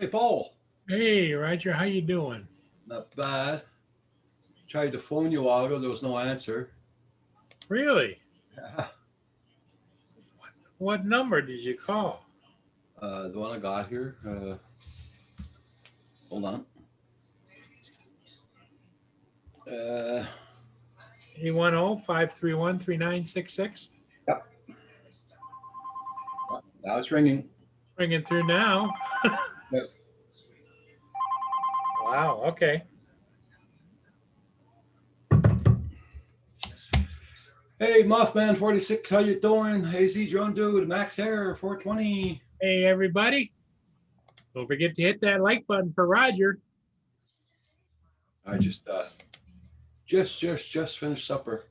Hey, Paul. Hey, Roger, how you doing? Not bad. Tried to phone you a while ago. There was no answer. Really? What number did you call? The one I got here. Hold on. Uh, 810-531-3966. yep. Now it's ringing. Ringing through now. Yep. Wow, okay. Hey, Mothman 46, how you doing? AZ Drone Dude, Max Air 420. Hey, everybody. Don't forget to hit that like button for Roger. I just finished supper.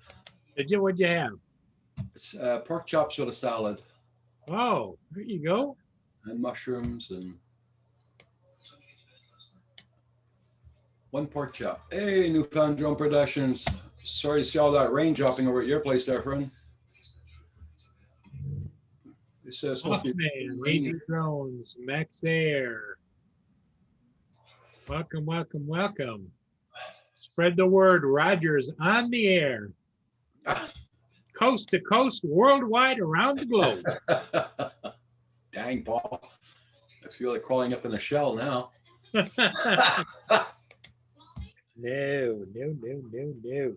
What'd you have? It's pork chops with a salad Oh, there you go. and mushrooms and one pork chop. Hey, Newfound Drone Productions. Sorry to see all that rain dropping over at your place there, friend. It says supposed to be Mothman, rainy. Laser Drones, Max Air. Welcome, welcome, welcome. Spread the word. Roger's on the air. Coast to coast, worldwide, around the globe. Dang, Paul. I feel like crawling up in a shell now. No, no, no, no, no.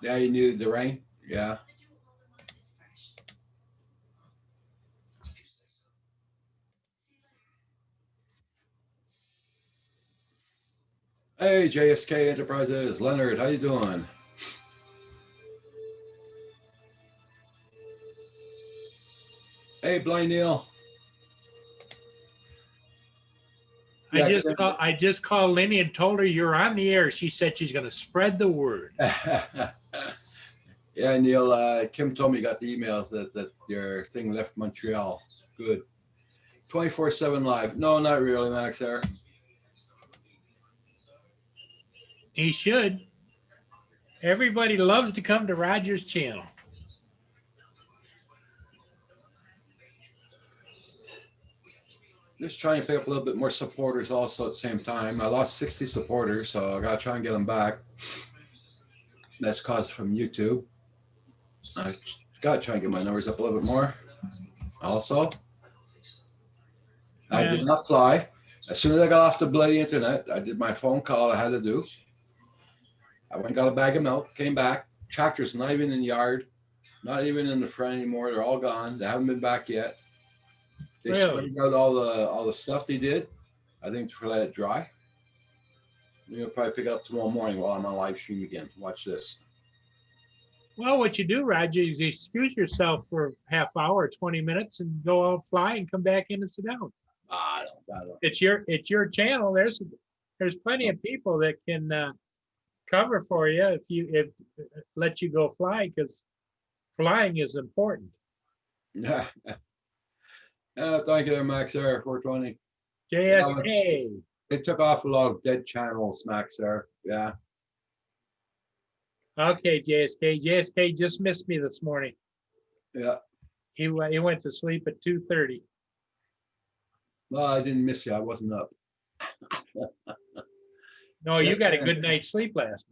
Yeah, you knew the rain? Yeah. Hey, JSK Enterprises. Leonard, how you doing? Hey, Blind Neil. Yeah, I just called Lenny and told her you're on the air. She said she's going to spread the word. Yeah, Neil. Kim told me you got the emails that your thing left Montreal. Good. 24/7 live. No, not really, Max. There. He should. Everybody loves to come to Roger's channel. Just trying to pick up a little bit more supporters also at the same time. I lost 60 supporters, so I got to try and get them back. That's caused from YouTube. I got to try and get my numbers up a little bit more. Also, I did not fly. As soon as I got off the bloody internet, I did my phone call I had to do. I went and got a bag of milk, came back. Tractors not even in the yard, not even in the front anymore. They're all gone. They haven't been back yet. They spread out all the stuff they did. I think to let it dry. You'll probably pick it up tomorrow morning while I'm on live stream again. Watch this. Well, what you do, Roger, is you excuse yourself for half hour, 20 minutes, and go out fly and come back in and sit down. I don't. It's your channel. There's plenty of people that can cover for you if let you go fly, because flying is important. Yeah. Thank you there, Max Air 420. JSK. It took off a lot of dead channels, Max Air. Yeah. Okay, JSK. JSK just missed me this morning. Yeah. He went to sleep at 2:30. Well, I didn't miss you. I wasn't up. No, you got a good night's sleep last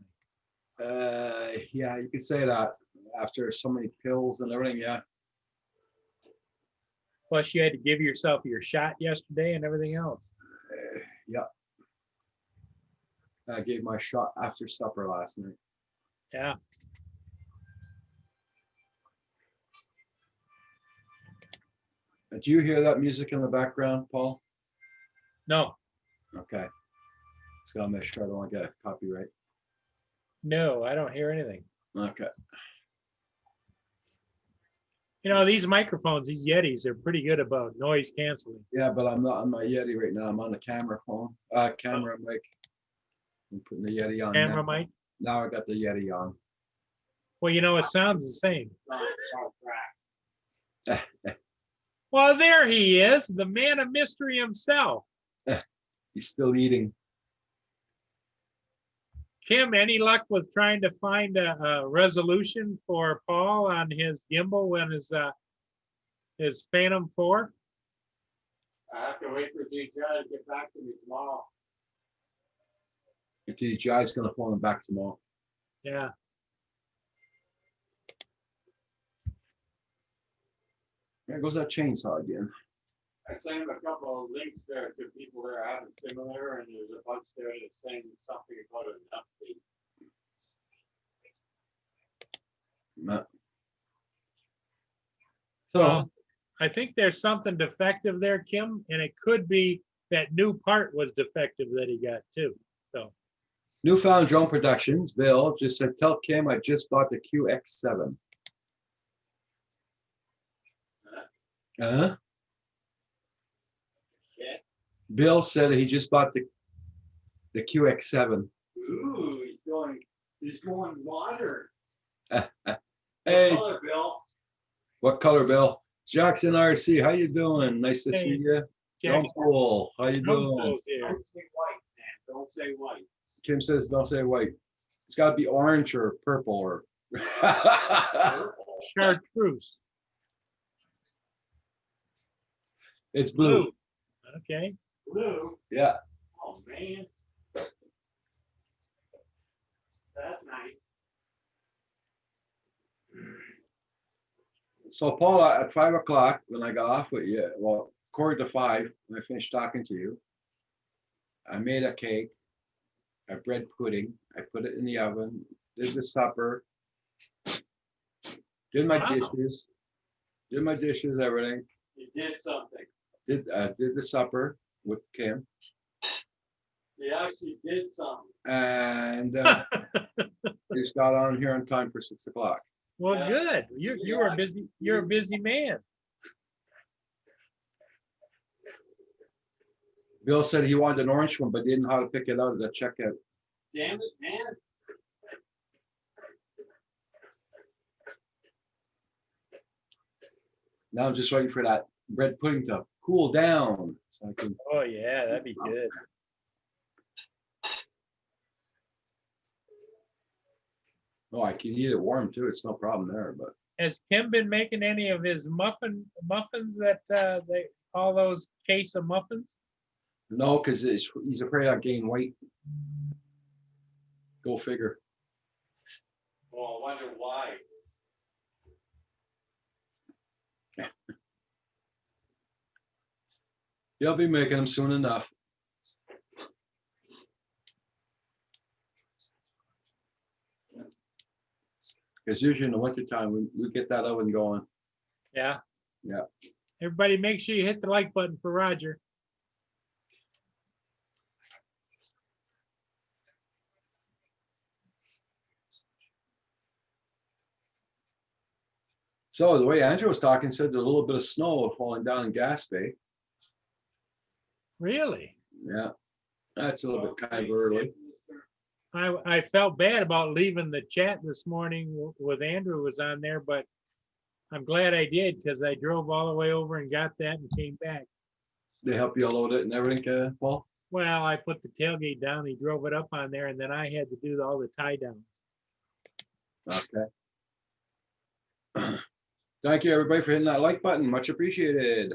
night. Yeah, you could say that after so many pills and everything. Yeah. Plus, you had to give yourself your shot yesterday and everything else. Yeah. I gave my shot after supper last night. Yeah. Do you hear that music in the background, Paul? No. Okay. Just gotta make sure I don't want to get a copyright. No, I don't hear anything. Okay. You know, these microphones, these Yetis, they're pretty good about noise canceling. Yeah, but I'm not on my Yeti right now. I'm on the camera phone. Camera mic. I'm putting the Yeti on. Camera mic? Now I got the Yeti on. Well, you know, it sounds the same. Well, there he is, the man of mystery himself. He's still eating. Kim, any luck with trying to find a resolution for Paul on his gimbal when his Phantom 4? I have to wait for DJI to get back to me tomorrow. DJI is gonna phone him back tomorrow. Yeah. There goes that chainsaw again. I sent him a couple of links there to people that are having similar, and there's a bunch there that's saying something about an update. No. Well, So, I think there's something defective there, Kim, and it could be that new part was defective that he got too. So, Newfound Drone Productions, Bill just said, tell Kim I just bought the QX7. Uh-huh. Yeah. Bill said he just bought the QX7. Ooh, he's going water. Hey, Color, Bill. what color, Bill? Jackson RC, how you doing? Nice to Hey, see you. Jackson, Don't Pool, how you Drone doing? Pool's here. Don't say white, man. Don't say white. Kim says, don't say white. It's got to be orange or purple or. Purple. Chartreuse. It's blue. Blue. Okay. Blue. Yeah. Oh, man. That's nice. So Paul, at 5 o'clock, when I got off with you, well, 4:45, when I finished talking to you, I made a cake, a bread pudding. I put it in the oven, did the supper, did my Wow. dishes, everything. You did something. Did the supper with Kim, You actually did something. and just got on here on time for 6 o'clock. Well, Yeah. good. You were busy. You're a busy man. Bill said he wanted an orange one, but didn't know how to pick it out at the checkout. Damn it, man. Now I'm just waiting for that bread pudding to cool down so I can. Oh yeah, that'd be good. Oh, I can eat it warm too. It's no problem there, but Has Kim been making any of his muffins that they all those case of muffins? no, because he's afraid I'll gain weight. Go figure. Well, I wonder why. He'll be making them soon enough. Because usually in the wintertime, we get that oven going. Yeah. Yeah. Everybody make sure you hit the like button for Roger. So the way Andrew was talking said there's a little bit of snow falling down in Gas Bay. Really? Yeah, that's a little bit kind of early. I felt bad about leaving the chat this morning with Andrew was on there, but I'm glad I did because I drove all the way over and got that and came back. They help you load it and everything, Paul? Well, I put the tailgate down, he drove it up on there, and then I had to do all the tie downs. Okay. Thank you, everybody, for hitting that like button. Much appreciated.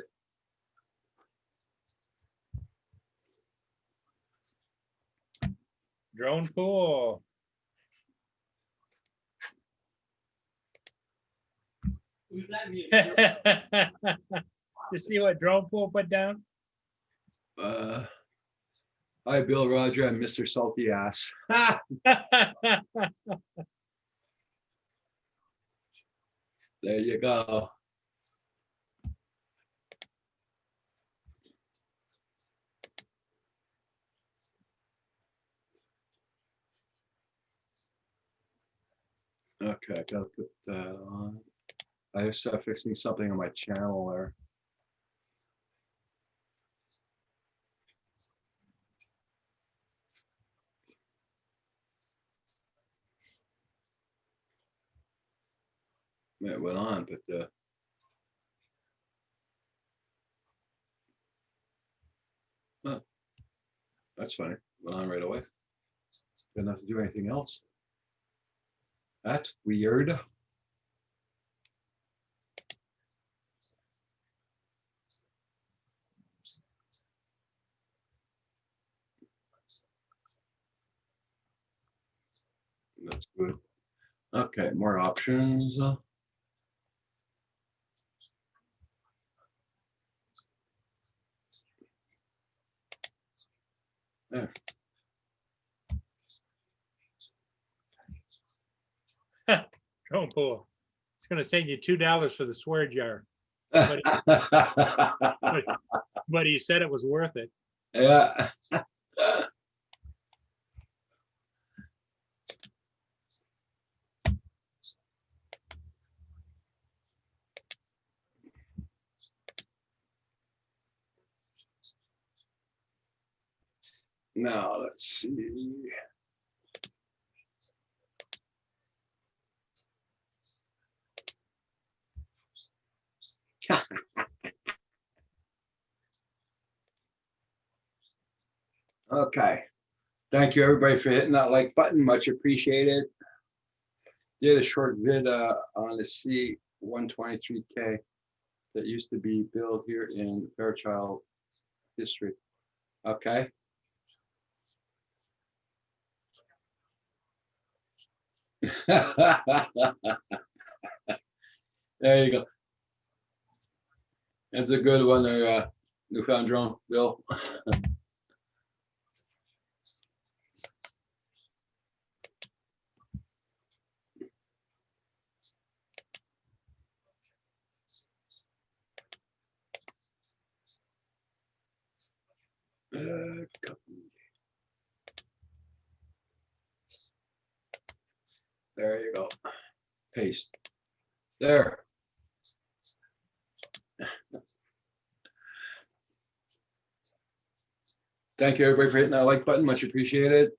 Drone Pool. Who's that me? You see what Drone Pool put down? Hi, Bill, Roger, and Mr. Salty Ass. There you go. Okay, I gotta put that on. I just start fixing something on my channel there. It went on, but huh, that's funny. Went on right away. Didn't have to do anything else. That's weird. That's good. Okay, more options. There. Drone pool. It's gonna save you $2 for the swear jar, but he said it was worth it. Yeah. Now, let's see. Okay. Thank you, everybody, for hitting that like button. Much appreciated. Did a short vid on the C-123K that used to be built here in Fairchild District. Okay. There you go. That's a good one there, Newfound Drone, Bill. There you go. Paste. There. Thank you, everybody, for hitting that like button. Much appreciated.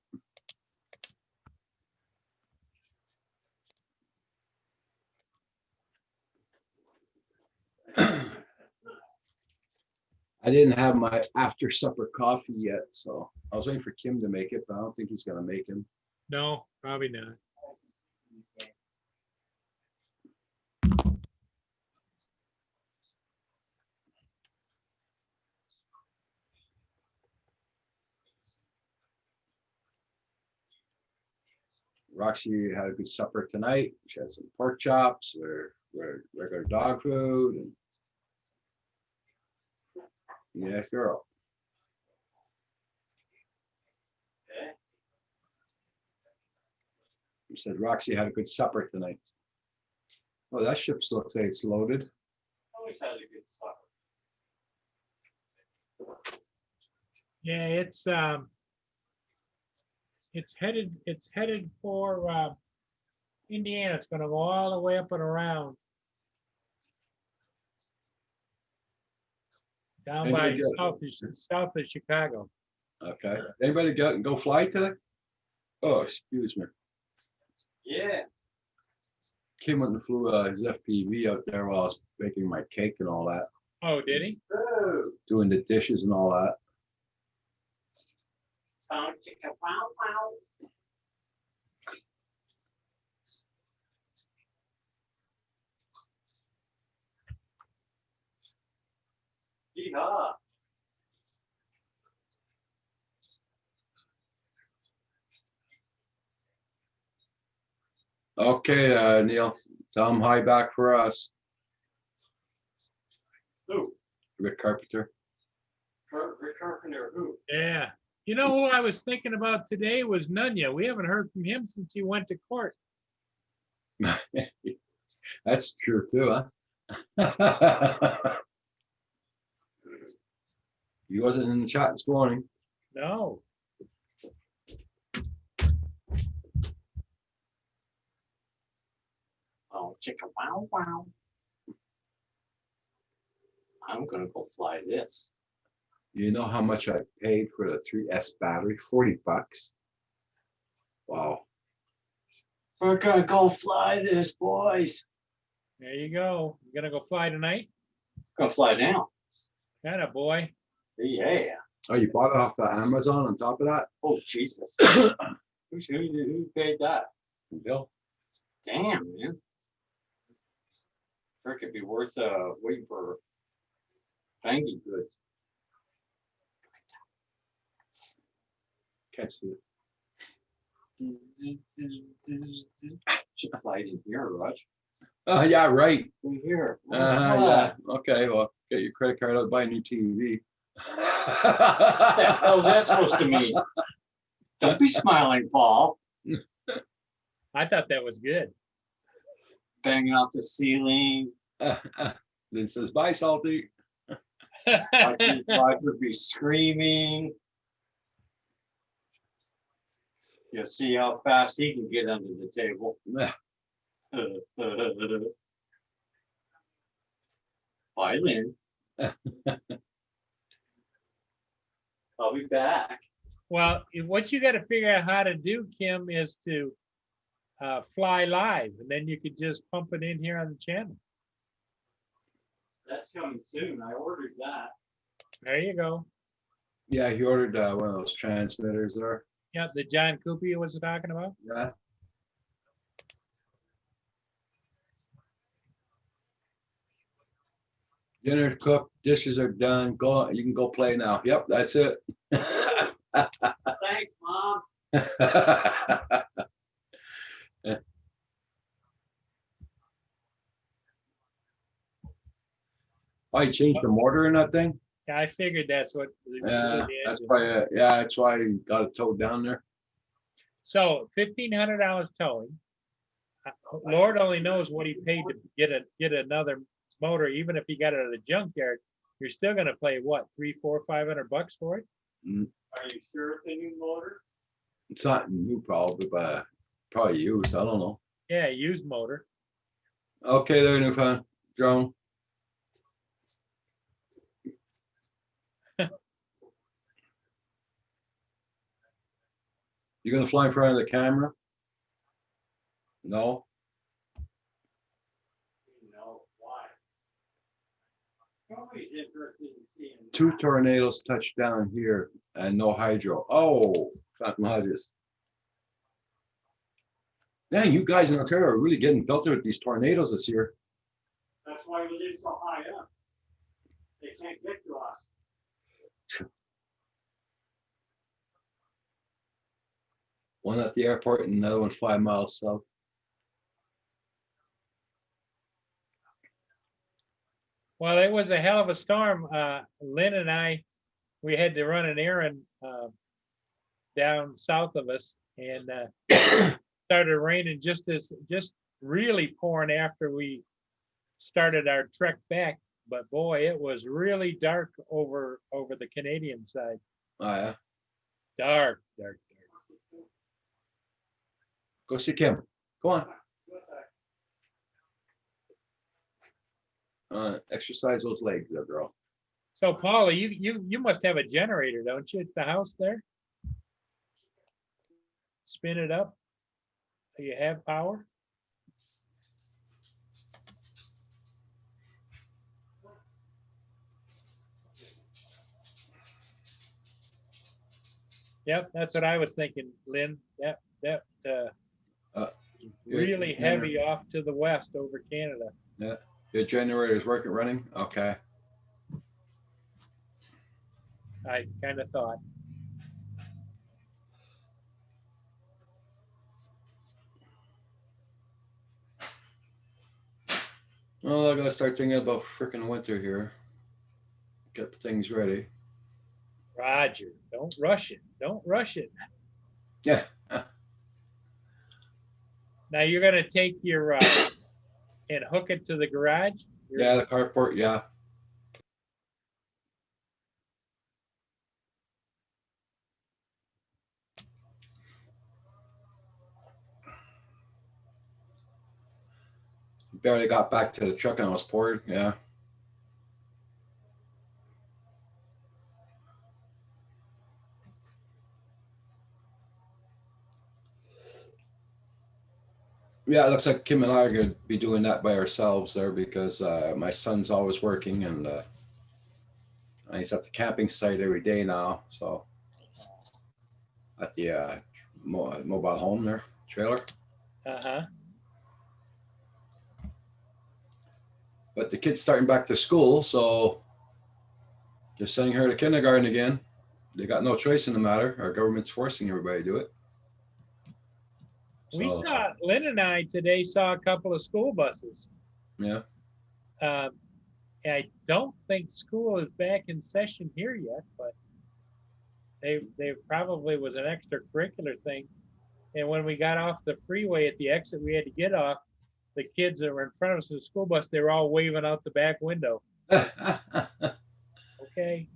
I didn't have my after supper coffee yet, so I was waiting for Kim to make it, but I don't think he's gonna make him. No, probably not. Roxy had a good supper tonight. She had some pork chops or regular dog food. And yes, girl. Said Roxy had a good supper tonight. Oh, that ship looks like it's loaded. Always had a good supper. Yeah, it's headed for Indiana. It's gonna go all the way up and around. Down by Anybody south of Chicago. Okay. Anybody go fly today? Oh, excuse me. Yeah. Kim went and flew his FPV out there while I was making my cake and all that, Oh, did he? Oh, doing the dishes and all that. town chicka wow wow. Yeehaw. Okay, Neil, tell him hi back for us. Who? Rick Carpenter. Rick Carpenter, who? Yeah. You know who I was thinking about today was Nunya. We haven't heard from him since he went to court. That's true too, huh? He wasn't in the chat this morning. No. Oh, chicka wow wow. I'm gonna go fly this. You know how much I paid for the 3S battery? $40. Wow. We're gonna go fly this, boys. There you go. You gonna go fly tonight? Gonna fly now. Atta boy. Yeah. Oh, you bought it off Amazon on top of that? Oh, Jesus. Who paid that? Bill. Damn, man. Sure could be worth waiting for banking goods. Can't see it. Should fly in here, Raj. Oh, yeah, right. In here. Yeah. Okay, well, get your credit card out, buy a new TV. What the hell's that supposed to mean? Don't be smiling, Paul. I thought that was good. Banging off the ceiling. Then says, bye, Salty. Roger be screaming. You see how fast he can get under the table. Yeah. Bye, Lynn. I'll be back. Well, what you got to figure out how to do, Kim, is to fly live, and then you could just pump it in here on the channel. That's coming soon. I ordered that. There you go. Yeah, he ordered one of those transmitters there. Yeah, the John Coopy was talking about. Yeah. Dinner's cooked, dishes are done. Go, you can go play now. Yep, that's it. Thanks, Mom. Oh, you changed the motor in that thing? Yeah, I figured that's what. Yeah, that's probably it. Yeah, that's why you got it towed down there. So $1,500 towing. Lord only knows what he paid to get another motor, even if he got it at a junkyard. You're still gonna pay what, $300, $400, $500 for it? Are you sure it's a new motor? It's not new probably, but probably used. I don't know. Yeah, used motor. Okay, there, Newfound drone. You gonna fly in front of the camera? No. No, why? Nobody's interested in seeing. Two tornadoes touched down here and no hydro. Oh, Cotton Hodges. Dang, you guys in Ontario are really getting belted with these tornadoes this year. That's why we live so high up. They can't get to us. One at the airport and another one 5 miles south. Well, it was a hell of a storm. Lynn and I, we had to run an errand down south of us, and started raining just really pouring after we started our trek back. But boy, it was really dark over the Canadian side. Oh yeah. Dark. Go see Kim. Go on. Exercise those legs there, girl. So Paula, you must have a generator, don't you, at the house there? Spin it up. So you have power? Yep, that's what I was thinking, Lynn. That really heavy off to the west over Canada. Yeah, your generator is working, running. Okay. I kind of thought. Well, I gotta start thinking about freaking winter here. Get things ready. Roger, don't rush it. Don't rush it. Yeah. Now you're gonna take your and hook it to the garage? Yeah, the carport. Yeah. Barely got back to the truck and I was poured. Yeah. Yeah, it looks like Kim and I are going to be doing that by ourselves there because my son's always working and he's at the camping site every day now. So at the mobile home there, trailer. Uh-huh. But the kid's starting back to school, so they're sending her to kindergarten again. They got no choice in the matter. Our government's forcing everybody to do it. We So, saw, Lynn and I today saw a couple of school buses. yeah. Um, I don't think school is back in session here yet, but they probably was an extracurricular thing. And when we got off the freeway at the exit, we had to get off. The kids that were in front of us in the school bus, they were all waving out the back window. Okay.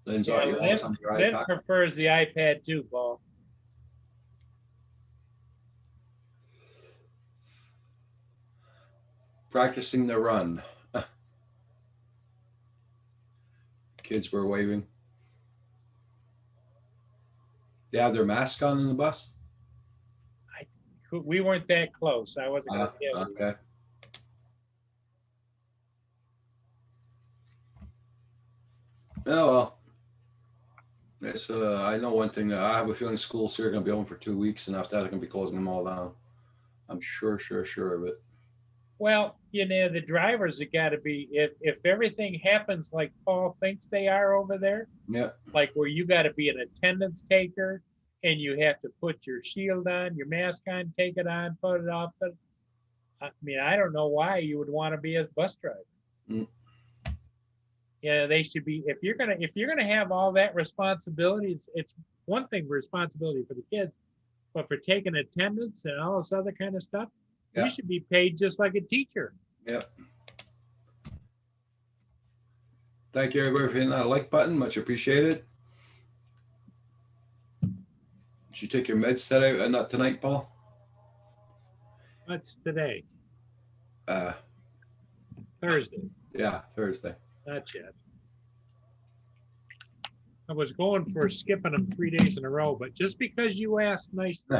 Lynn's Yeah, all your Lynn, house on your Lynn iPad. prefers the iPad too, Paul. Practicing the run. Kids were waving. They have their mask on in the bus? We weren't that close. I wasn't gonna tell you. Okay. Oh, well. It's, I know one thing. I have a feeling schools here are going to be open for 2 weeks, and after that, they're going to be closing them all down. I'm sure of it. Well, the drivers have got to be, if everything happens like Paul thinks they are over there, Yeah. like where you got to be an attendance taker and you have to put your shield on, your mask on, take it on, put it off. But I mean, I don't know why you would want to be a bus driver. Mm. Yeah, they should be. If you're gonna have all that responsibility, it's one thing responsibility for the kids, but for taking attendance and all this other kind of stuff, Yeah. you should be paid just like a teacher. Yeah. Thank you, everybody, for hitting that like button. Much appreciated. Did you take your meds today? Not tonight, Paul? What's today? Uh, Thursday. yeah, Thursday. Not yet. I was going for skipping them 3 days in a row, but just because you asked nicely.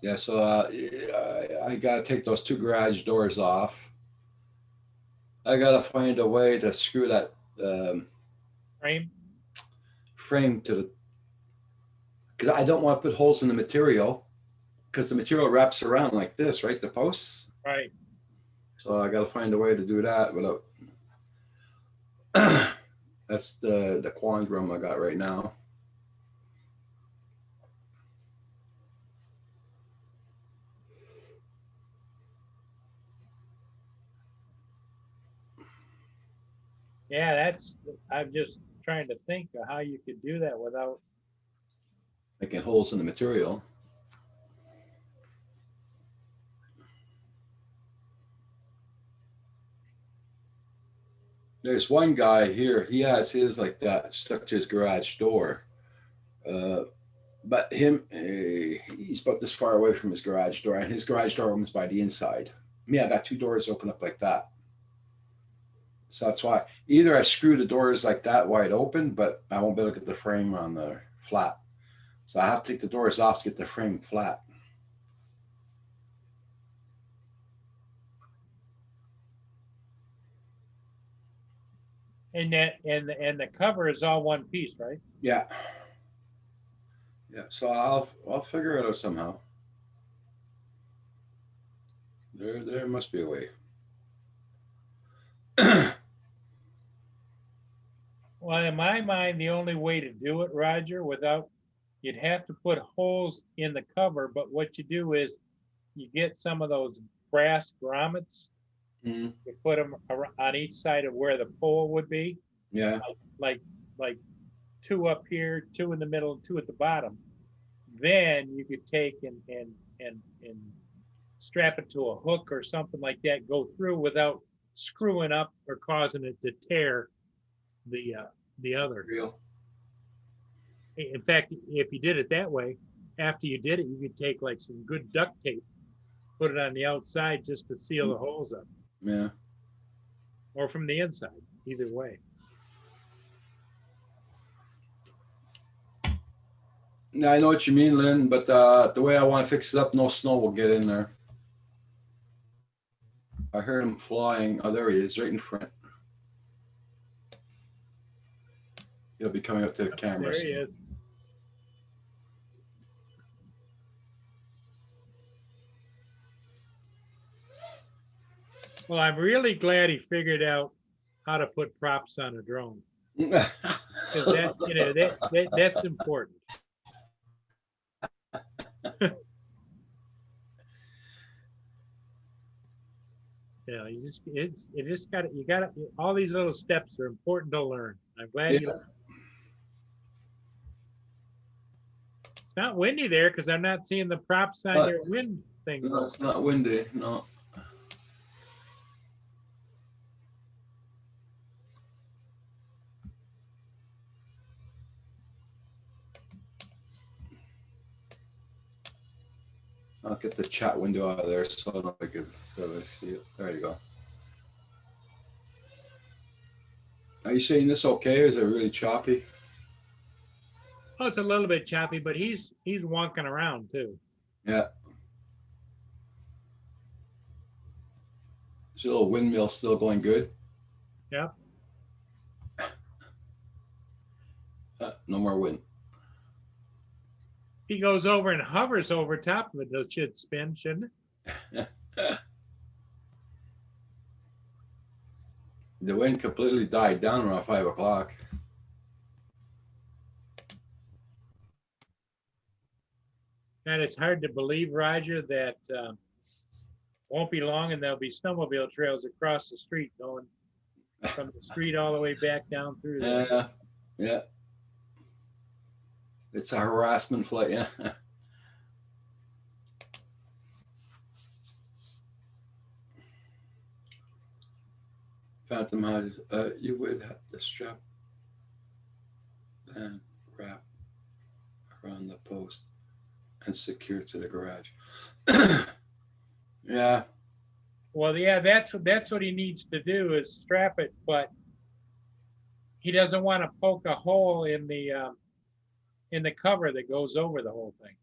Yeah, so I got to take those 2 garage doors off. I got to find a way to screw that frame to the, because I don't want to put holes in the material, because the material wraps around like this, right? The posts. Right. So I got to find a way to do that without. That's the quandrum I got right now. Yeah, I'm just trying to think of how you could do that without. Making holes in the material. There's one guy here, he has his like that stuck to his garage door. But he's about this far away from his garage door, and his garage door opens by the inside. Me, I got 2 doors open up like that. So that's why either I screw the doors like that wide open, but I won't be able to get the frame on the flat. So I have to take the doors off to get the frame flat. And the cover is all one piece, right? Yeah. Yeah. So I'll figure it out somehow. There must be a way. Well, in my mind, the only way to do it, Roger, you'd have to put holes in the cover, but what you do is you get some of those brass grommets, Mm-hmm. you put them on each side of where the pole would be, Yeah. like 2 up here, 2 in the middle, and 2 at the bottom. Then you could take and strap it to a hook or something like that, go through without screwing up or causing it to tear the other. Real. In fact, if you did it that way, after you did it, you could take like some good duct tape, put it on the outside just to seal the holes up. Yeah. or from the inside, either way. Yeah, I know what you mean, Lynn, but the way I want to fix it up, no snow will get in there. I heard him flying. Oh, there he is, right in front. He'll be coming up to the camera. There he soon. is. Well, I'm really glad he figured out how to put props on a drone, because that, you know, that's important. You know, you just got to, all these little steps are important to learn. I'm glad Yeah. you. It's not windy there because I'm not seeing the props on your wind thing. No, it's not windy. No. I'll get the chat window out of there so I don't make it. So I see it. There you go. Are you saying this okay? Or is it really choppy? Oh, it's a little bit choppy, but he's wonking around too. Yeah. Is your little windmill still going good? Yep. No more wind. He goes over and hovers over top of it. It should spin, shouldn't it? The wind completely died down around 5 o'clock. And it's hard to believe, Roger, that won't be long and there'll be snowmobile trails across the street going from the street all the way back down through there. Yeah. Yeah. It's a harassment flight. Yeah. Phantom Hide, you would have to strap and wrap around the post and secure to the garage. Yeah. Well, yeah, that's what he needs to do is strap it, but he doesn't want to poke a hole in the cover that goes over the whole thing.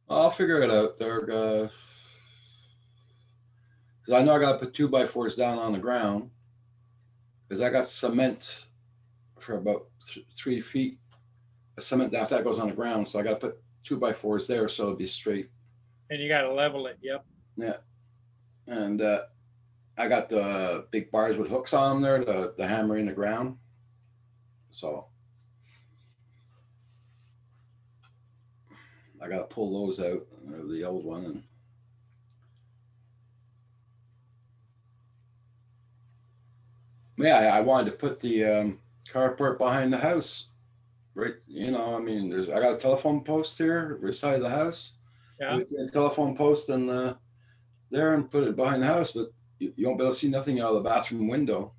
I'll figure it out there. Because I know I got to put 2x4s down on the ground. Because I got cement for about 3 feet. The cement after that goes on the ground. So I got to put 2x4s there so it'll be straight. And you got to level it. Yep. Yeah. And I got the big bars with hooks on them there to hammer in the ground. So I got to pull those out of the old one. And yeah, I wanted to put the carport behind the house. Right. You know, I mean, I got a telephone post here, right side of the house. Yeah. A telephone post and there and put it behind the house, but you won't be able to see nothing out of the bathroom window.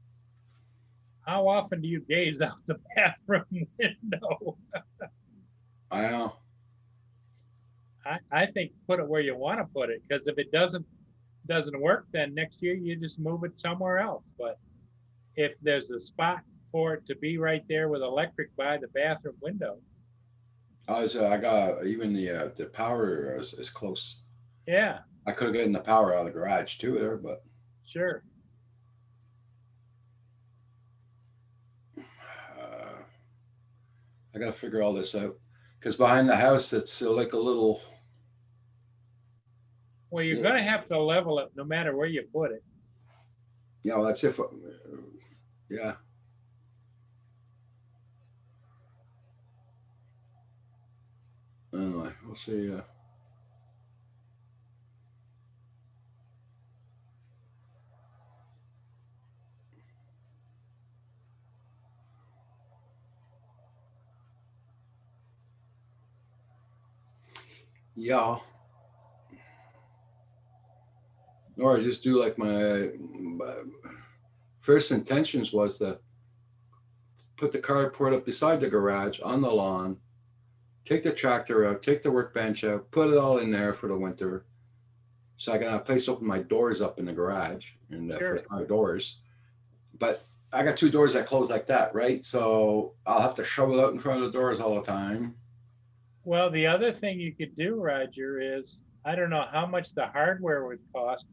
How often do you gaze out the bathroom window? I know. I think put it where you want to put it, because if it doesn't work, then next year you just move it somewhere else. But if there's a spot for it to be right there with electric by the bathroom window. I got even the power is close. Yeah. I could have gotten the power out of the garage too there, but Sure. I got to figure all this out because behind the house it's like a little. Well, you're going to have to level it no matter where you put it. Yeah, well, that's if. Yeah. Anyway, we'll see. Yeah. Or I just do like my first intentions was to put the carport up beside the garage on the lawn, take the tractor out, take the workbench out, put it all in there for the winter, So I got a place to open my doors up in the garage and for Sure. the car doors. But I got two doors that close like that, right? So I'll have to shovel out in front of the doors all the time. Well, the other thing you could do, Roger, is I don't know how much the hardware would cost,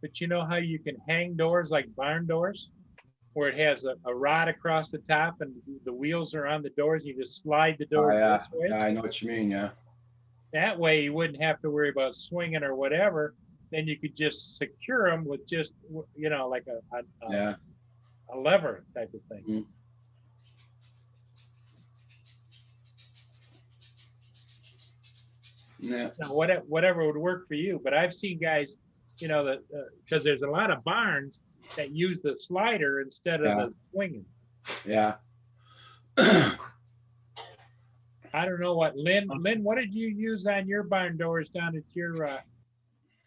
but you know how you can hang doors like barn doors, where it has a rod across the top and the wheels are on the doors. You just slide the Oh, doors yeah, this way. yeah, I know what you mean. Yeah, That way, you wouldn't have to worry about swinging or whatever. Then you could just secure them with just like yeah. a lever type of thing. Mm. Yeah, Now, whatever would work for you. But I've seen guys, that because there's a lot of barns that use the slider instead of Yeah. the swinging. yeah. I don't know what Lynn, what did you use on your barn doors down at your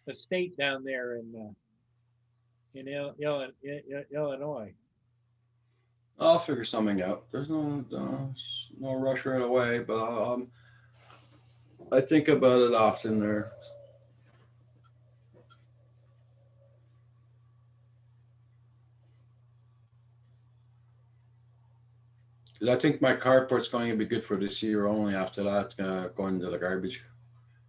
estate down there in Illinois? I'll figure something out. There's no rush right away, but I think about it often there. 'Cause I think my carport's going to be good for this year only. After that, it's gonna go into the garbage.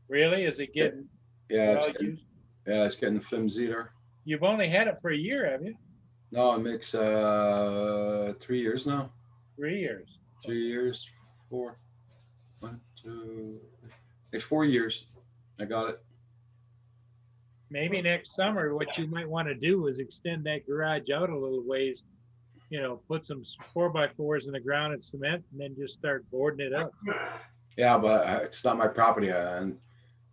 Really? Is it getting Yeah, well used? it's getting flimsy there. You've only had it for a year, have you? No, it makes 3 years now. 3 years. 3 years, 4, 1, 2. It's 4 years. I got it. Maybe next summer, what you might want to do is extend that garage out a little ways. Put some 4x4s in the ground and cement, and then just start boarding it up. Yeah, but it's not my property, and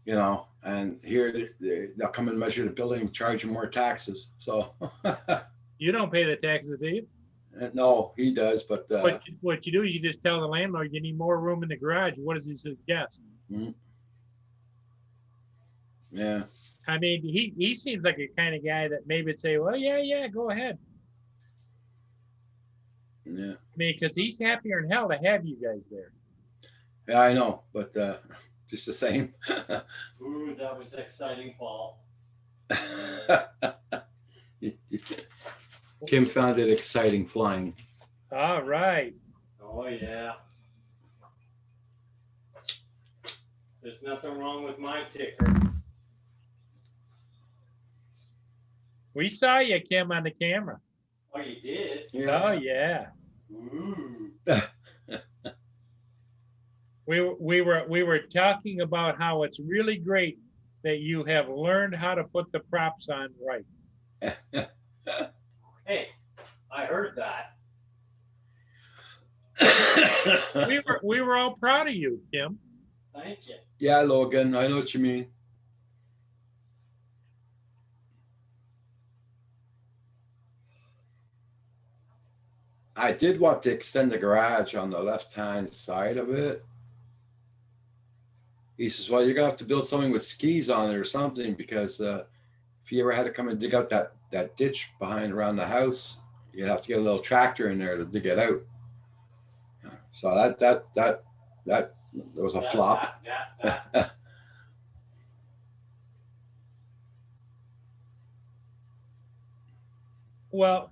and here they'll come and measure the building and charge you more taxes. So You don't pay the taxes, do you? no, he does, but What you do is you just tell the landlord you need more room in the garage. What does he suggest? yeah, I mean, he seems like a kind of guy that maybe would say, well, yeah, go ahead. yeah, I mean, because he's happier in hell to have you guys there. yeah. I know, but just the same. Ooh, that was exciting, Paul. Kim found it exciting flying. All right. Oh, yeah. There's nothing wrong with my ticker. We saw you, Kim, on the camera. Oh, you did? Oh, yeah. Ooh. We were talking about how it's really great that you have learned how to put the props on right. Hey, I heard that. We were all proud of you, Kim. Thank you. Yeah, Logan, I know what you mean. I did want to extend the garage on the left-hand side of it. He says, well, you're gonna have to build something with skis on it or something, because if you ever had to come and dig out that ditch behind around the house, you'd have to get a little tractor in there to dig it out. So that was a flop. Yeah. Well,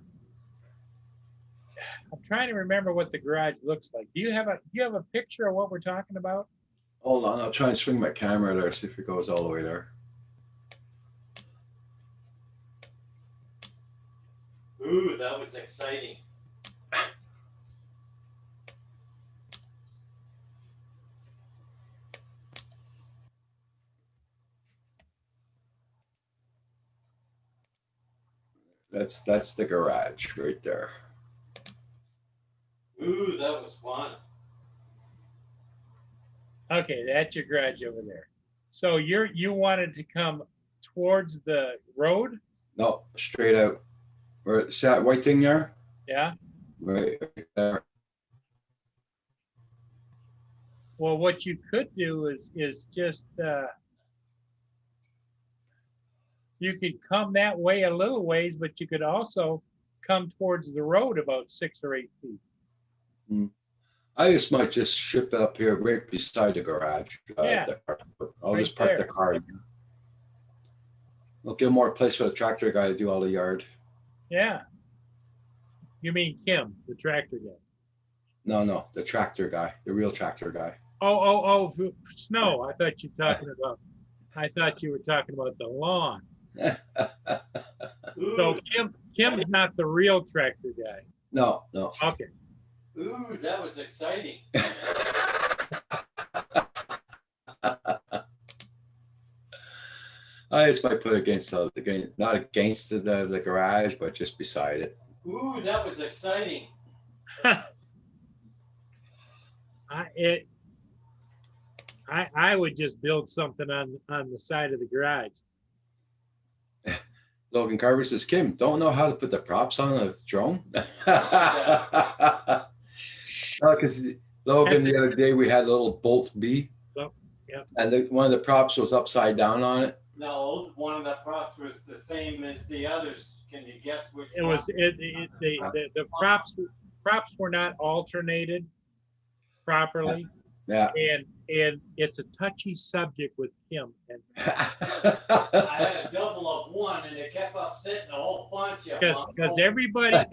I'm trying to remember what the garage looks like. Do you have a picture of what we're talking about? Hold on, I'll try and swing my camera there, see if it goes all the way there. Ooh, that was exciting. That's the garage right there. Ooh, that was fun. Okay, that's your garage over there. So you wanted to come towards the road? No, straight out. Where see that white thing there? Yeah. Right there. Well, what you could do is just you could come that way a little ways, but you could also come towards the road about 6 or 8 feet. I just might just ship up here right beside the garage. Yeah, I'll right just park there. the car. We'll give more place for the tractor guy to do all the yard. Yeah. You mean Kim, the tractor guy? No, the tractor guy, the real tractor guy. For snow. I thought you were talking about. I thought you were talking about the lawn. So Kim's not the real tractor guy. No. Okay. Ooh, that was exciting. I just might put against not against the garage, but just beside it. Ooh, that was exciting. I would just build something on the side of the garage. Logan Carver says, Kim, don't know how to put the props on a drone? Because Logan, the other day we had a little Bolt B. Yep. And one of the props was upside down on it. No, one of the props was the same as the others. Can you guess which It one? was the props were not alternated properly, Yeah. and it's a touchy subject with Kim. And I had a double of one and it kept upsetting a whole bunch of them. because everybody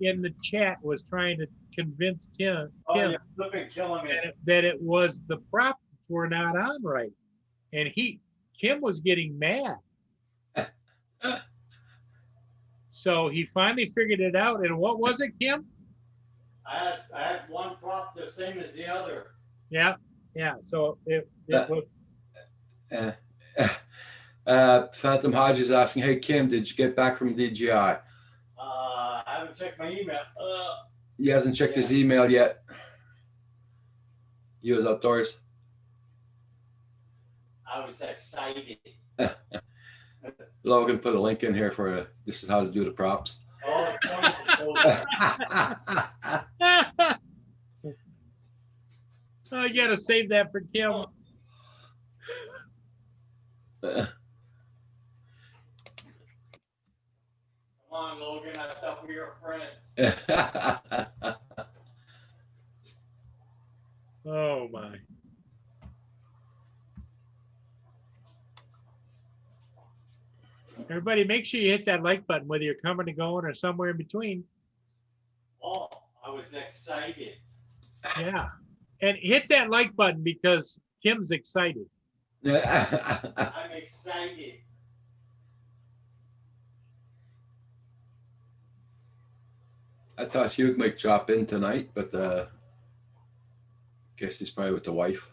in the chat was trying to convince Kim Oh, you're flipping killing me. that it was the props were not on right, and Kim was getting mad. So he finally figured it out. And what was it, Kim? I had one prop the same as the other. Yeah. So it was. Phantom Hodge is asking, hey, Kim, did you get back from DGI? I haven't checked my email. He hasn't checked his email yet. He was outdoors. I was excited. Logan put a link in here for this is how to do the props. Oh, I gotta save that for Kim. come on, Logan. I thought we were friends. Oh my. Everybody, make sure you hit that like button, whether you're coming and going or somewhere in between. Oh, I was excited. Yeah. And hit that like button because Kim's excited. I'm excited. I thought Hugh might drop in tonight, but guess he's probably with the wife.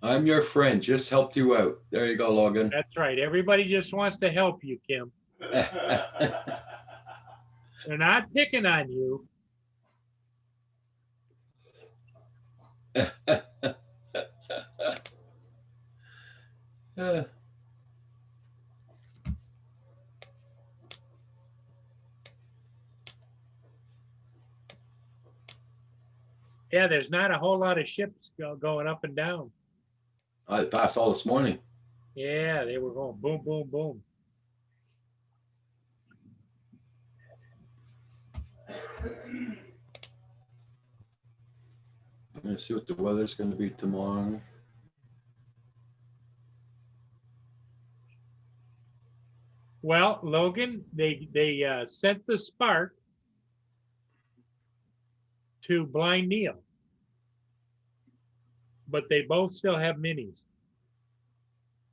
I'm your friend. Just helped you out. There you go, Logan. That's right. Everybody just wants to help you, Kim. They're not picking on you. Yeah, there's not a whole lot of ships going up and down. I passed all this morning. Yeah, they were going boom, boom, boom. Let's see what the weather's going to be tomorrow. Well, Logan, they sent the Spark to Blind Neil, but they both still have minis.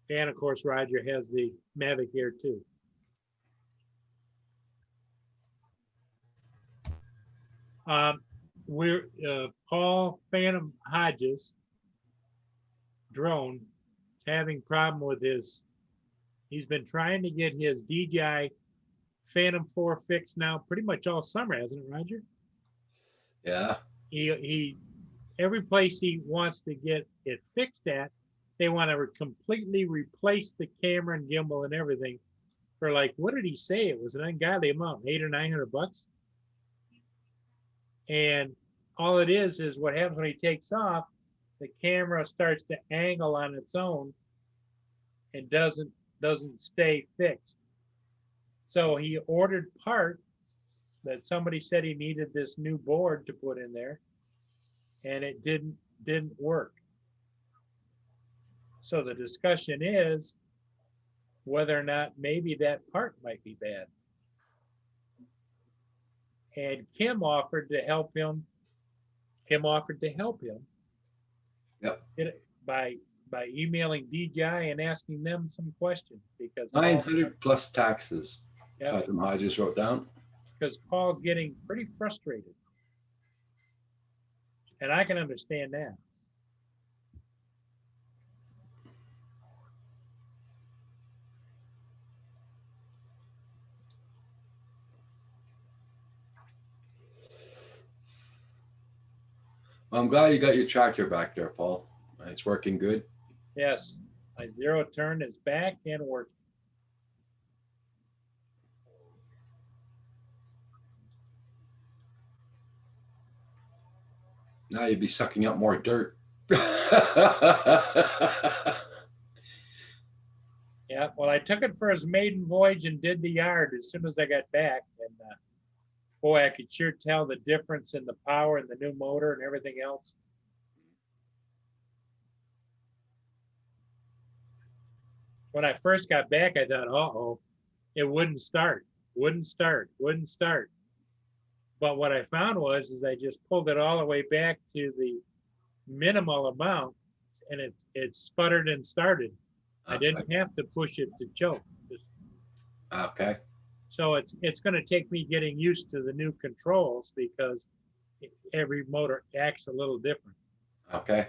And of course, Roger has the Mavic Air too. We're Paul Phantom Hodges drone having problem with his. He's been trying to get his DJI Phantom 4 fixed now pretty much all summer, hasn't it, Roger? Yeah. He every place he wants to get it fixed at, they want to completely replace the camera and gimbal and everything for like, what did he say? It was an ungodly amount, $800 or $900. And all it is what happens when he takes off, the camera starts to angle on its own and doesn't stay fixed. So he ordered part that somebody said he needed this new board to put in there, and it didn't work. So the discussion is whether or not maybe that part might be bad. And Kim offered to help him. Kim offered to help him. Yep. By emailing DJI and asking them some questions, because 900 plus taxes. Yep. Fatima Hodges wrote down. because Paul's getting pretty frustrated. And I can understand that. Well, I'm glad you got your tractor back there, Paul. It's working good. Yes, my zero turn is back and working. Now you'd be sucking up more dirt. Yeah, well, I took it for his maiden voyage and did the yard as soon as I got back. And boy, I could sure tell the difference in the power and the new motor and everything else. When I first got back, I thought, uh-oh, it wouldn't start, wouldn't start. But what I found is I just pulled it all the way back to the minimal amount, and it sputtered and started. I didn't have to push it to choke. Okay. So it's going to take me getting used to the new controls, because every motor acts a little different. Okay.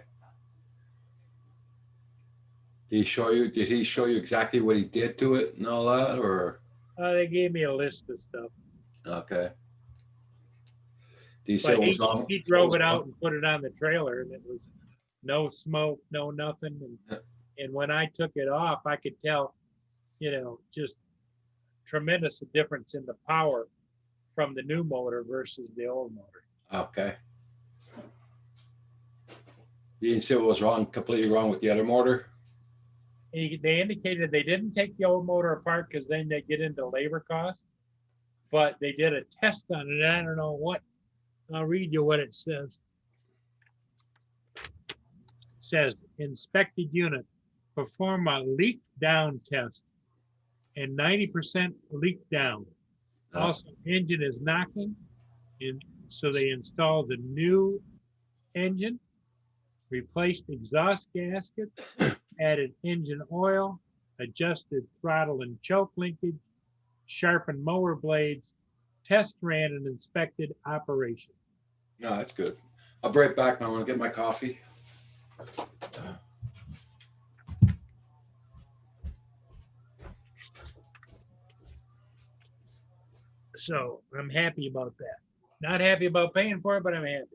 Did he show you exactly what he did to it and all that, or? They gave me a list of stuff. Okay. Did he say But what was wrong? he drove it out and put it on the trailer, and it was no smoke, no nothing. And when I took it off, I could tell, just tremendous difference in the power from the new motor versus the old motor. Okay. You didn't say what was wrong, completely wrong with the other motor? They indicated they didn't take the old motor apart because then they get into labor costs, but they did a test on it. I don't know what. I'll read you what it says. It says, inspected unit, perform a leak down test, and 90% leak down. Also, engine is knocking, and so they installed a new engine, replaced exhaust gasket, added engine oil, adjusted throttle and choke linkage, sharpened mower blades, test ran and inspected operation. No, that's good. I'll be right back. I want to get my coffee. So I'm happy about that. Not happy about paying for it, but I'm happy.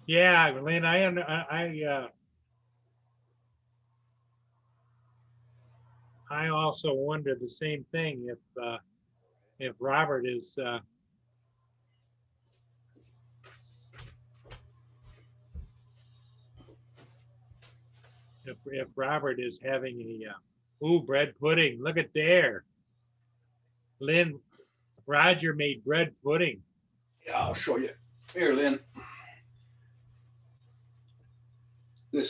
Yeah, Lynn, I also wonder the same thing if Robert is if Robert is having a bread pudding. Look at there. Lynn, Roger made bread pudding. Yeah, I'll show you. Here, Lynn. That's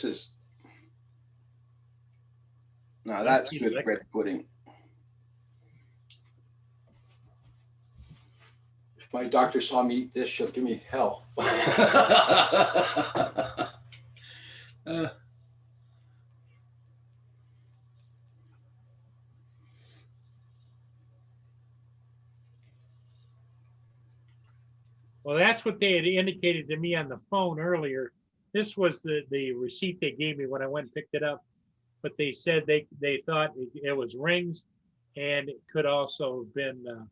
He's good liquor. bread pudding. If my doctor saw me eat this, she'll give me hell. Well, that's what they had indicated to me on the phone earlier. This was the receipt they gave me when I went and picked it up. But they said they thought it was rings, and it could also have been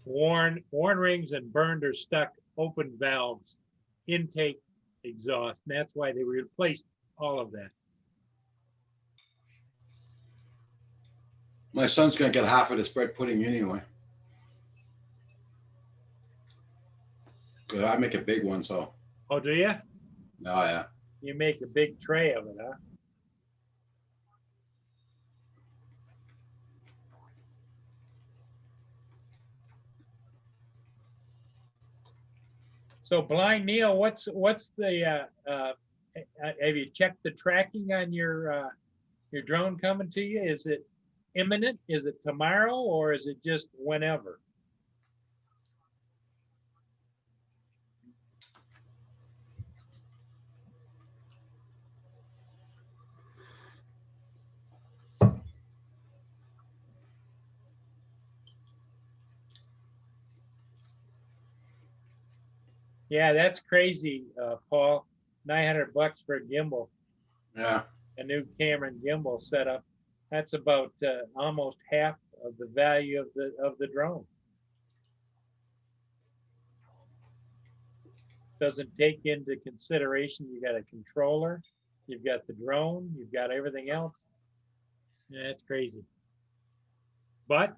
worn rings and burned or stuck open valves, intake, exhaust. And that's why they replaced all of that. My son's gonna get half of this bread pudding anyway. 'Cause I make a big one, so. Oh, do you? Oh, yeah. You make a big tray of it, huh? So Blind Neil, what's the have you checked the tracking on your drone coming to you? Is it imminent? Is it tomorrow, or is it just whenever? Yeah, that's crazy, Paul. $900 for a gimbal, Yeah. a new Cameron gimbal setup. That's about almost half of the value of the drone. Doesn't take into consideration you got a controller, you've got the drone, you've got everything else. Yeah, that's crazy. But,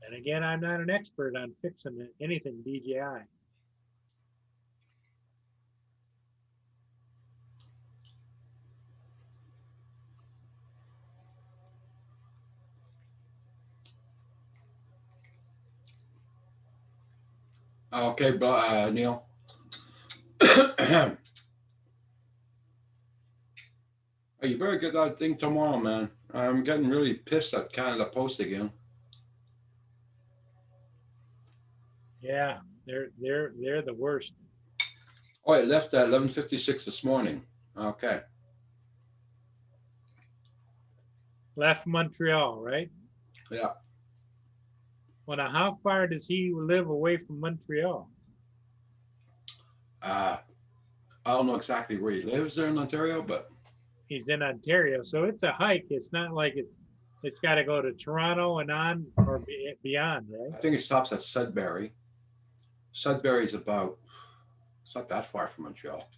and again, I'm not an expert on fixing anything DJI. Okay, Neil. Oh, you better get that thing tomorrow, man. I'm getting really pissed at Canada Post again. Yeah, they're the worst. Oh, it left at 11:56 this morning. Okay. Left Montreal, right? Yeah. Well, now how far does he live away from Montreal? I don't know exactly where he lives there in Ontario, but He's in Ontario, so it's a hike. It's not like it's got to go to Toronto and on or beyond, I right? think he stops at Sudbury. Sudbury's about, it's not that far from Montreal.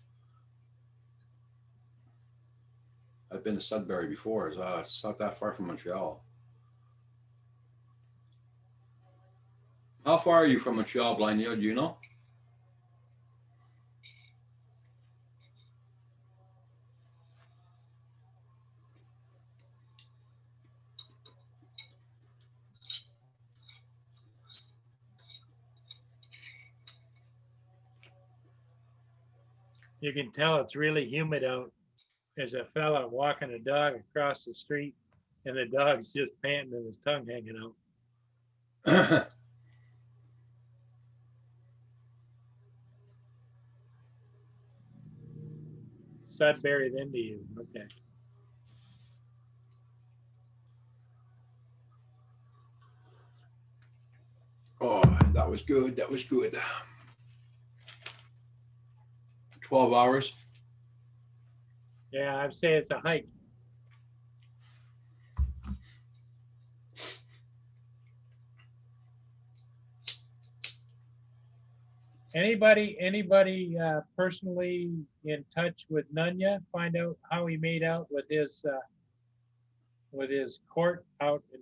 I've been to Sudbury before. It's not that far from Montreal. How far are you from Montreal, Blind Neil? Do you know? You can tell it's really humid out. There's a fella walking a dog across the street, and the dog's just panting and his tongue hanging out. Sudbury, then to you. Okay. Oh, that was good. That was good. 12 hours. Yeah, I'd say it's a hike. Anybody personally in touch with Nunya? Find out how he made out with his court out in,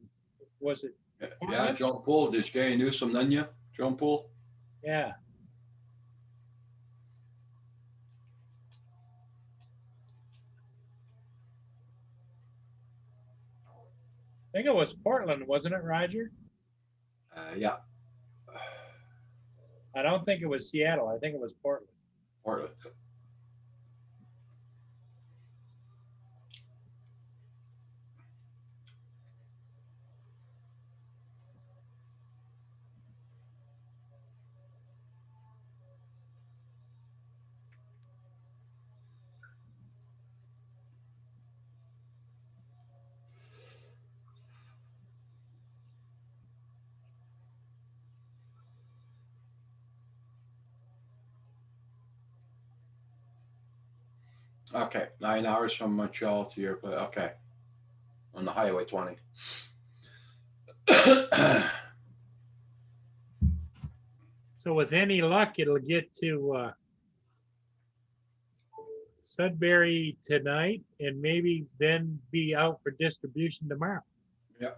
was it? Yeah, Portland? John Poole. Did you get any news from Nunya? John Poole? Yeah. I think it was Portland, wasn't it, Roger? Yeah. I don't think it was Seattle. I think it was Portland. Portland. Okay, 9 hours from Montreal to your place. Okay, on the Highway 20. So with any luck, it'll get to Sudbury tonight and maybe then be out for distribution tomorrow. Yeah.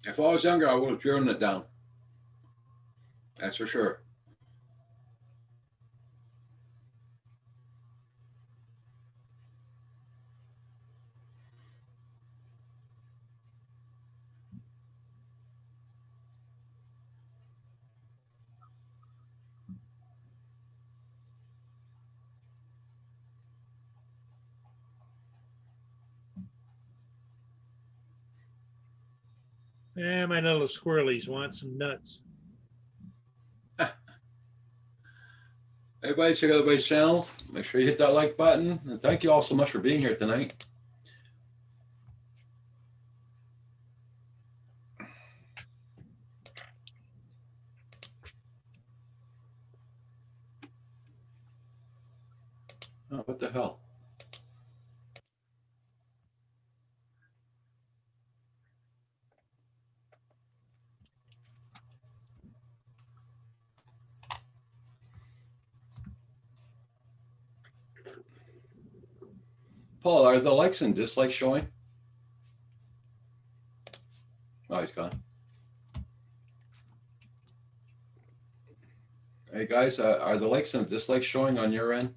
If I was younger, I would have driven it down. That's for sure. My little squirrelies want some nuts. Everybody check out everybody's channels. Make sure you hit that like button. And thank you all so much for being here tonight. Oh, what the hell? Paul, are the likes and dislikes showing? Oh, he's gone. Hey guys, are the likes and dislikes showing on your end?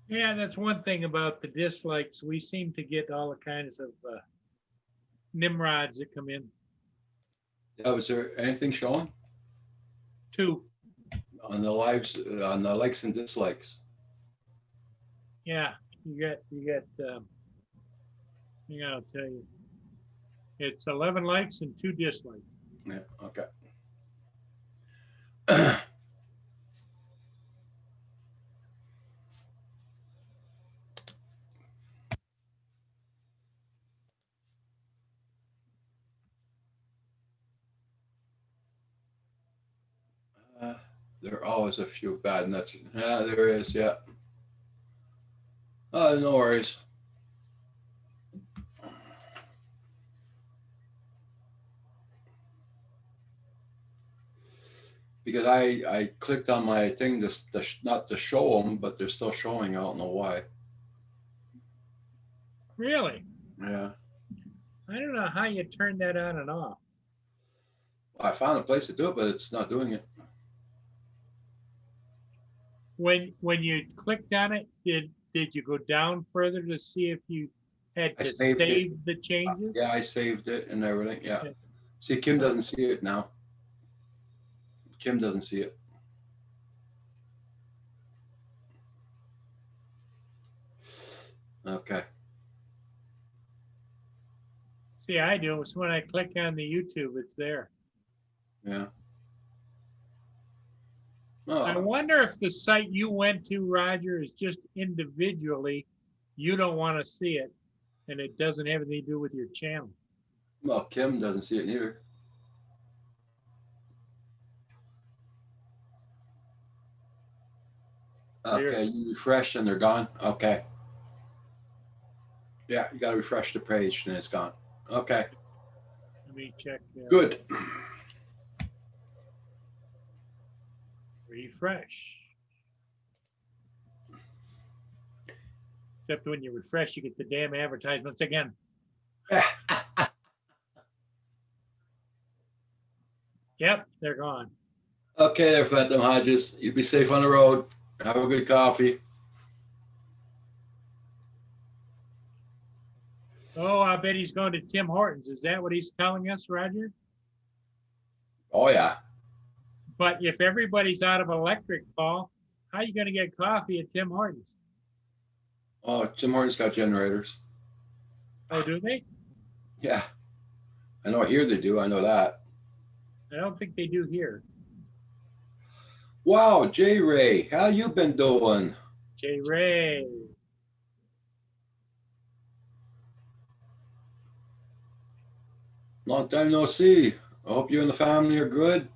Yeah, that's one thing about the dislikes. We seem to get all the kinds of Nimrods that come in Yeah, was there anything showing too. on the lives, on the likes and dislikes? Yeah, you got. Yeah, I'll tell you, it's 11 likes and 2 dislikes. Yeah, okay. There are always a few bad nuts. Yeah, there is. Yeah. Oh, no worries. Because I clicked on my thing to not to show them, but they're still showing. I don't know why. Really? Yeah. I don't know how you turn that on and off. I found a place to do it, but it's not doing it. When you clicked on it, did you go down further to see if you had I to saved it. save the changes? Yeah, I saved it and everything. Yeah. Okay. See, Kim doesn't see it now. Kim doesn't see it. Okay. See, I do. So when I click on the YouTube, it's there. Yeah. I Oh, wonder if the site you went to, Roger, is just individually, you don't want to see it, and it doesn't have anything to do with your channel. well, Kim doesn't see it either. There. Okay, you refresh and they're gone. Okay. Yeah, you gotta refresh the page and it's gone. Okay, Let me check. good. Refresh. Except when you refresh, you get the damn advertisements again. Yep, they're gone. Okay there, Phantom Hodges. You be safe on the road. Have a good coffee. Oh, I bet he's going to Tim Hortons. Is that what he's telling us, Roger? Oh yeah. But if everybody's out of electric, Paul, how are you going to get coffee at Tim Hortons? Oh, Tim Hortons got generators. Oh, do they? Yeah. I know here they do. I know that. I don't think they do here. Wow, J Ray, how you been doing? J. Ray. Long time no see. I hope you and the family are good.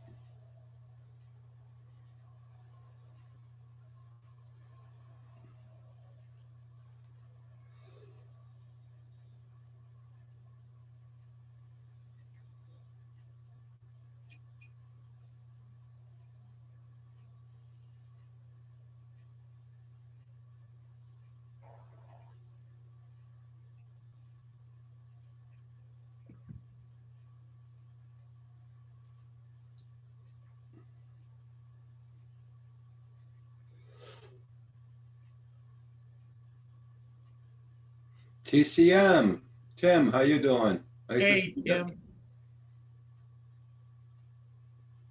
TCM, Tim, how you doing? Nice to Hey, see you. Tim.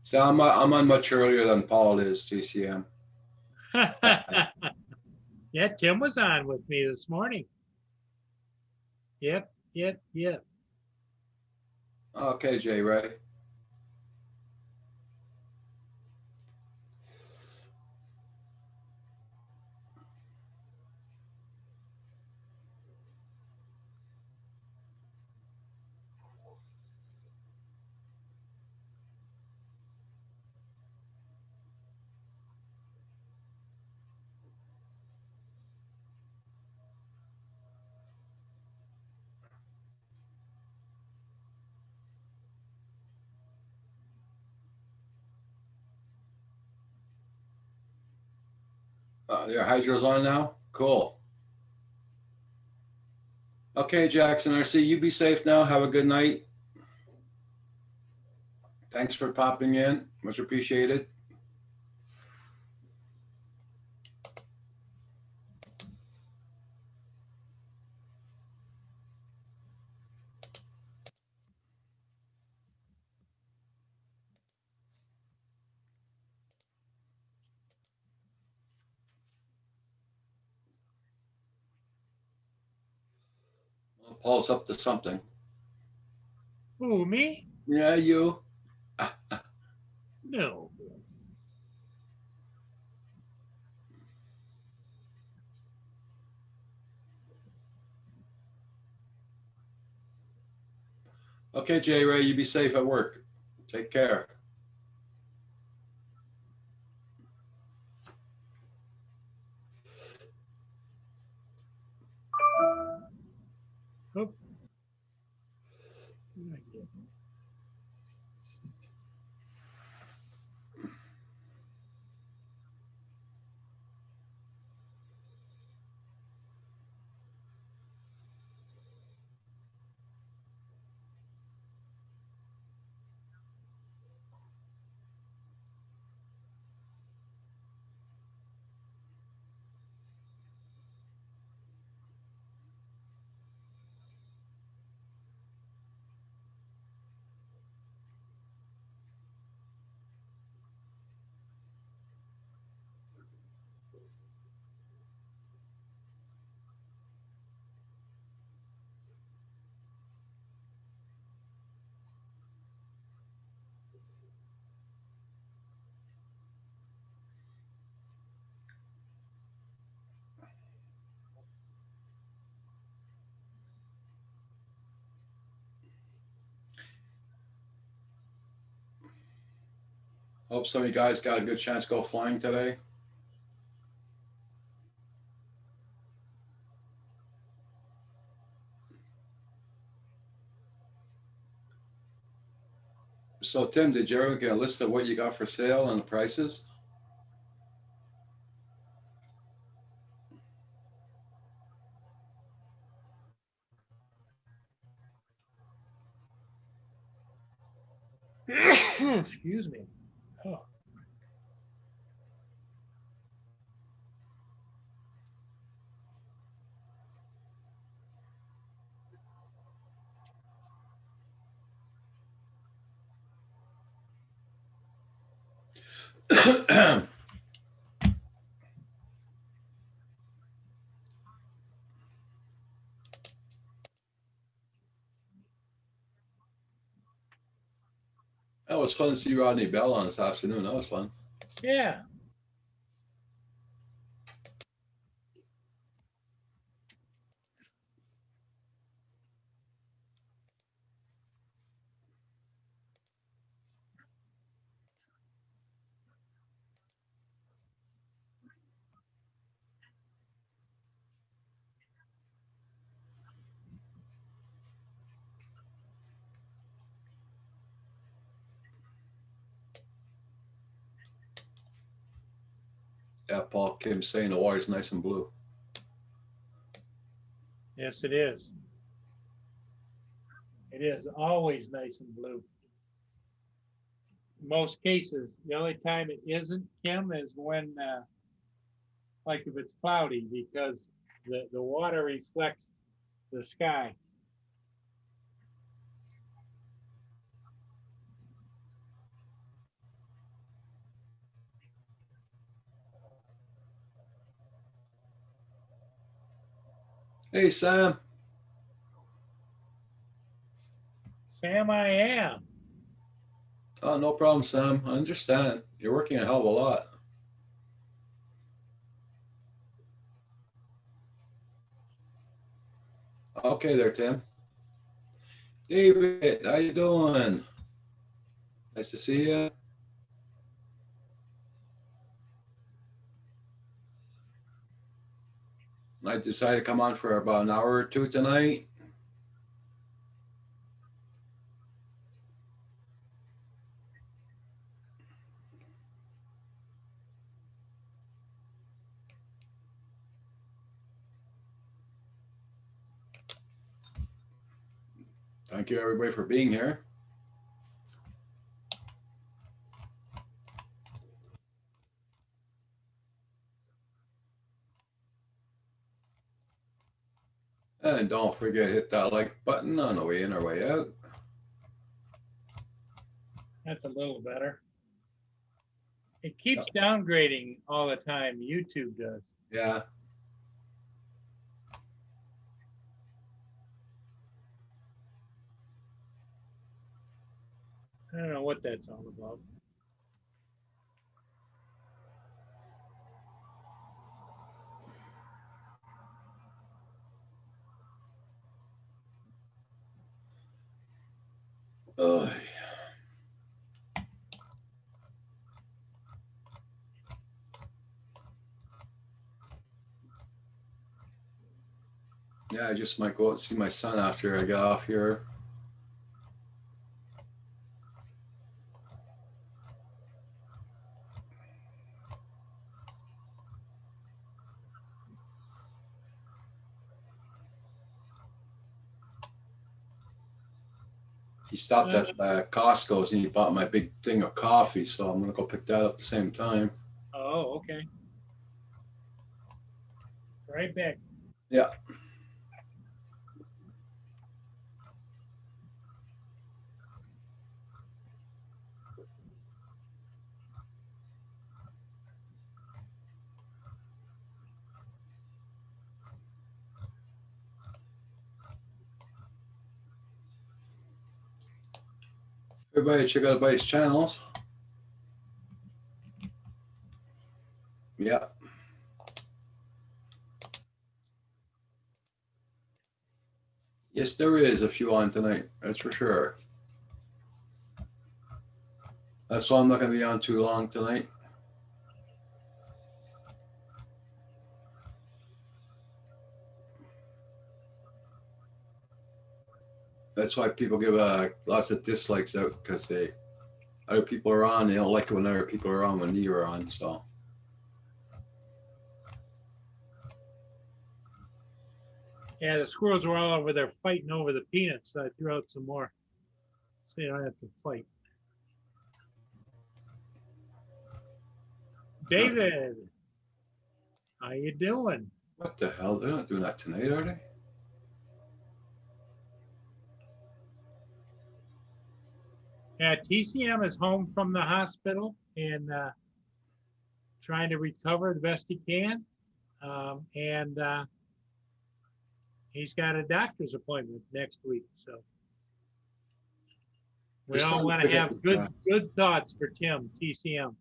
So I'm on much earlier than Paul is, TCM. Yeah, Tim was on with me this morning. Yep. Okay, J Ray. Your hydro's on now? Cool. Okay, Jackson RC, you be safe now. Have a good night. Thanks for popping in. Much appreciated. Well, Paul's up to something. Who, me? Yeah, you. No. Okay, J Ray, you be safe at work. Take care. Oh. Hope some of you guys got a good chance to go flying today. So Tim, did you ever get a list of what you got for sale and the prices? Excuse me. Oh. That was fun to see Rodney Bell on this afternoon. That was fun. Yeah. Yeah, Paul Kim saying the water's nice and blue. Yes, it is. It is always nice and blue. Most cases, the only time it isn't, Kim, is when, like if it's cloudy, because the water reflects the sky. Hey, Sam. Sam, I am. Oh, no problem, Sam. I understand. You're working a hell of a lot. Okay there, Tim. David, how you doing? Nice to see you. I decided to come on for about an hour or two tonight. Thank you, everybody, for being here. And don't forget, hit that like button on the way in or way out. That's a little better. It keeps downgrading all the time. YouTube does. Yeah. I don't know what that's all about. Oh. Yeah, I just might go out and see my son after I get off here. He stopped at Costco's and he bought my big thing of coffee, so I'm gonna go pick that up at the same time. Oh, okay. Right back. Yeah. Everybody check out everybody's channels. Yeah. Yes, there is a few on tonight. That's for sure. That's why I'm not going to be on too long tonight. That's why people give lots of dislikes out because they other people are on. They don't like it when other people are on when you're on. So Yeah, the squirrels were all over there fighting over the peanuts, so I threw out some more. So you don't have to fight. David, how you doing? what the hell? They're not doing that tonight, are they? Yeah, TCM is home from the hospital and trying to recover the best he can. And he's got a doctor's appointment next week, so we They're all starting want to to pick up have the good thoughts for Tim, TCM.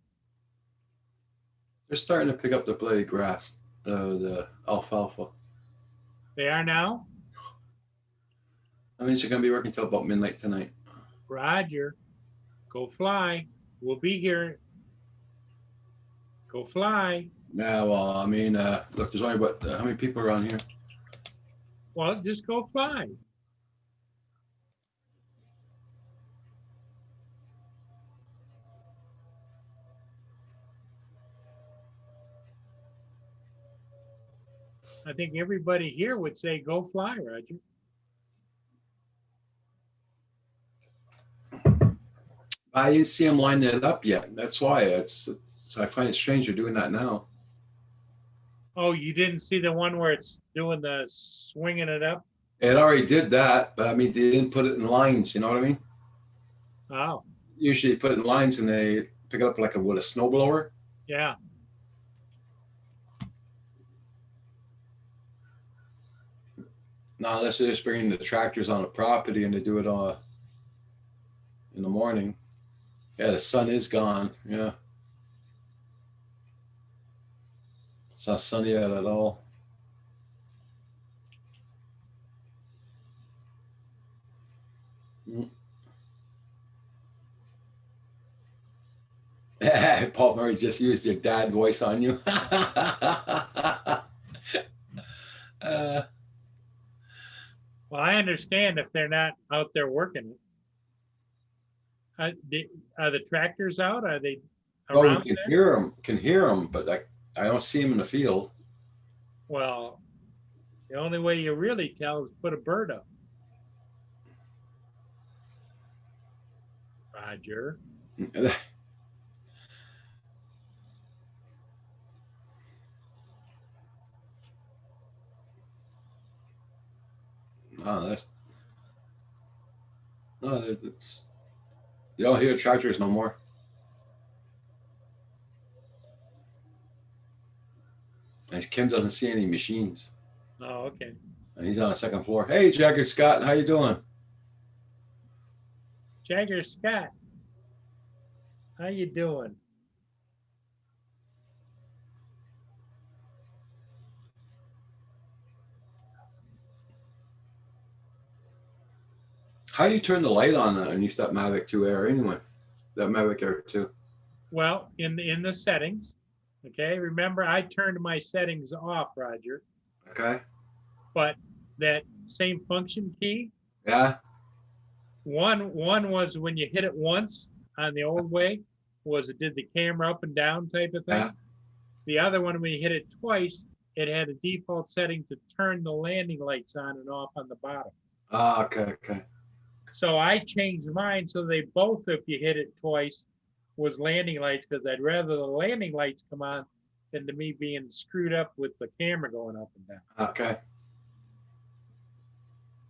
They're starting to pick up the bloody grass, the alfalfa. They are now. I mean, she's gonna be working till about midnight tonight. Roger, go fly. We'll be here. Go fly. Yeah, well, I mean, look, there's only what? How many people are on here? Well, just go fly. I think everybody here would say go fly, Roger. I didn't see them lining it up yet. That's why so I find it strange they're doing that now. Oh, you didn't see the one where it's doing the swinging it up? It already did that, but I mean, they didn't put it in lines. You know what I mean? Oh, Usually, you put it in lines and they pick it up like with a snowblower. yeah. Now, unless they're just bringing the tractors on the property and they do it in the morning. Yeah, the sun is gone. Yeah, it's not sunny out at all. Paul Murray just used your dad voice on you. Well, I understand if they're not out there working it. Are the tractors out? Are they Oh, you around can there? hear them, but I don't see them in the field. Well, the only way you really tell is put a bird up. Roger. Oh, you don't hear tractors no more. And Kim doesn't see any machines. Oh, okay. And he's on the second floor. Hey, Jagger Scott, how you doing? Jagger Scott, how you doing? How you turn the light on underneath that Mavic 2 Air anyway? That Mavic Air 2. Well, in the settings, okay. Remember, I turned my settings off, Roger. Okay. But that same function key, Yeah. one was when you hit it once on the old way, was it did the camera up and down type of thing. Yeah. The other one, when you hit it twice, it had a default setting to turn the landing lights on and off on the bottom. Ah, okay. So I changed mine so they both, if you hit it twice, was landing lights, because I'd rather the landing lights come on than to me being screwed up with the camera going up and down. Okay.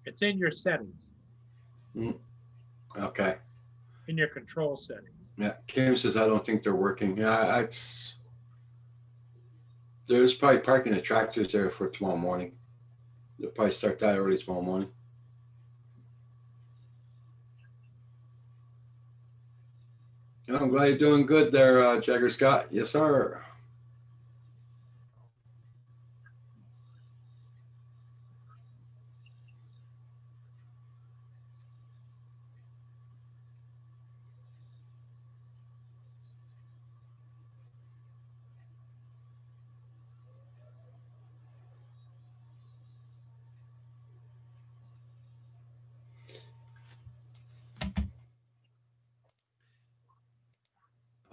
It's in your settings, Okay. in your control settings. Yeah. Kim says I don't think they're working. Yeah, there's probably parking the tractors there for tomorrow morning. They'll probably start that early tomorrow morning. Yeah, I'm glad you're doing good there, Jagger Scott. Yes, sir.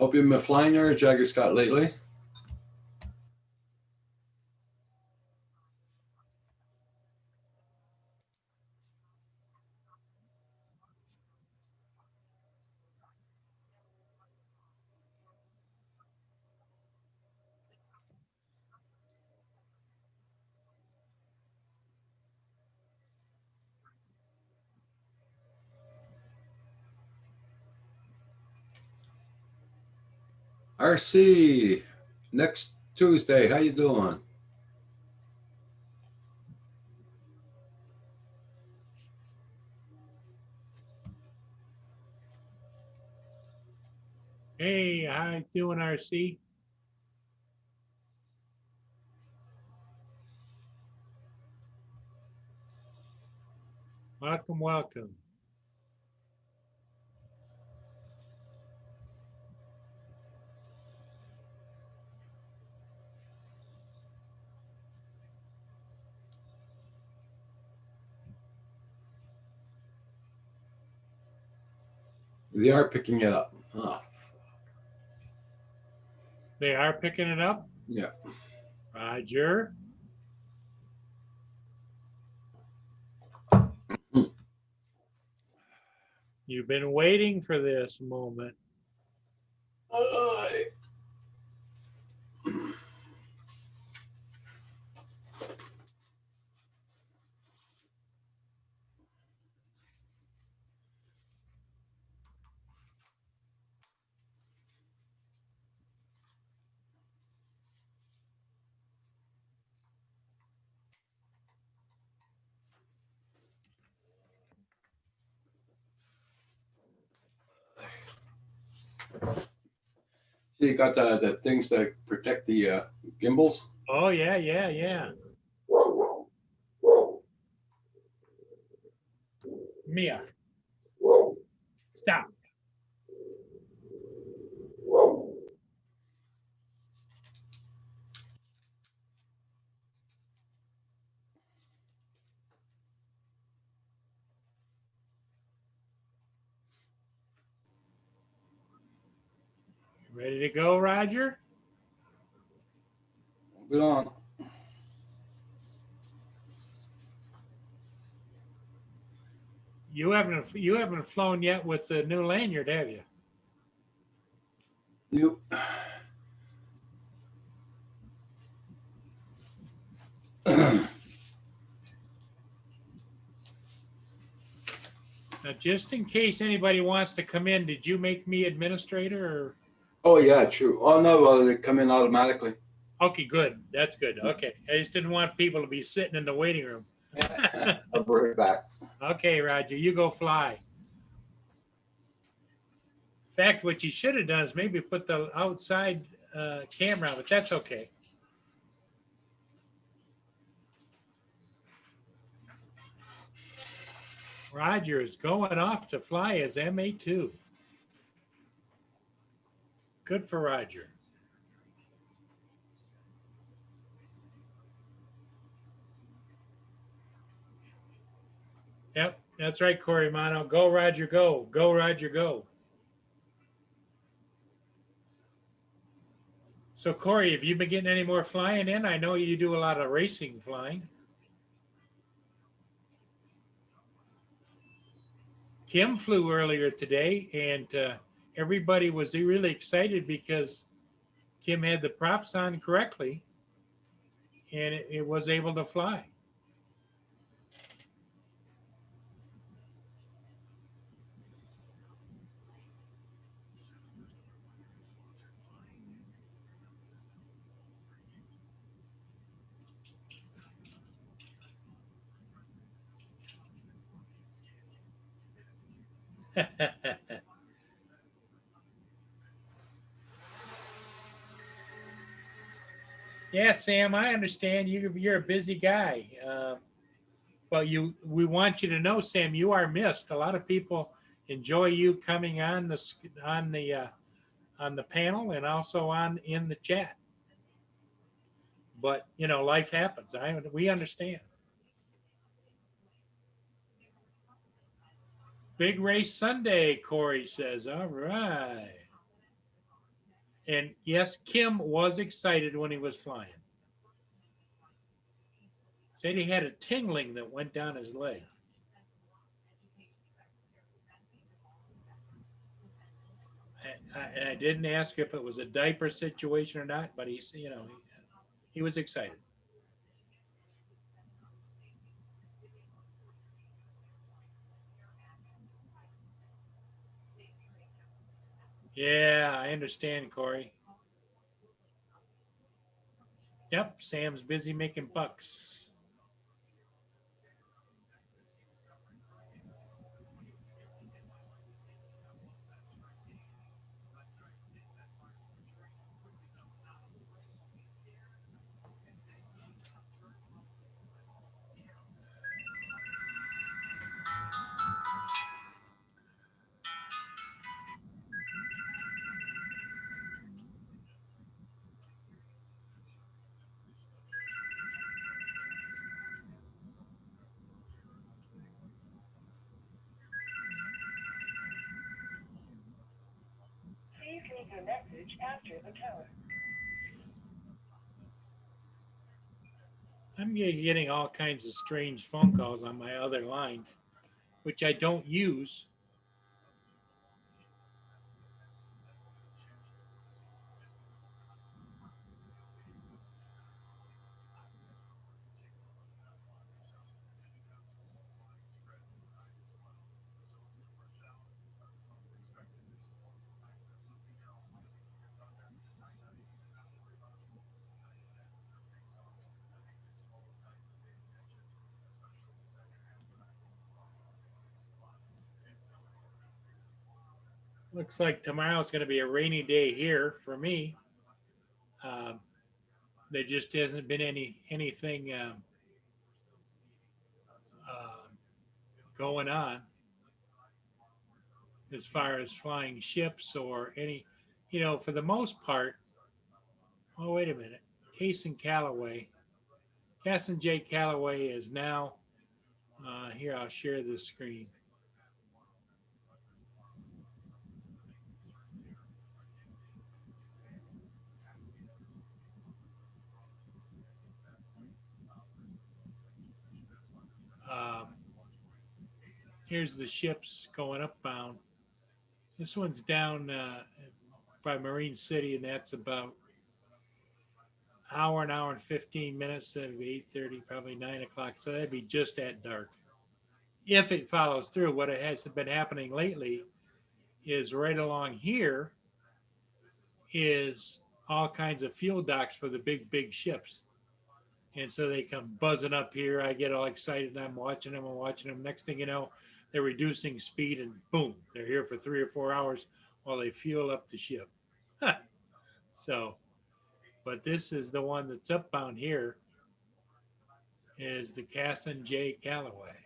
Hope you've been flying there, Jagger Scott, lately. RC, next Tuesday, how you doing? Hey, how you doing, RC? Welcome, welcome. They are picking it up. Huh. They are picking it up? Yeah. Roger. You've been waiting for this moment. So you got the things that protect the gimbals? Oh, yeah, yeah, yeah. Mia, stop. Ready to go, Roger? Good on. You haven't flown yet with the new lanyard, have you? You. Now, just in case anybody wants to come in, did you make me administrator or? Oh yeah, true. Oh no, well they come in automatically. Okay, good. That's good. Okay. I just didn't want people to be sitting in the waiting room. I'll bring it back. Okay, Roger, you go fly. In fact, what you should have done is maybe put the outside camera on, but that's okay. Roger is going off to fly as MA2. Good for Roger. Yep, that's right, Corey Mono. Go, Roger, go. Go, Roger, go. So, Corey, have you been getting any more flying in? I know you do a lot of racing flying. Kim flew earlier today, and everybody was really excited because Kim had the props on correctly, and it was able to fly. Yeah, Sam, I understand you're a busy guy. But we want you to know, Sam, you are missed. A lot of people enjoy you coming on the panel and also in the chat. But life happens. We understand. Big race Sunday, Corey says. All right. And yes, Kim was excited when he was flying. Said he had a tingling that went down his leg. I didn't ask if it was a diaper situation or not, but he's, he was excited. Yeah, I understand, Corey. Yep, Sam's busy making bucks. Please leave your message after the tone. I'm getting all kinds of strange phone calls on my other line, which I don't use. Looks like tomorrow's going to be a rainy day here for me. Um, there just hasn't been anything um, going on as far as flying ships or any, for the most part. Oh, wait a minute. Cason Callaway. Casson J. Callaway is now here. I'll share this screen. Um, here's the ships going upbound. This one's down by Marine City, and that's about an hour and 15 minutes. That'd be 8:30, probably 9 o'clock. So that'd be just at dark. If it follows through, what has been happening lately is right along here is all kinds of fuel docks for the big ships. And so they come buzzing up here. I get all excited and I'm watching them. Next thing you know, they're reducing speed and boom, they're here for 3 or 4 hours while they fuel up the ship. So, but this is the one that's upbound here is the Casson J. Callaway.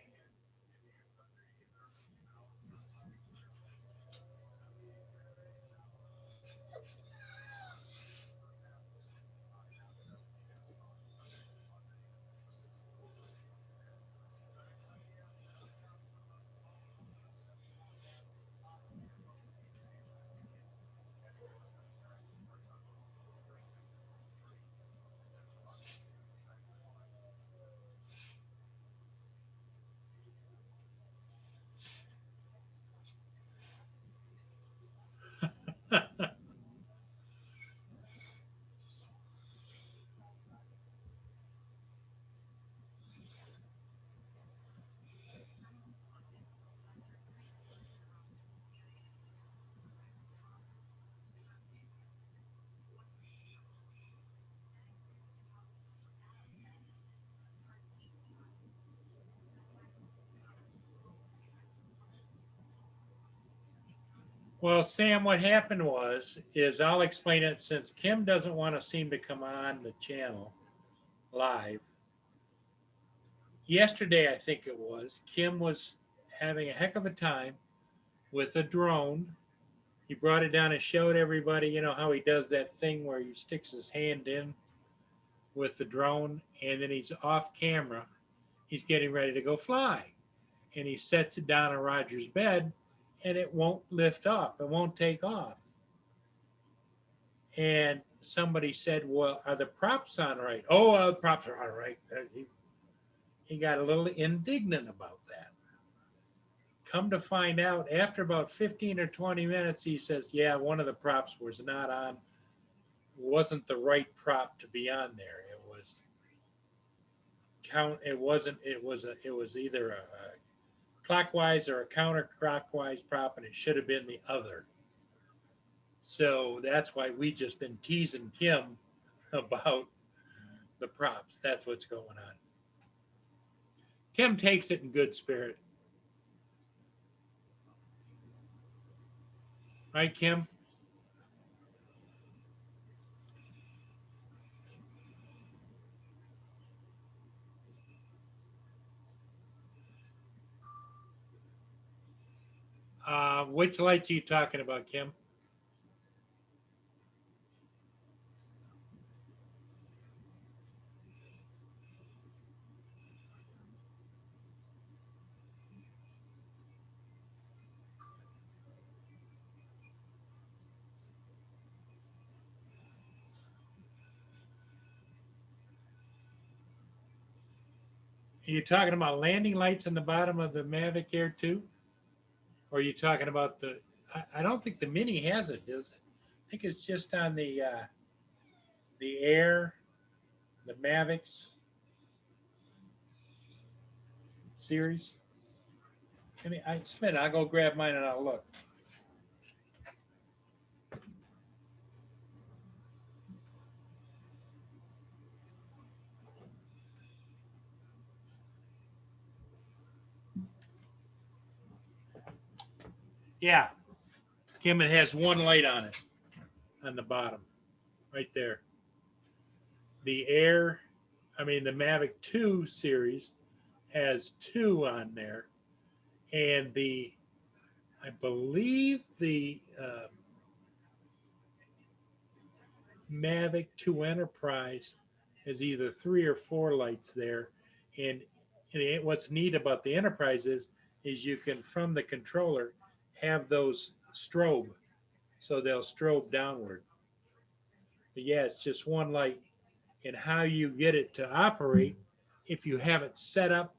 Well, Sam, what happened is I'll explain it since Kim doesn't want to seem to come on the channel live. Yesterday, I think it was, Kim was having a heck of a time with a drone. He brought it down and showed everybody, how he does that thing where he sticks his hand in with the drone and then he's off camera. He's getting ready to go fly. And he sets it down on Roger's bed and it won't lift off. It won't take off. And somebody said, well, are the props on right? Oh, the props are on right. He got a little indignant about that. Come to find out, after about 15 or 20 minutes, he says, yeah, one of the props was not on, wasn't the right prop to be on there. It was either a clockwise or a counterclockwise prop, and it should have been the other. So that's why we just been teasing Kim about the props. That's what's going on. Kim takes it in good spirit. Right, Kim? Which lights are you talking about, Kim? Are you talking about landing lights in the bottom of the Mavic Air 2? Or are you talking about I don't think the Mini has it, does it? I think it's just on the Air, the Mavics series. Just a minute, I'll go grab mine and I'll look. Yeah, Kim, it has one light on it, on the bottom, right there. The Mavic 2 series has two on there, and I believe the Mavic 2 Enterprise has either 3 or 4 lights there, and what's neat about the Enterprise is you can, from the controller, have those strobe, so they'll strobe downward. But yeah, it's just one light. And how you get it to operate, if you have it set up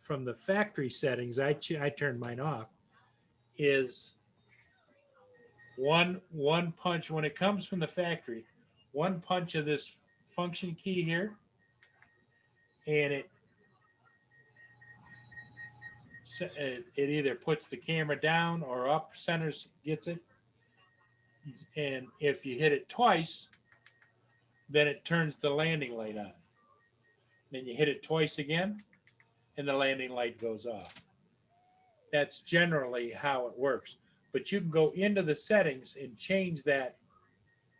from the factory settings, I turned mine off, is one punch. When it comes from the factory, one punch of this function key here, and it either puts the camera down or up, centers, gets it. And if you hit it twice, then it turns the landing light on. Then you hit it twice again, and the landing light goes off. That's generally how it works. But you can go into the settings and change that,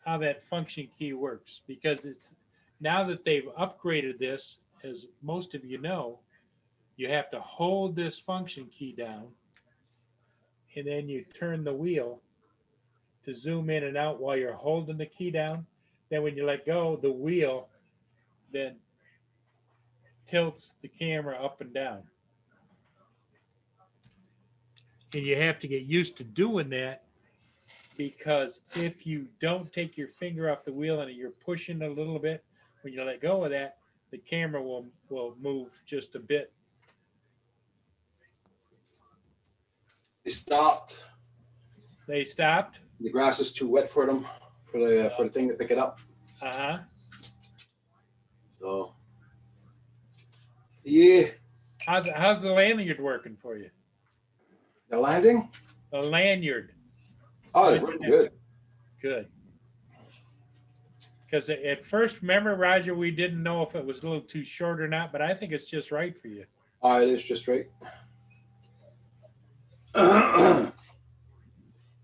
how that function key works, because it's now that they've upgraded this, as most of you know, you have to hold this function key down, and then you turn the wheel to zoom in and out while you're holding the key down. Then when you let go, the wheel then tilts the camera up and down. And you have to get used to doing that, because if you don't take your finger off the wheel and you're pushing a little bit, when you let go of that, the camera will move just a bit. They stopped. They stopped? The grass is too wet for them, for the thing to pick it up. Uh-huh. So, yeah. How's the lanyard working for you? The landing? The lanyard. Oh, it's working good. Good. Because at first, remember, Roger, we didn't know if it was a little too short or not, but I think it's just right for you. Oh, it is just right.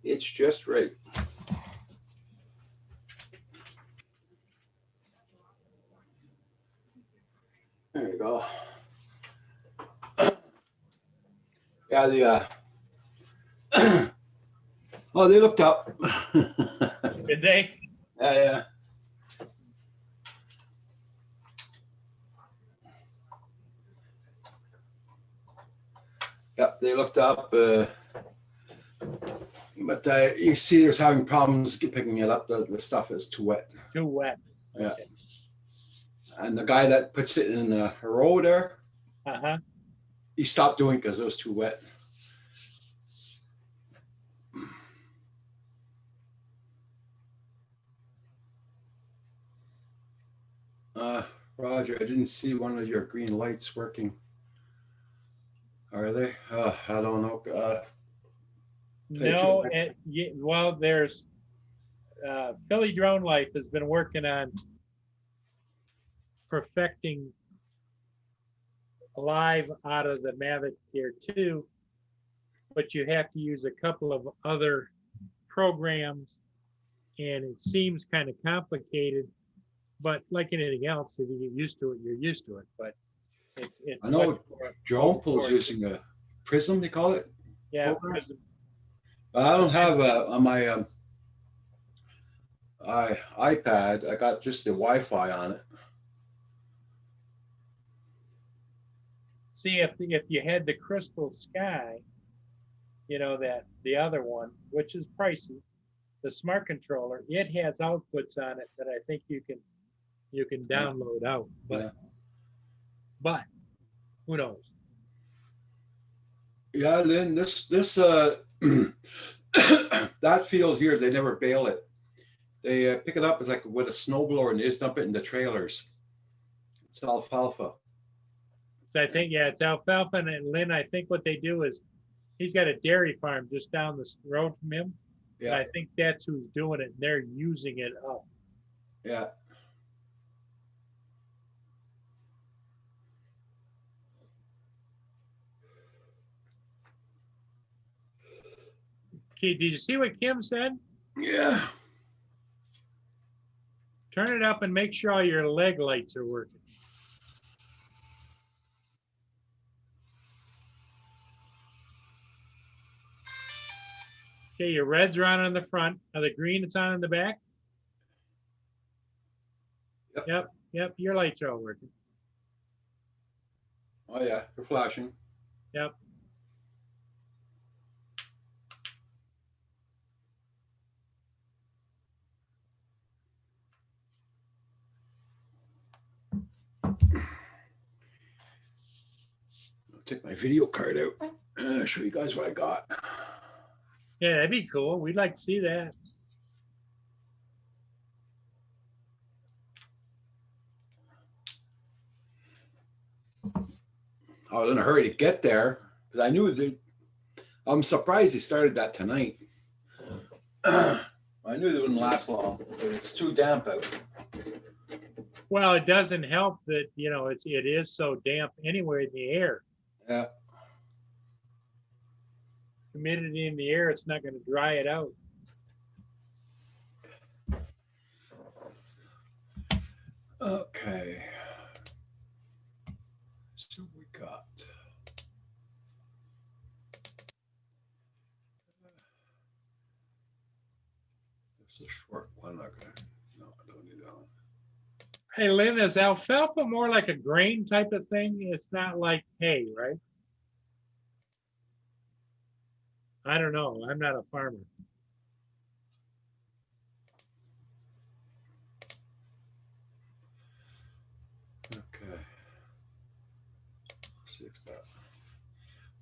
It's just right. There you go. Yeah, oh, they looked up. Did they? Yeah. Yep, they looked up. But you see, there's having problems picking it up. The stuff is too wet. Too wet. Yeah. Okay. And the guy that puts it in a row there, Uh-huh. he stopped doing it because it was too wet. Roger, I didn't see one of your green lights working. Are they? I don't know. No, well, there's Philly Drone Life has been working on perfecting live out of the Mavic Air 2, but you have to use a couple of other programs, and it seems kind of complicated. But like anything else, if you get used to it, you're used to it. But it's I know much more Drone Pool's straightforward. using a Prism, they call it. Yeah, program? Prism. But I don't have on my iPad. I got just the Wi-Fi on it. See, if you had the Crystal Sky, you know, that the other one, which is pricey, the smart controller, it has outputs on it that I think you can download out. Yeah. But who knows? Yeah, Lynn, this that field here, they never bale it. They pick it up as like with a snowblower and they just dump it in the trailers. It's alfalfa. So I think, yeah, it's alfalfa. And Lynn, I think what they do is he's got a dairy farm just down the road from him. And Yeah, I think that's who's doing it. And they're using it up. yeah. Okay, did you see what Kim said? Yeah. Turn it up and make sure all your leg lights are working. Okay, your reds are on the front. Are the green it's on in the back? Yep. Yep, your lights are all working. Oh yeah, they're flashing. Yep. I'll take my video card out. Show you guys what I got. Yeah, that'd be cool. We'd like to see that. I was in a hurry to get there because I knew that. I'm surprised he started that tonight. I knew it wouldn't last long, but it's too damp out. Well, it doesn't help that, you know, it is so damp anywhere in the air. Yeah. Humidity in the air, it's not going to dry it out. Okay. So we got. This is a short one. Okay. No, I don't need that one. Hey, Lynn, is alfalfa more like a grain type of thing? It's not like hay, right? I don't know. I'm not a farmer. Okay. Let's see if that.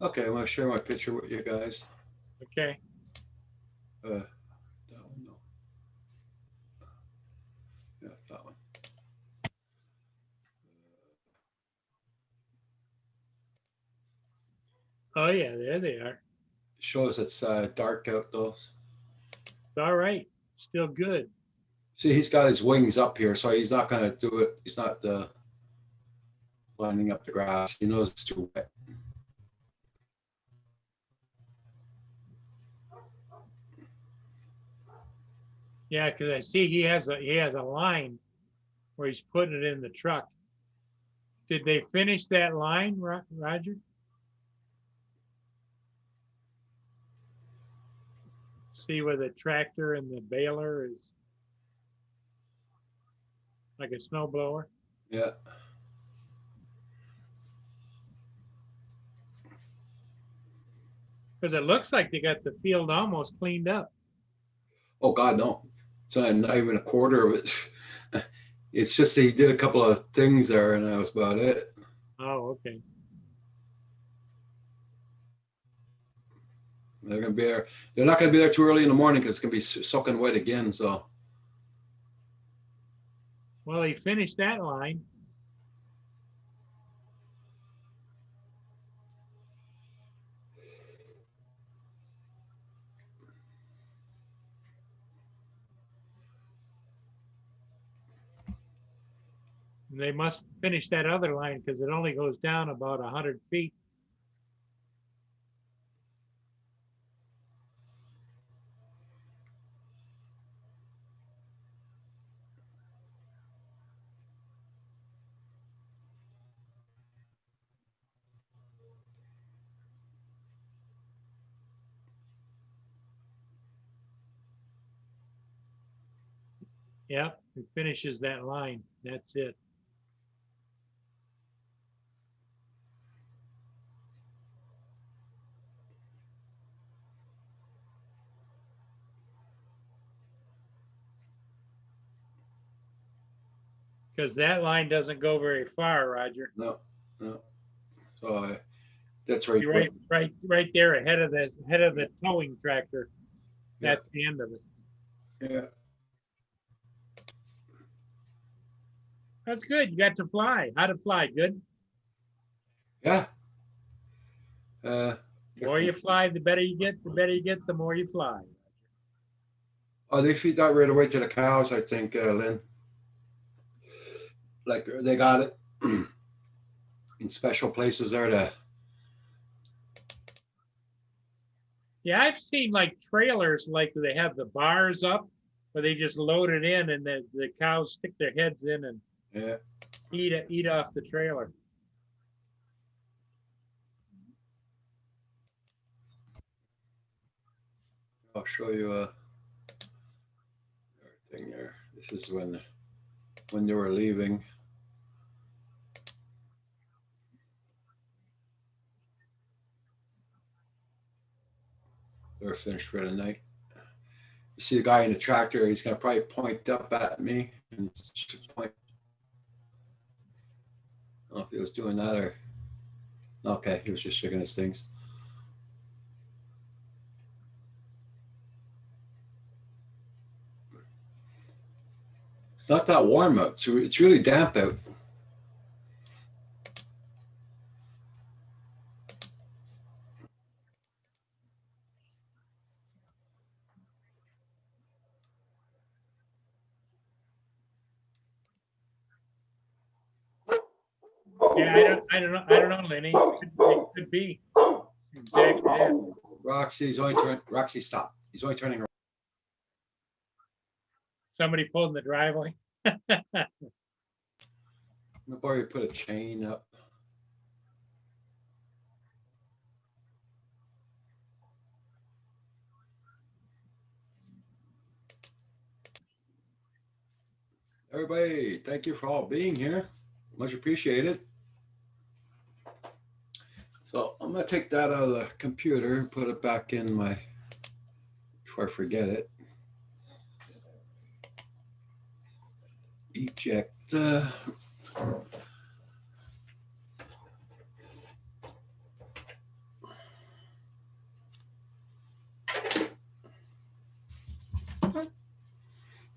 Okay, I'm gonna share my picture with you guys. Okay. That one, no. Yeah, that one. Oh, yeah, there they are. Shows it's dark out though. It's all right. Still good. See, he's got his wings up here, so he's not gonna do it. He's not lining up the grass. He knows it's too wet. Yeah, because I see he has a line where he's putting it in the truck. Did they finish that line, Roger? See where the tractor and the baler is like a snow blower? Yeah. Because it looks like they got the field almost cleaned up. Oh, God, no. It's not even a quarter of it. It's just he did a couple of things there and that was about it. Oh, okay. They're gonna be there. They're not gonna be there too early in the morning because it's gonna be soaking wet again. So Well, he finished that line. And they must finish that other line because it only goes down about 100 feet. Yep, it finishes that line. That's it. Because that line doesn't go very far, Roger. no. So that's right. You're right there ahead of the towing tractor. Yeah. That's the end of it. Yeah. That's good. You got to fly. How to fly? Good. Yeah. The more you fly, the better you get. The better you get, the more you fly. Oh, they feed that right away to the cows, I think, Lynn. Like they got it in special places there to. Yeah, I've seen like trailers, like they have the bars up, where they just load it in, and the cows stick their heads in and Yeah. eat off the trailer. I'll show you everything there. This is when they were leaving. They're finished for the night. You see the guy in the tractor, he's gonna probably point up at me and point. I don't know if he was doing that or okay, he was just shaking his things. It's not that warm out. It's really damp out. Yeah, I don't know, Lenny. It could be exactly that. Roxy, stop. He's only turning around. Somebody pulled in the driveway. Nobody put a chain up. Everybody, thank you for all being here. Much appreciated. So I'm gonna take that out of the computer and put it back in my, before I forget it. Eject.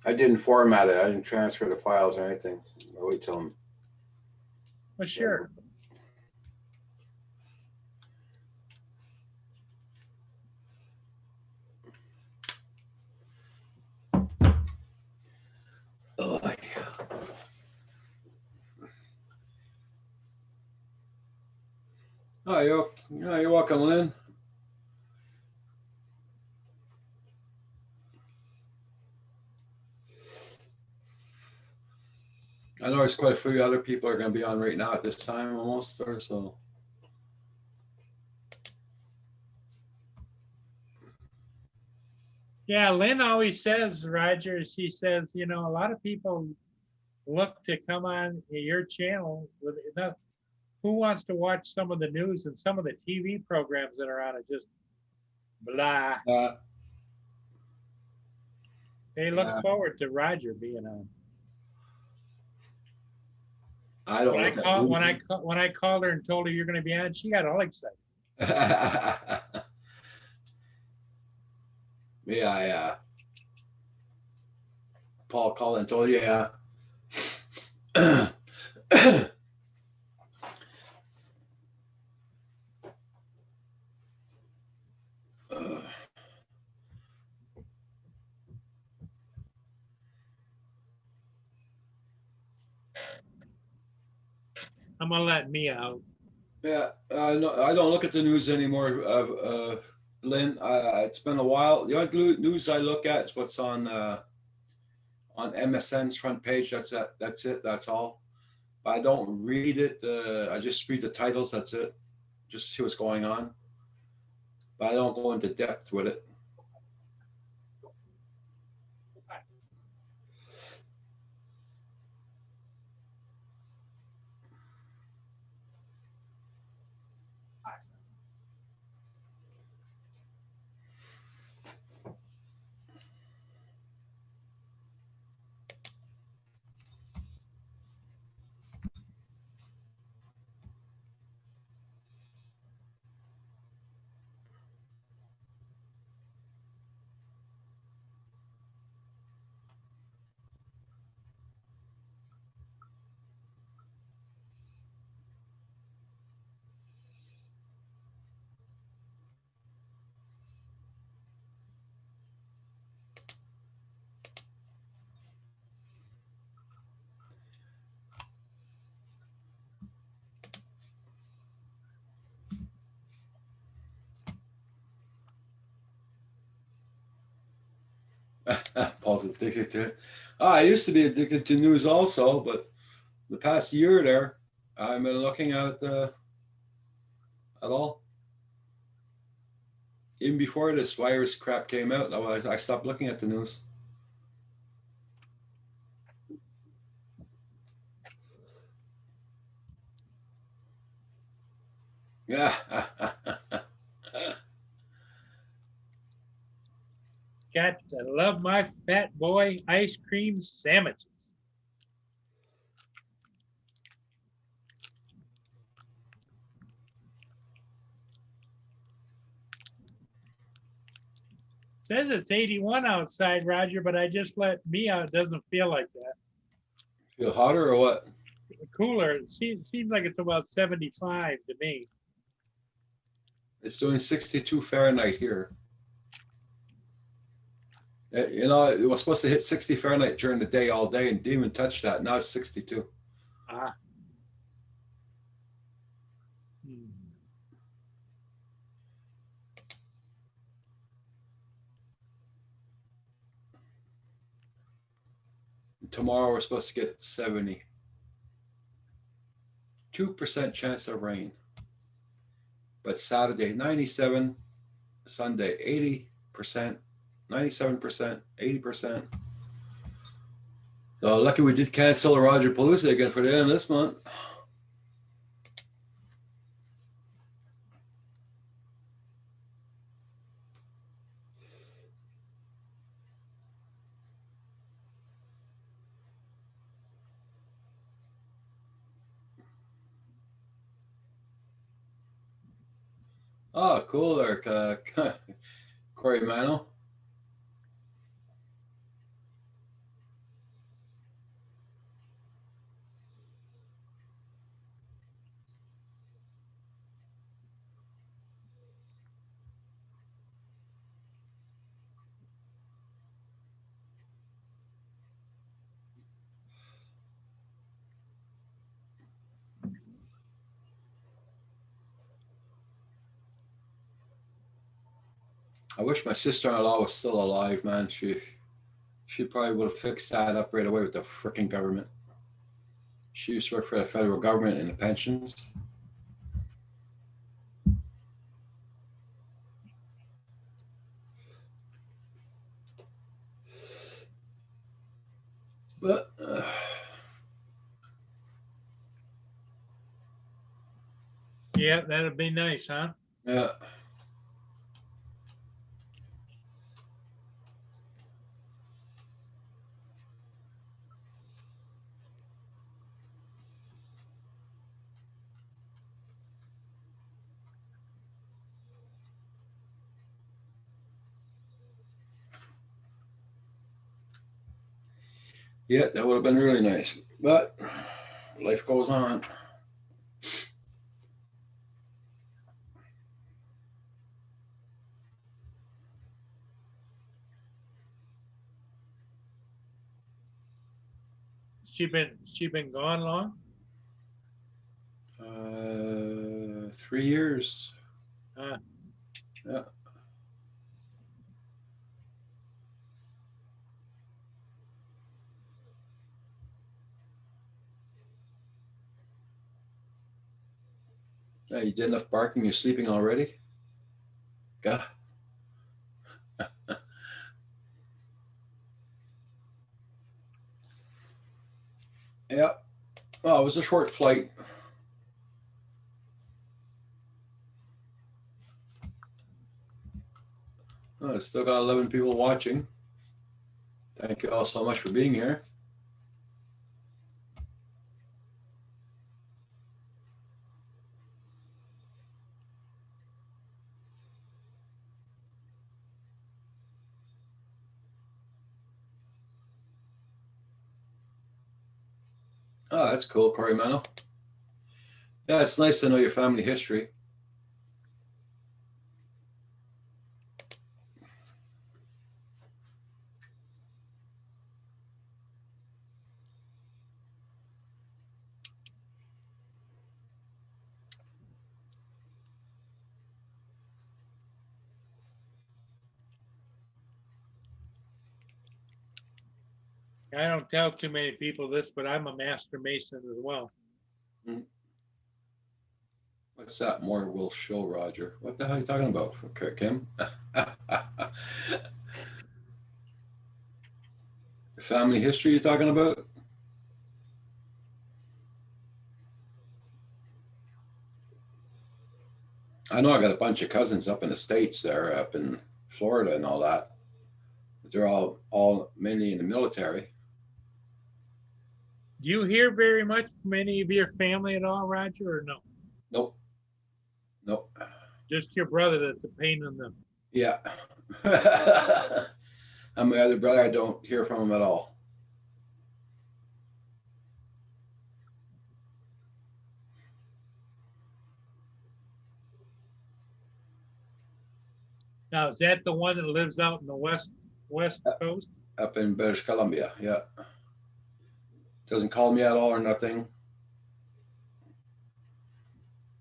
I didn't format it. I didn't transfer the files or anything. I'll wait till I'm. Well, sure. Oh, yeah. Oh, you're welcome, Lynn. I know there's quite a few other people are going to be on right now at this time almost, or so. Yeah, Lynn always says, Roger, she says, a lot of people look to come on your channel with enough. Who wants to watch some of the news and some of the TV programs that are on it? Just Blah. Uh, They look Yeah. forward to Roger being on. I don't look at When I called her and told her you're going to be on, she got all excited. Me, Paul called and told you, yeah. I'm going to let Mia out. Yeah, no, I don't look at the news anymore, Lynn. It's been a while. The only news I look at is what's on MSN's front page. That's it. That's it. That's all. But I don't read it. I just read the titles. That's it. Just see what's going on. But I don't go into depth with it. Paul's addicted to it. I used to be addicted to news also, but the past year there, I've been looking at it at all. Even before this virus crap came out, I stopped looking at the news. Yeah. Got to love my fat boy ice cream sandwiches. Says it's 81 outside, Roger, but I just let Mia out. It doesn't feel like that. Feel hotter or what? Cooler. It seems like it's about 75 to me. It's doing 62 Fahrenheit here. You know, it was supposed to hit 60 Fahrenheit during the day all day and didn't even touch that. Now it's 62. Ah. Tomorrow we're supposed to get 70. 2% chance of rain. But Saturday, 97. Sunday, 80%. 97%, 80%. So lucky we did cancel the Roger Palooza again for the end of this month. Oh, cool there, Corey Mano. I wish my sister-in-law was still alive, man. She probably would have fixed that up right away with the freaking government. She used to work for the federal government and the pensions. But Yeah, that'd be nice, huh? yeah. Yeah, that would have been really nice, but life goes on. She been gone long? 3 years. Uh, Yeah. You did enough barking. You're sleeping already. God. Yeah. Well, it was a short flight. Oh, it's still got 11 people watching. Thank you all so much for being here. Oh, that's cool, Corey Mano. Yeah, it's nice to know your family history. I don't tell too many people this, but I'm a master mason as well. What's that? More will show, Roger. What the hell are you talking about, Kim? Family history you're talking about? I know I got a bunch of cousins up in the States there, up in Florida and all that. They're all mainly in the military. Do you hear very much from any of your family at all, Roger, or no? Nope. Nope. Just your brother that's a pain in the. Yeah. And my other brother, I don't hear from him at all. Now, is that the one that lives out in the west coast? Up in British Columbia, yeah. Doesn't call me at all or nothing.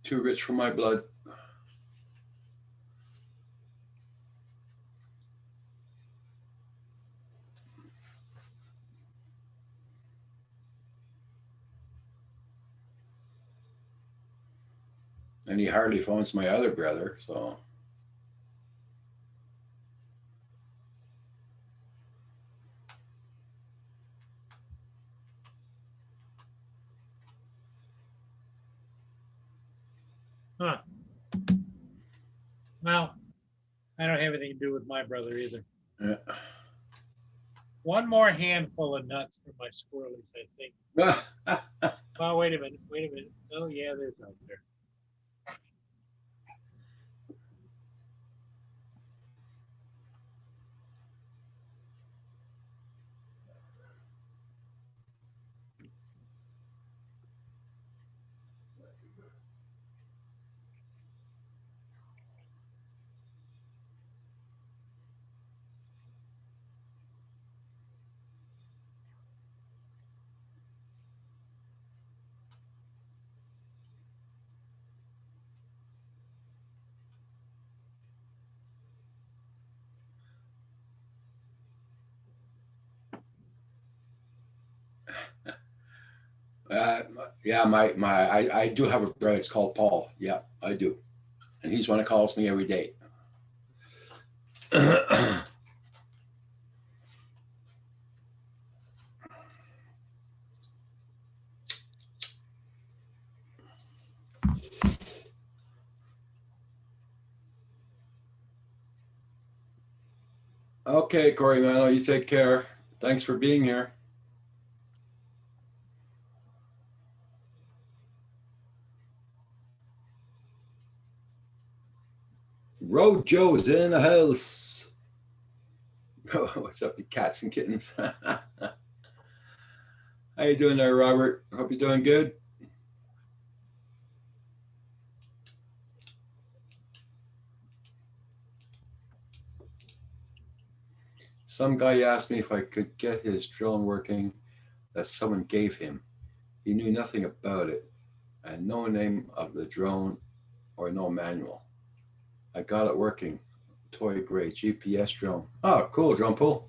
Too rich for my blood. And he hardly phones my other brother, so. Huh. Well, I don't have anything to do with my brother either. Yeah. One more handful of nuts for my squirrelies, I think. Oh, wait a minute. Oh, yeah, there's out there. Yeah, I do have a brother. It's called Paul. Yeah, I do, and he's one that calls me every day. Okay, Corey Mano, you take care. Thanks for being here. Road Joe is in the house. What's up, you cats and kittens? How you doing there, Robert? Hope you're doing good. Some guy asked me if I could get his drone working that someone gave him. He knew nothing about it and no name of the drone or no manual. I got it working. Toy gray GPS drone. Oh, cool, drone pool.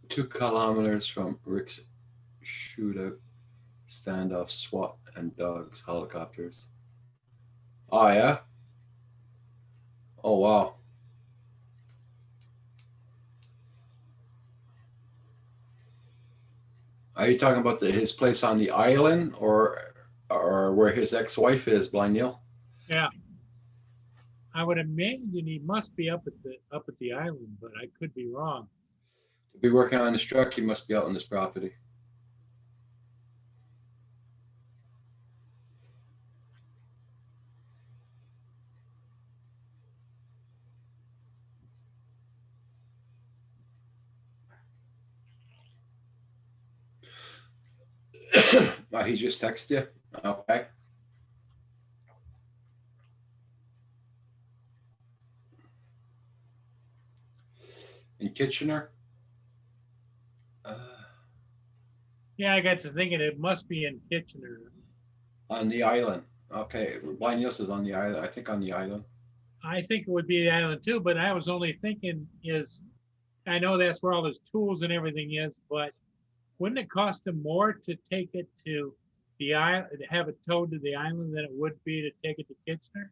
Two kilometers from Rick's shootout, standoff, SWAT, and dogs, helicopters. Oh, yeah? Oh, wow. Are you talking about his place on the island or where his ex-wife is, Blind Neil? Yeah. I would imagine he must be up at the island, but I could be wrong. To be working on his truck, he must be out on this property. Oh, he just texted you? Okay. In Kitchener? Yeah, I got to thinking it must be in Kitchener. On the island. Okay. Blind Neil says on the island. I think on the island. I think it would be the island too, but I was only thinking is, I know that's where all his tools and everything is, but wouldn't it cost him more to take it to the island, to have it towed to the island than it would be to take it to Kitchener?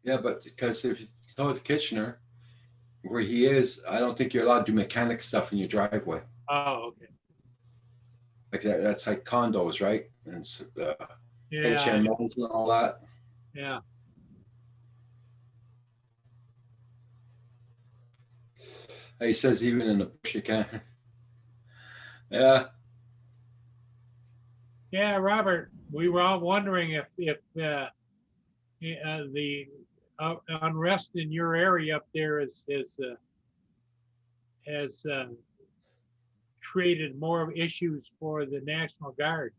Yeah, but because if you go to Kitchener, where he is, I don't think you're allowed to do mechanic stuff in your driveway. Oh, okay. Like that's like condos, right? And Yeah, HMOs and all that. yeah. He says even in the bush you can't. Yeah. Yeah, Robert, we were all wondering if the unrest in your area up there has created more issues for the National Guard.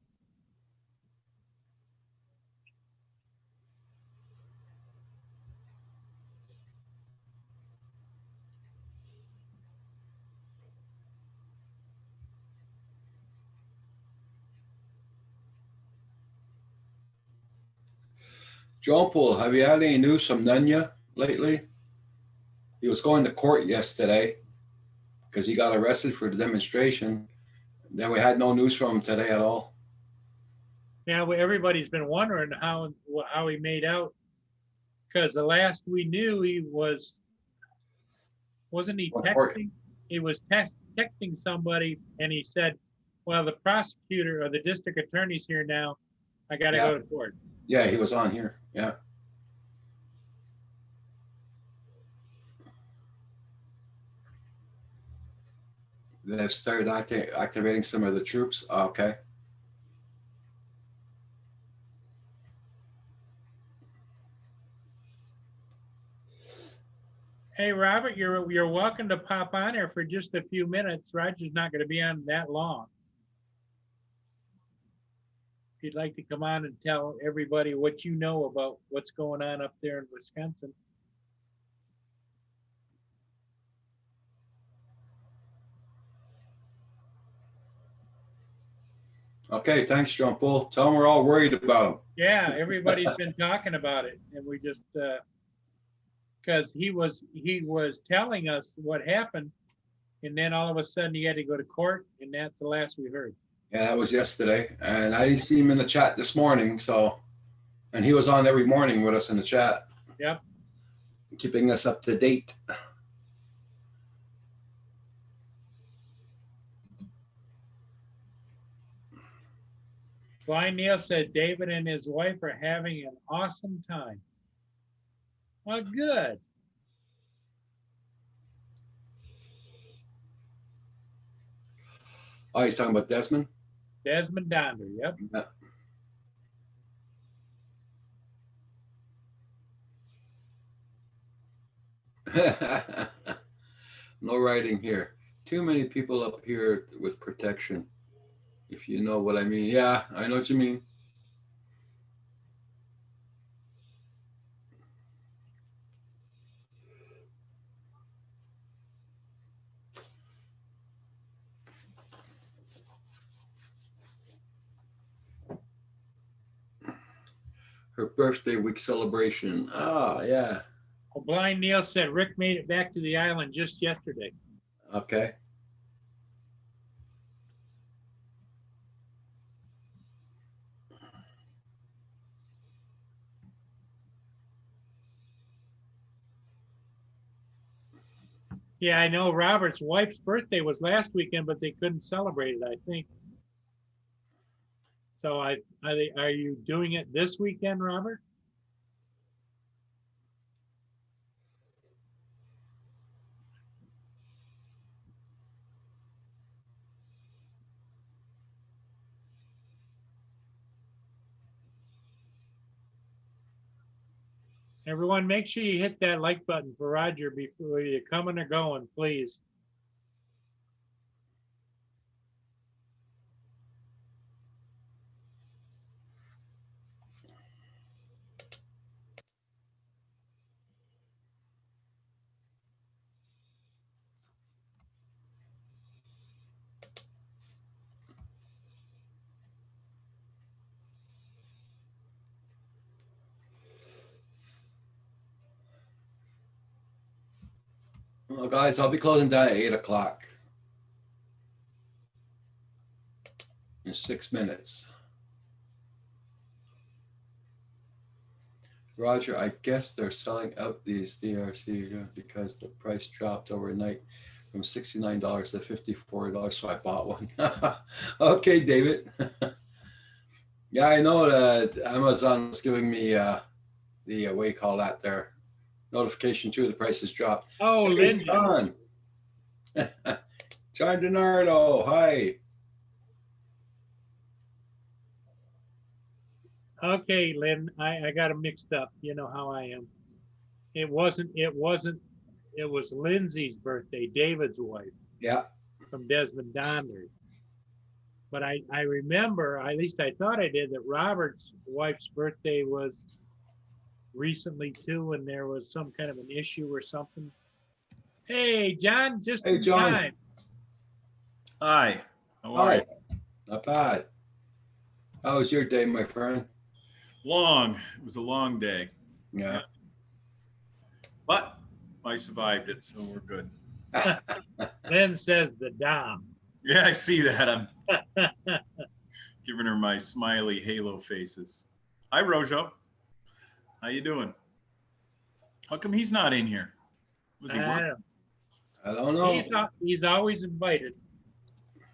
John Paul, have you had any news from Nunya lately? He was going to court yesterday because he got arrested for the demonstration. Then we had no news from him today at all. Yeah, well, everybody's been wondering how he made out, because the last we knew he wasn't he What court? texting? He was texting somebody, and he said, "Well, the prosecutor or the district attorney's here now. I got to Yeah. go to court." Yeah, he was on here. Yeah. They've started activating some of the troops. Okay. Hey, Robert, you're welcome to pop on here for just a few minutes. Roger's not going to be on that long. If you'd like to come on and tell everybody what you know about what's going on up there in Wisconsin. Okay, thanks, John Paul. Tell him we're all worried about him. Yeah, everybody's been talking about it, and we just because he was telling us what happened, and then all of a sudden he had to go to court, and that's the last we heard. Yeah, that was yesterday, and I didn't see him in the chat this morning. So, and he was on every morning with us in the chat. Yep. Keeping us up to date. Blind Neil said David and his wife are having an awesome time. Well, good. Oh, he's talking about Desmond? Desmond Donder, yep. Yeah. No writing here. Too many people up here with protection. If you know what I mean. Yeah, I know what you mean. Her birthday week celebration. Ah, yeah. Well, Blind Neil said Rick made it back to the island just yesterday. Okay. Yeah, I know Robert's wife's birthday was last weekend, but they couldn't celebrate it, I think. So are you doing it this weekend, Robert? Everyone, make sure you hit that like button for Roger before you're coming or going, please. Well, guys, I'll be closing down at 8 o'clock. In 6 minutes. Roger, I guess they're selling out these DRC because the price dropped overnight from $69 to $54, so I bought one. Okay, David. Yeah, I know that Amazon was giving me the what do you call that there? Notification too, the price has dropped. Oh, Hey, Linda. John. John DiNardo, hi. Okay, Lynn, I got them mixed up. You know how I am. It was Lindsay's birthday, David's wife, Yeah, from Desmond Donder. But I remember, at least I thought I did, that Robert's wife's birthday was recently too, and there was some kind of an issue or something. Hey, John, just Hey, in John. time. Hi. How are hi. you? Not bad. How was your day, my friend? Long. It was a long day, Yeah. but I survived it, so we're good. Lynn says the Dom. Yeah, I see that. I'm giving her my smiley halo faces. Hi, Rojo. How you doing? How come he's not in here? Was he working? I don't know. He's always invited.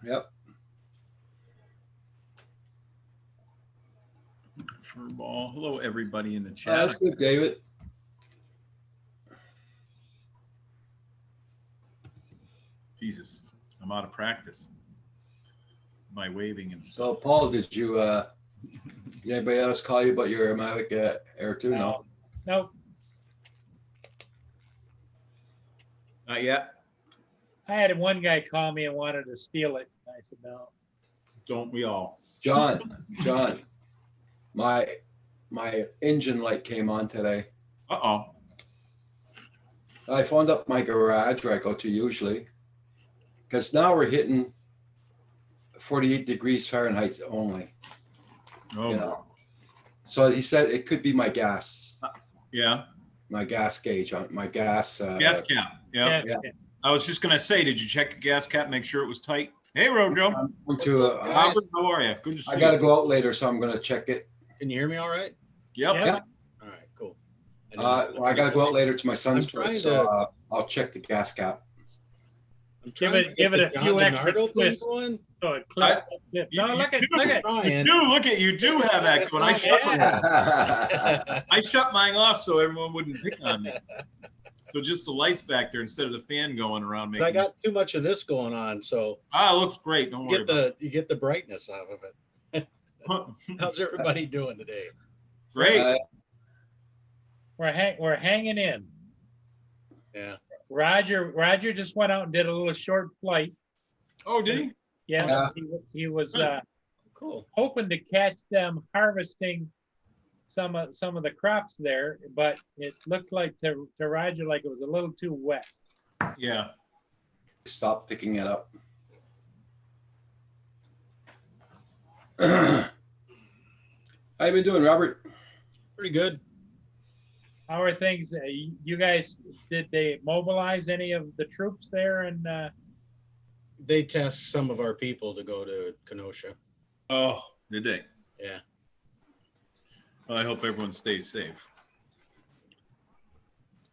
Yep. Furball. Hello, everybody in the Oh, chat. that's good, David. Jesus, I'm out of practice. My waving and So, stuff. Paul, did anybody else call you about your Mavic Air 2? No. Nope. Not yet. I had one guy call me and wanted to steal it. I said, no. Don't we all? John, my engine light came on today. Uh-oh. I phoned up my garage where I go to usually, because now we're hitting 48 degrees Fahrenheit only. Oh, You know. So he said it could be my gas gauge on my gas. gas cap. Yeah. Yeah. I was just gonna say, did you check the gas cap, make sure it was tight? Hey, Rojo. I'm going to, Robert, how are you? Good to see I got to you. go out later, so I'm going to check it. Can you hear me all right? Yep. Yeah. Yeah. All right, cool. Well, I got to go out later to my son's I'm trying place, so I'll check the gas cap. I'm Give trying it- to give get it the a few John extra DiNardo thing twists. going. So it clips. No, look at You Trying. do, look at you do have that going. Yeah. I shut mine off so everyone wouldn't pick on me. So just the lights back there instead of the fan going around But I making. got too much of this going on, so It looks great. Don't worry about you get the brightness out of it. it. How's everybody doing today? Great. We're hanging in. Yeah. Roger just went out and did a little short flight. Oh, did he? Yeah, he was Cool. hoping to catch them harvesting some of the crops there, but it looked like to Roger like it was a little too wet. Yeah. Stop picking it up. How you been doing, Robert? Pretty good. How are things? You guys, did they mobilize any of the troops there? And They tasked some of our people to go to Kenosha. Oh, did they? Yeah. Well, I hope everyone stays safe.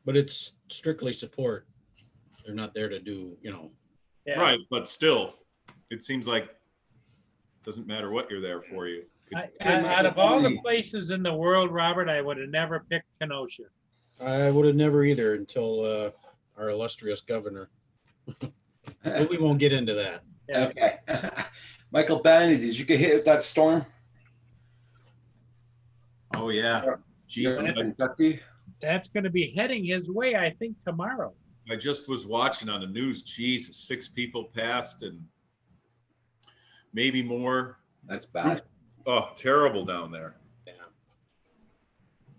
But it's strictly support. They're not there to do, yeah. Right, but still, it seems like it doesn't matter what you're there for. You could, Out of all the places in the world, Robert, I would have never picked Kenosha. I would have never either until our illustrious governor. But we won't get into that. Yeah. Okay. Michael Banny, did you get hit with that storm? oh yeah, Jesus! In Kentucky? That's going to be heading his way, I think, tomorrow. I just was watching on the news. Jesus, 6 people passed and maybe more. That's bad. Oh, terrible down there. Yeah.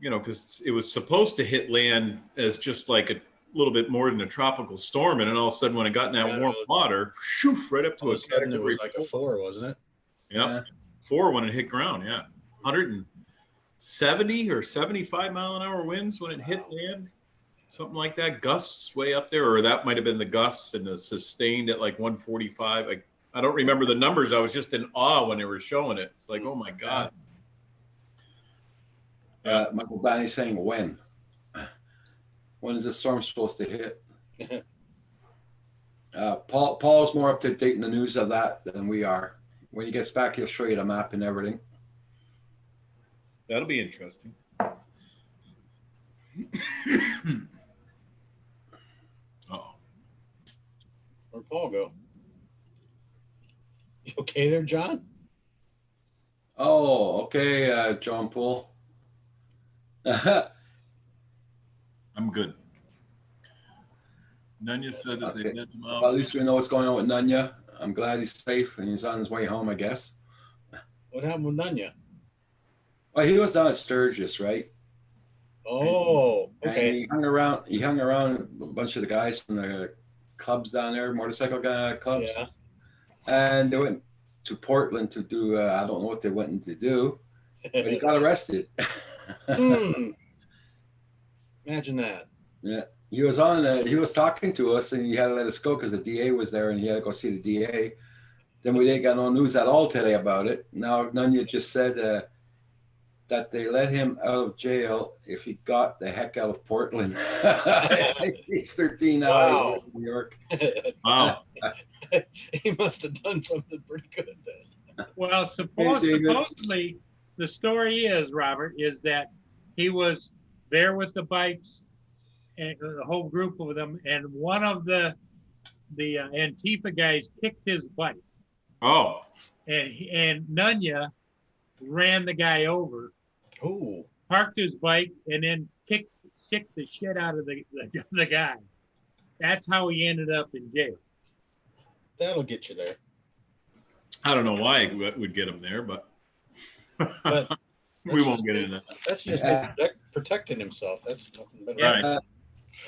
You know, because it was supposed to hit land as just like a little bit more than a tropical storm, and then all of a sudden, when it got in that Yeah, warm water, shoof, right up to All a of a sudden it category was like a 4, wasn't it? Yeah, 4 when it hit ground. Yeah, 170 or 75 mile an hour winds when it hit land, something like that. Gusts way up there, or that might have been the gusts, and the sustained at like 145. I don't remember the numbers. I was just in awe when they were showing it. It's like, oh my god. Michael Banny saying when? When is the storm supposed to hit? Paul's more up to date in the news of that than we are. When he gets back, he'll show you the map and everything. That'll be interesting. Oh, Where'd Paul go? You okay there, John? Oh, okay, John Poole. I'm good. Nunya said that they Okay. let him Well, at out. least we know what's going on with Nunya. I'm glad he's safe and he's on his way home, I guess. What happened with Nunya? Well, he was down at Sturgis, right? Oh, And okay. he hung around a bunch of the guys from the clubs down there, motorcycle guy clubs. Yeah. And they went to Portland to do, I don't know what they went to do, but he got arrested. Hmm. Imagine that. Yeah. He was he was talking to us and he had to let us go because the DA was there and he had to go see the DA. Then we didn't get no news at all today about it. Now Nunya just said that they let him out of jail if he got the heck out of Portland. He's 13 hours Wow. away from New York. Wow. He must have done something pretty good then. Well, David. supposedly, the story is, Robert, is that he was there with the bikes and the whole group of them, and one of the Antifa guys kicked his bike, Oh, and Nunya ran the guy over, Oh, parked his bike, and then kicked the shit out of the guy. That's how he ended up in jail. that'll get you there. I don't know why it would get him there, but But we won't get into that. that's just Yeah. protecting himself. That's nothing better.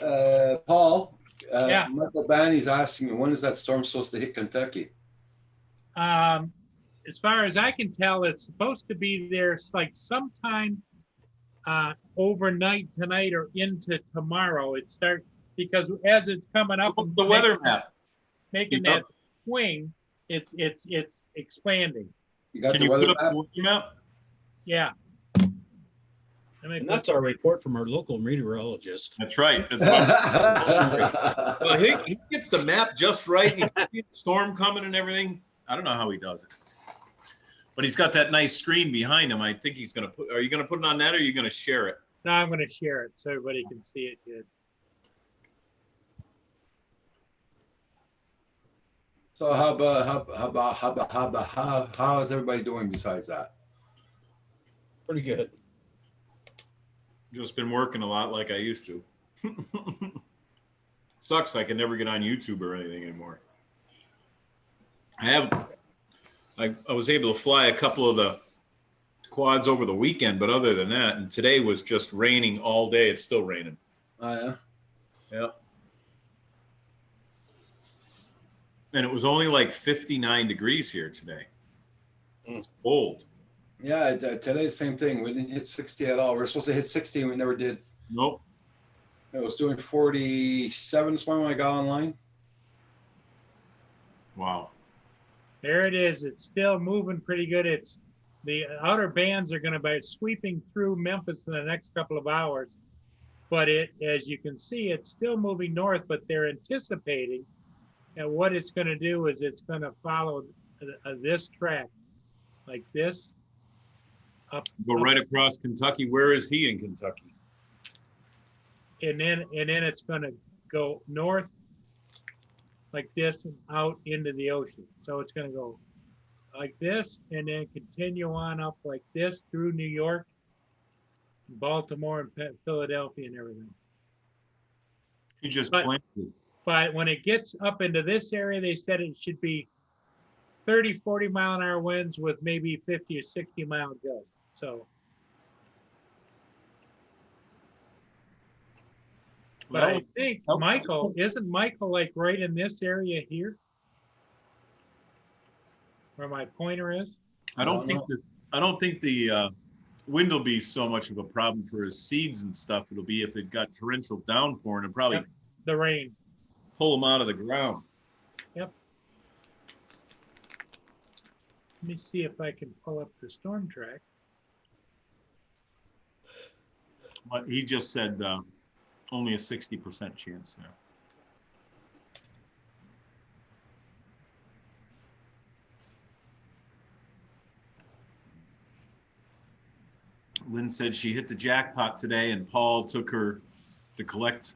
Right. Paul, Yeah. Michael Banny's asking me, when is that storm supposed to hit Kentucky? As far as I can tell, it's supposed to be there like sometime overnight tonight or into tomorrow. Because as it's coming up, The weather map. making Keep that up. swing, it's expanding. You got Can the you put weather up map? the weather map? Yeah. Let me And put- that's our report from our local meteorologist. That's right. That's about, well, he gets the map just right. You can see the storm coming and everything. I don't know how he does it, but he's got that nice screen behind him. I think he's gonna put. Are you gonna put it on that, or are you gonna share it? No, I'm going to share it so everybody can see it good. So how is everybody doing besides that? Pretty good. Just been working a lot like I used to. Sucks I can never get on YouTube or anything anymore. I was able to fly a couple of the quads over the weekend, but other than that, and today was just raining all day. It's still raining. Oh yeah. Yeah. And it was only like 59 degrees here today. It's cold. Yeah, today's the same thing. We didn't hit 60 at all. We were supposed to hit 60 and we never did. Nope. I was doing 47 this morning when I got online. Wow. There it is. It's still moving pretty good. It's the outer bands are going to be sweeping through Memphis in the next couple of hours. But as you can see, it's still moving north, but they're anticipating that what it's going to do is it's going to follow this track like this. Go right across Kentucky. Where is he in Kentucky? And then it's going to go north like this and out into the ocean. So it's going to go like this and then continue on up like this through New York, Baltimore, and Philadelphia and everything. He just But- planted. But when it gets up into this area, they said it should be 30, 40 mile an hour winds with maybe 50 or 60 mile gusts. So, but I think Michael, isn't Michael like right in this area here? Where my pointer is? I don't think the wind will be so much of a problem for his seeds and stuff. It'll be if it got torrential downpour and it'll probably Yep. The rain. pull them out of the ground. Let me see if I can pull up the storm track. But he just said only a 60% chance there. Lynn said she hit the jackpot today and Paul took her to collect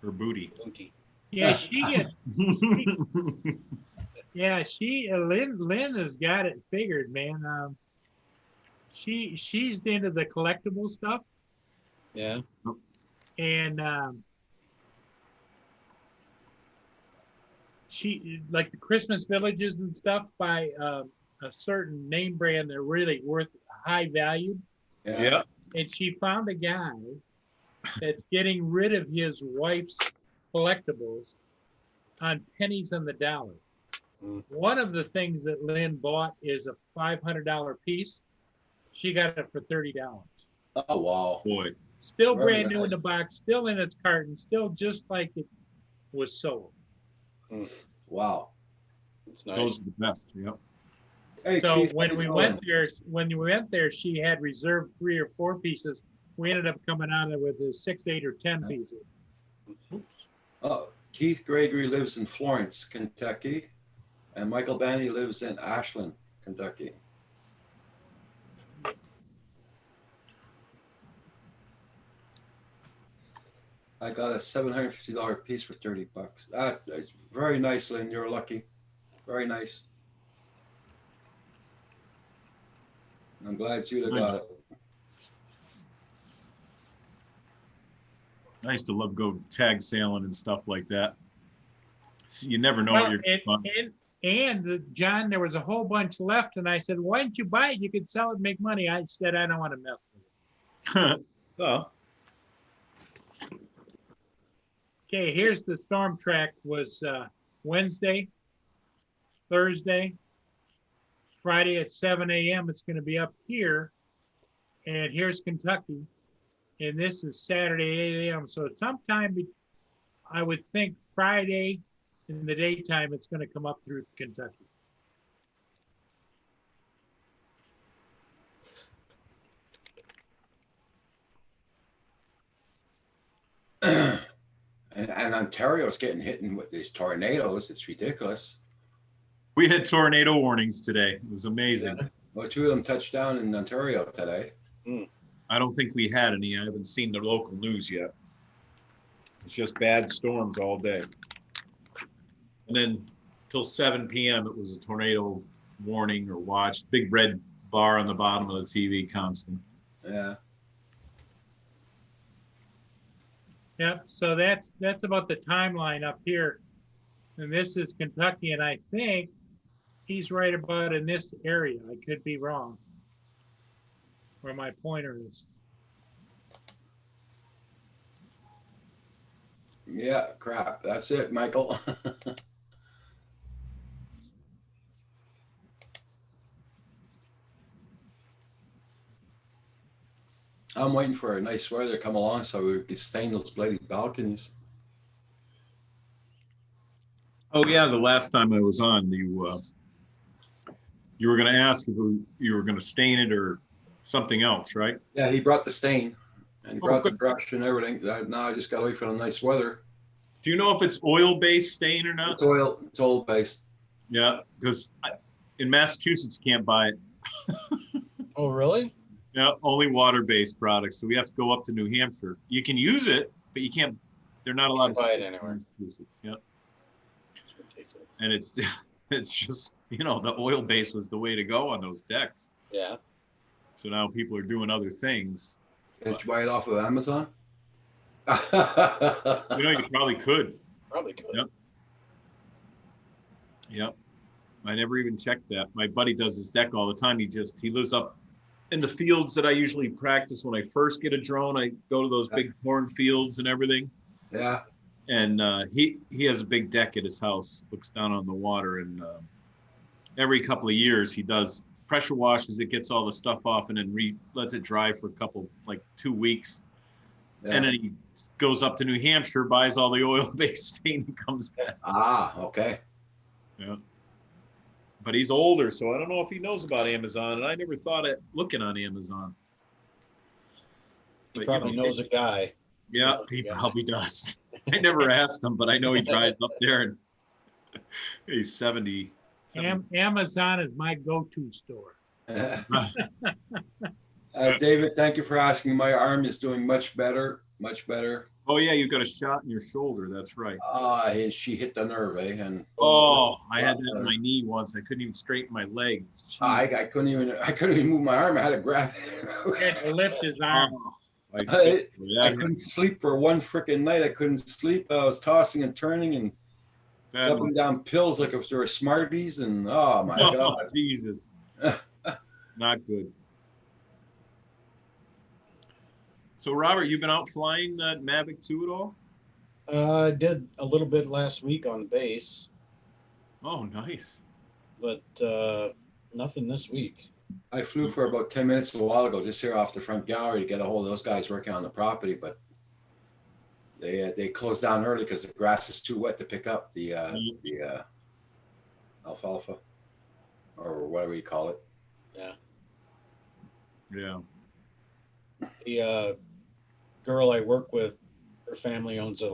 her booty. Yeah, Lynn has got it figured, man. She's into the collectible stuff, Yeah. and she like the Christmas villages and stuff by a certain name brand. They're really worth high value, Yeah. and she found a guy that's getting rid of his wife's collectibles on pennies on the dollar. One of the things that Lynn bought is a $500 piece. She got it for $30. Oh wow. Boy. Still Very brand new in nice. the box, still in its carton, still just like it was sold. Wow. It's Those nice. are the best. Yep. Hey So Keith, when how you we doing? went there, she had reserved 3 or 4 pieces. We ended up coming out of it with 6, 8, or 10 pieces. Keith Gregory lives in Florence, Kentucky, and Michael Banny lives in Ashland, Kentucky. I got a $750 piece for $30. That's very nice, Lynn. You're lucky. Very nice. I'm glad you got it. I used to love go tag sailing and stuff like that. So you never know what Well, you're going to find. John, there was a whole bunch left, and I said, "Why didn't you buy it? You could sell it and make money." I said, "I don't want to mess with it." Well, Okay, here's the storm track. Was Wednesday, Thursday, Friday at 7 a.m. It's going to be up here, and here's Kentucky, and this is Saturday 8 a.m. So sometime I would think Friday in the daytime it's going to come up through Kentucky. And Ontario's getting hit with these tornadoes. It's ridiculous. we had tornado warnings today. It was amazing. Well, 2 of them touched down in Ontario today. I don't think we had any. I haven't seen the local news yet. It's just bad storms all day. And then till 7 p.m. it was a tornado warning or watch. Big red bar on the bottom of the TV constant. Yeah. Yep, so that's about the timeline up here. And this is Kentucky, and I think he's right about in this area. I could be wrong. Where my pointer is. Yeah, crap. That's it, Michael. I'm waiting for a nice weather to come along so we can stain those bloody balconies. Oh yeah, the last time I was on, you were going to ask if you were going to stain it or something else, right? Yeah, he brought the stain and he Oh, brought the good. brush and everything. Now I just got to wait for the nice weather. Do you know if it's oil-based stain or not? It's oil based. Yeah, because in Massachusetts you can't buy it. Oh, really? Yeah, only water-based products. So we have to go up to New Hampshire. You can use it, but you can't. They're not allowed to Buy it sell anywhere. in Massachusetts. Yeah, It's ridiculous. and it's just the oil base was the way to go on those decks. Yeah. So now people are doing other things. Did you buy it off of Amazon? You probably could. Probably could. Yep. Yep. I never even checked that. My buddy does his deck all the time. He lives up in the fields that I usually practice when I first get a drone. I go to those big cornfields and everything. Yeah. And he has a big deck at his house, looks down on the water, and every couple of years he does pressure washes it, gets all the stuff off, and then lets it dry for 2 weeks. Yeah. And then he goes up to New Hampshire, buys all the oil-based stain, and comes back. Okay. Yeah. But he's older, so I don't know if he knows about Amazon, and I never thought of looking on Amazon. He But, probably knows a guy. Yeah, he probably does. I never asked him, but I know he drives up there, and he's 70. Amazon is my go-to store. David, thank you for asking. My arm is doing much better. Much better. Oh yeah, you got a shot in your shoulder. That's right. She hit the nerve, And I had that in my knee once. I couldn't even straighten my legs. I couldn't even move my arm. I had to grab He had to lift his arm. I couldn't sleep for one freaking night. I couldn't sleep. I was tossing and turning and up and down pills like if they were Smarties. And oh my God. Jesus. Not good. So Robert, you've been out flying that Mavic 2 at all? I did a little bit last week on base, Oh, nice. but nothing this week. I flew for about 10 minutes a while ago, just here off the front gallery to get a hold of those guys working on the property, but they closed down early because the grass is too wet to pick up the alfalfa or whatever you call it. Yeah. The girl I work with, her family owns a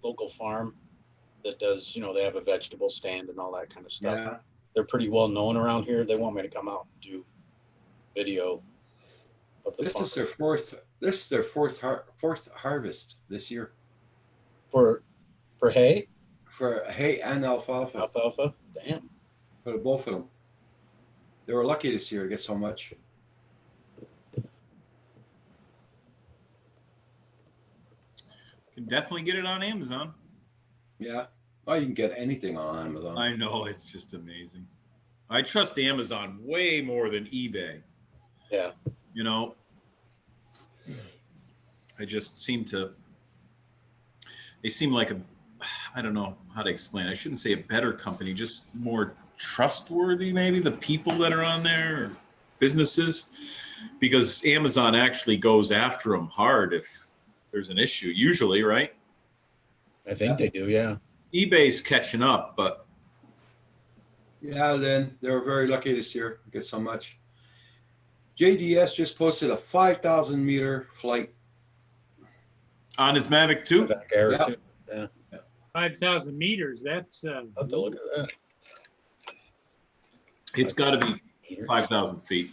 local farm that does, they have a vegetable stand and all that kind of stuff. Yeah. They're pretty well known around here. They want me to come out and do video of the This farm. is their fourth harvest this year for hay, for hay and alfalfa alfalfa. Damn. for both of them. They were lucky this year to get so much. Can definitely get it on Amazon. Yeah. Oh, you can get anything on Amazon. I know, it's just amazing. I trust Amazon way more than eBay. Yeah. I just they seem like I don't know how to explain. I shouldn't say a better company, just more trustworthy, maybe the people that are on there, or businesses, because Amazon actually goes after them hard if there's an issue, usually, right? I think they do. Yeah. eBay's catching up, but Yeah, then they were very lucky this year to get so much. JDS just posted a 5,000 meter flight. on his Mavic 2, Back air Yeah. too. Yeah. 5,000 meters. That's I'll have to look at that. it's got to be 5,000 feet.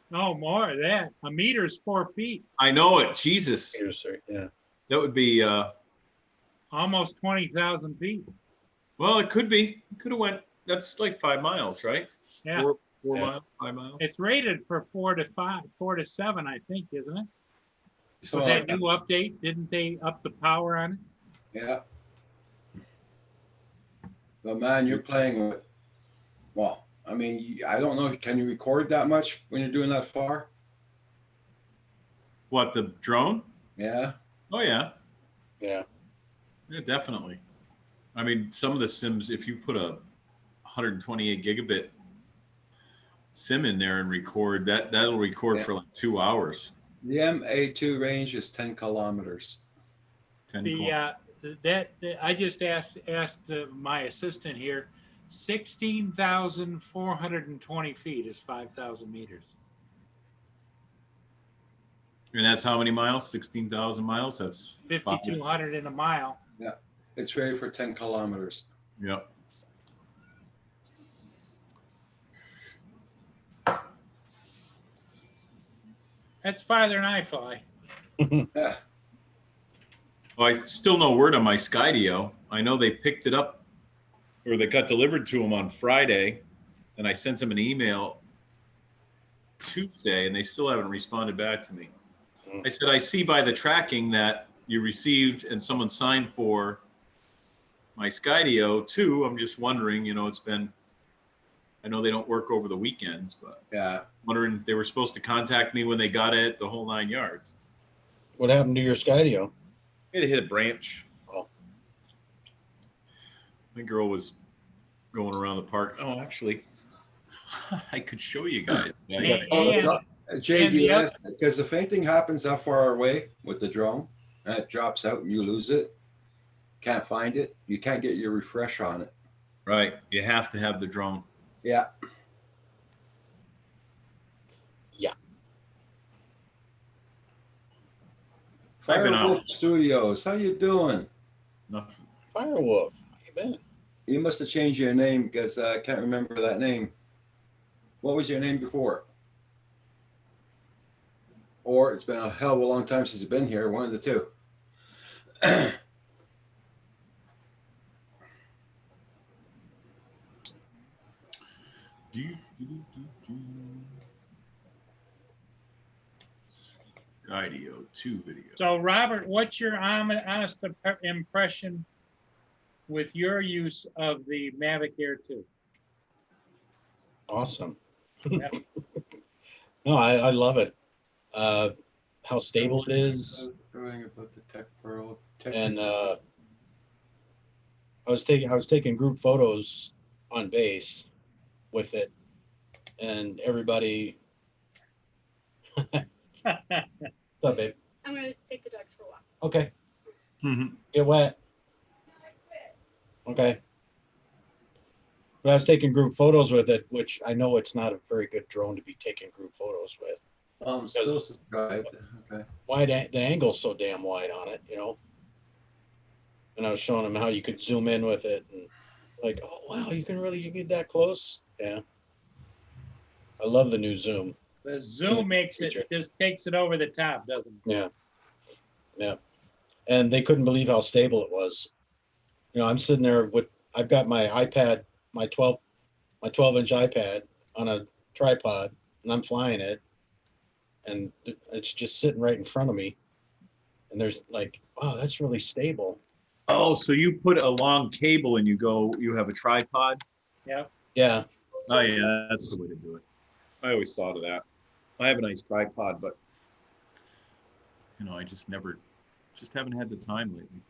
no more of that. A meter's 4 feet, I know it. Jesus, Yeah. that would be almost 20,000 feet. Well, it could be. It could have went. That's like 5 miles, right? Yeah, Four Yeah. miles, 5 miles. it's rated for 4 to 5, 4 to 7, I think, isn't it? So With that new update, didn't they up the power on it? yeah. But man, you're playing with. Well, I mean, I don't know. Can you record that much when you're doing that far? What, the drone? Yeah. Oh yeah. Yeah. Yeah, definitely. I mean, some of the sims, if you put a 128 gigabit sim in there and record, that'll record Yeah. for like 2 hours. The MA2 range is 10 kilometers. 10 The that I just asked my assistant here, 16,420 feet is 5,000 meters. And that's how many miles? 16,000 miles? That's 5,200 in a mile. It's rated for 10 kilometers. Yep. That's farther than I fly. Yeah. Well, I still no word on my Skydio. I know they picked it up, or they got delivered to them on Friday, and I sent them an email Tuesday, and they still haven't responded back to me. I said, I see by the tracking that you received and someone signed for my Skydio too. I'm just wondering, it's been, I know they don't work over the weekends, but Yeah. wondering, they were supposed to contact me when they got it, the whole 9 yards. What happened to your Skydio? It hit a branch. Oh. My girl was going around the park. Oh, actually, I could show you guys. And- Jay, and do the you other- ask, because if anything happens that far away with the drone and it drops out and you lose it, can't find it, you can't get your refresh on it. Right. You have to have the drone. Yeah. Yeah. I've been Firewolf out. Studios, how you doing? Nothing. Firewolf. How you been? You must have changed your name because I can't remember that name. What was your name before? Or it's been a hell of a long time since you've been here, one of the two. Skydio 2 video. So Robert, what's your honest impression with your use of the Mavic Air 2? Awesome. Yeah. No, I love it. How stable it is. Everything about the tech world. And I was taking group photos on base with it, and everybody. What's up, babe? I'm gonna take the dogs for a walk. Okay, Mhm. get wet. Okay. But I was taking group photos with it, which I know it's not a very good drone to be taking group photos with. Still subscribed. Okay. The angle's so damn wide on it, And I was showing them how you could zoom in with it, and like, oh wow, you get that close. Yeah. I love the new zoom. The zoom makes it, just takes it over the top, doesn't it? Yeah. Yeah. And they couldn't believe how stable it was. I'm sitting there I've got my iPad, my 12-inch iPad on a tripod, and I'm flying it, and it's just sitting right in front of me. And there's like, wow, that's really stable. Oh, so you put a long cable and you have a tripod? Yeah. Yeah. Oh, yeah, that's the way to do it. I always thought of that. I have a nice tripod, but, I just haven't had the time lately.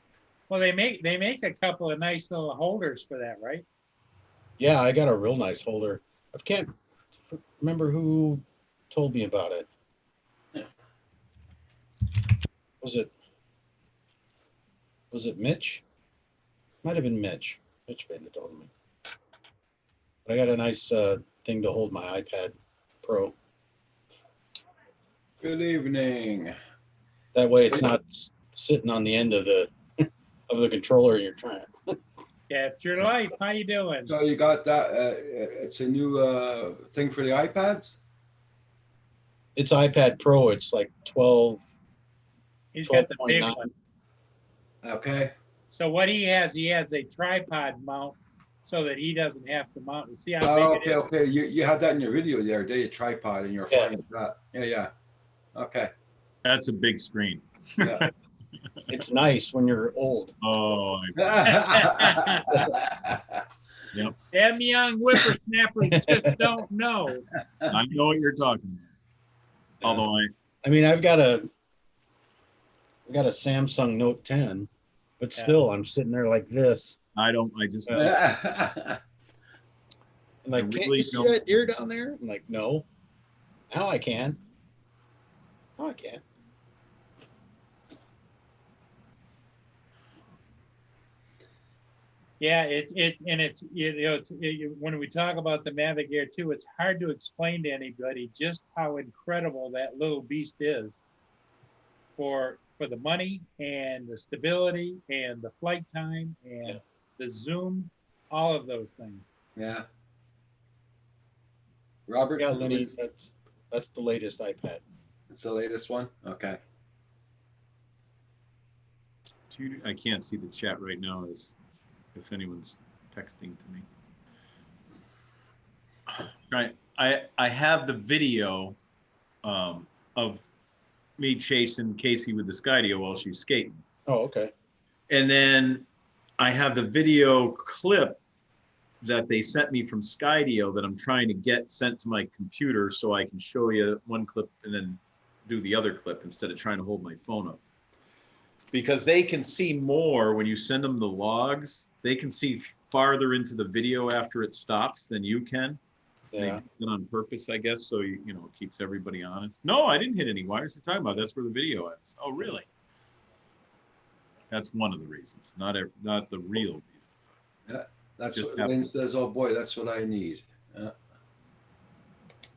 Well, they make a couple of nice little holders for that, right? Yeah, I got a real nice holder. I can't remember who told me about it. Was it Mitch? Might have been Mitch. Mitch Banda told me. But I got a nice thing to hold my iPad Pro. Good evening. That way it's not sitting on the end of the controller you're trying. Capture your life. How you doing? So you got that? It's a new thing for the iPads. It's iPad Pro. It's like 12. He's got the big 12.9. one. Okay. So what he has a tripod mount so that he doesn't have to mount. See how Oh, big it okay, is? okay. You had that in your video the other day, a tripod, and you're Yeah. flying with that. Yeah, yeah. Okay. That's a big screen. Yeah. It's nice when you're old. Oh, Them young whippersnappers just don't know. I know what you're talking about. Although I mean, I've got a Samsung Note 10, but Yeah. still, I'm sitting there like this. I just I'm like, I can't really you see don't- that deer down there? I'm like, no. Now I can. Now I can. Yeah, it's when we talk about the Mavic Air 2, it's hard to explain to anybody just how incredible that little beast is for the money and the stability and the flight time and Yeah. the zoom, all of those things. Yeah. Robert, Yeah, Lenny, that's the latest iPad. it's the latest one. Okay. I can't see the chat right now as if anyone's texting to me. Right. I have the video of me chasing Casey with the Skydio while she's skating. Oh, okay. And then I have the video clip that they sent me from Skydio that I'm trying to get sent to my computer so I can show you one clip and then do the other clip instead of trying to hold my phone up. Because they can see more when you send them the logs. They can see farther into the video after it stops than you can. Yeah. They do it on purpose, I guess, so it keeps everybody honest. No, I didn't hit any wires. You're talking about that's where the video is. Oh, really? That's one of the reasons, not the real reason. That's Just what have- Lynn says. Oh boy, that's what I need.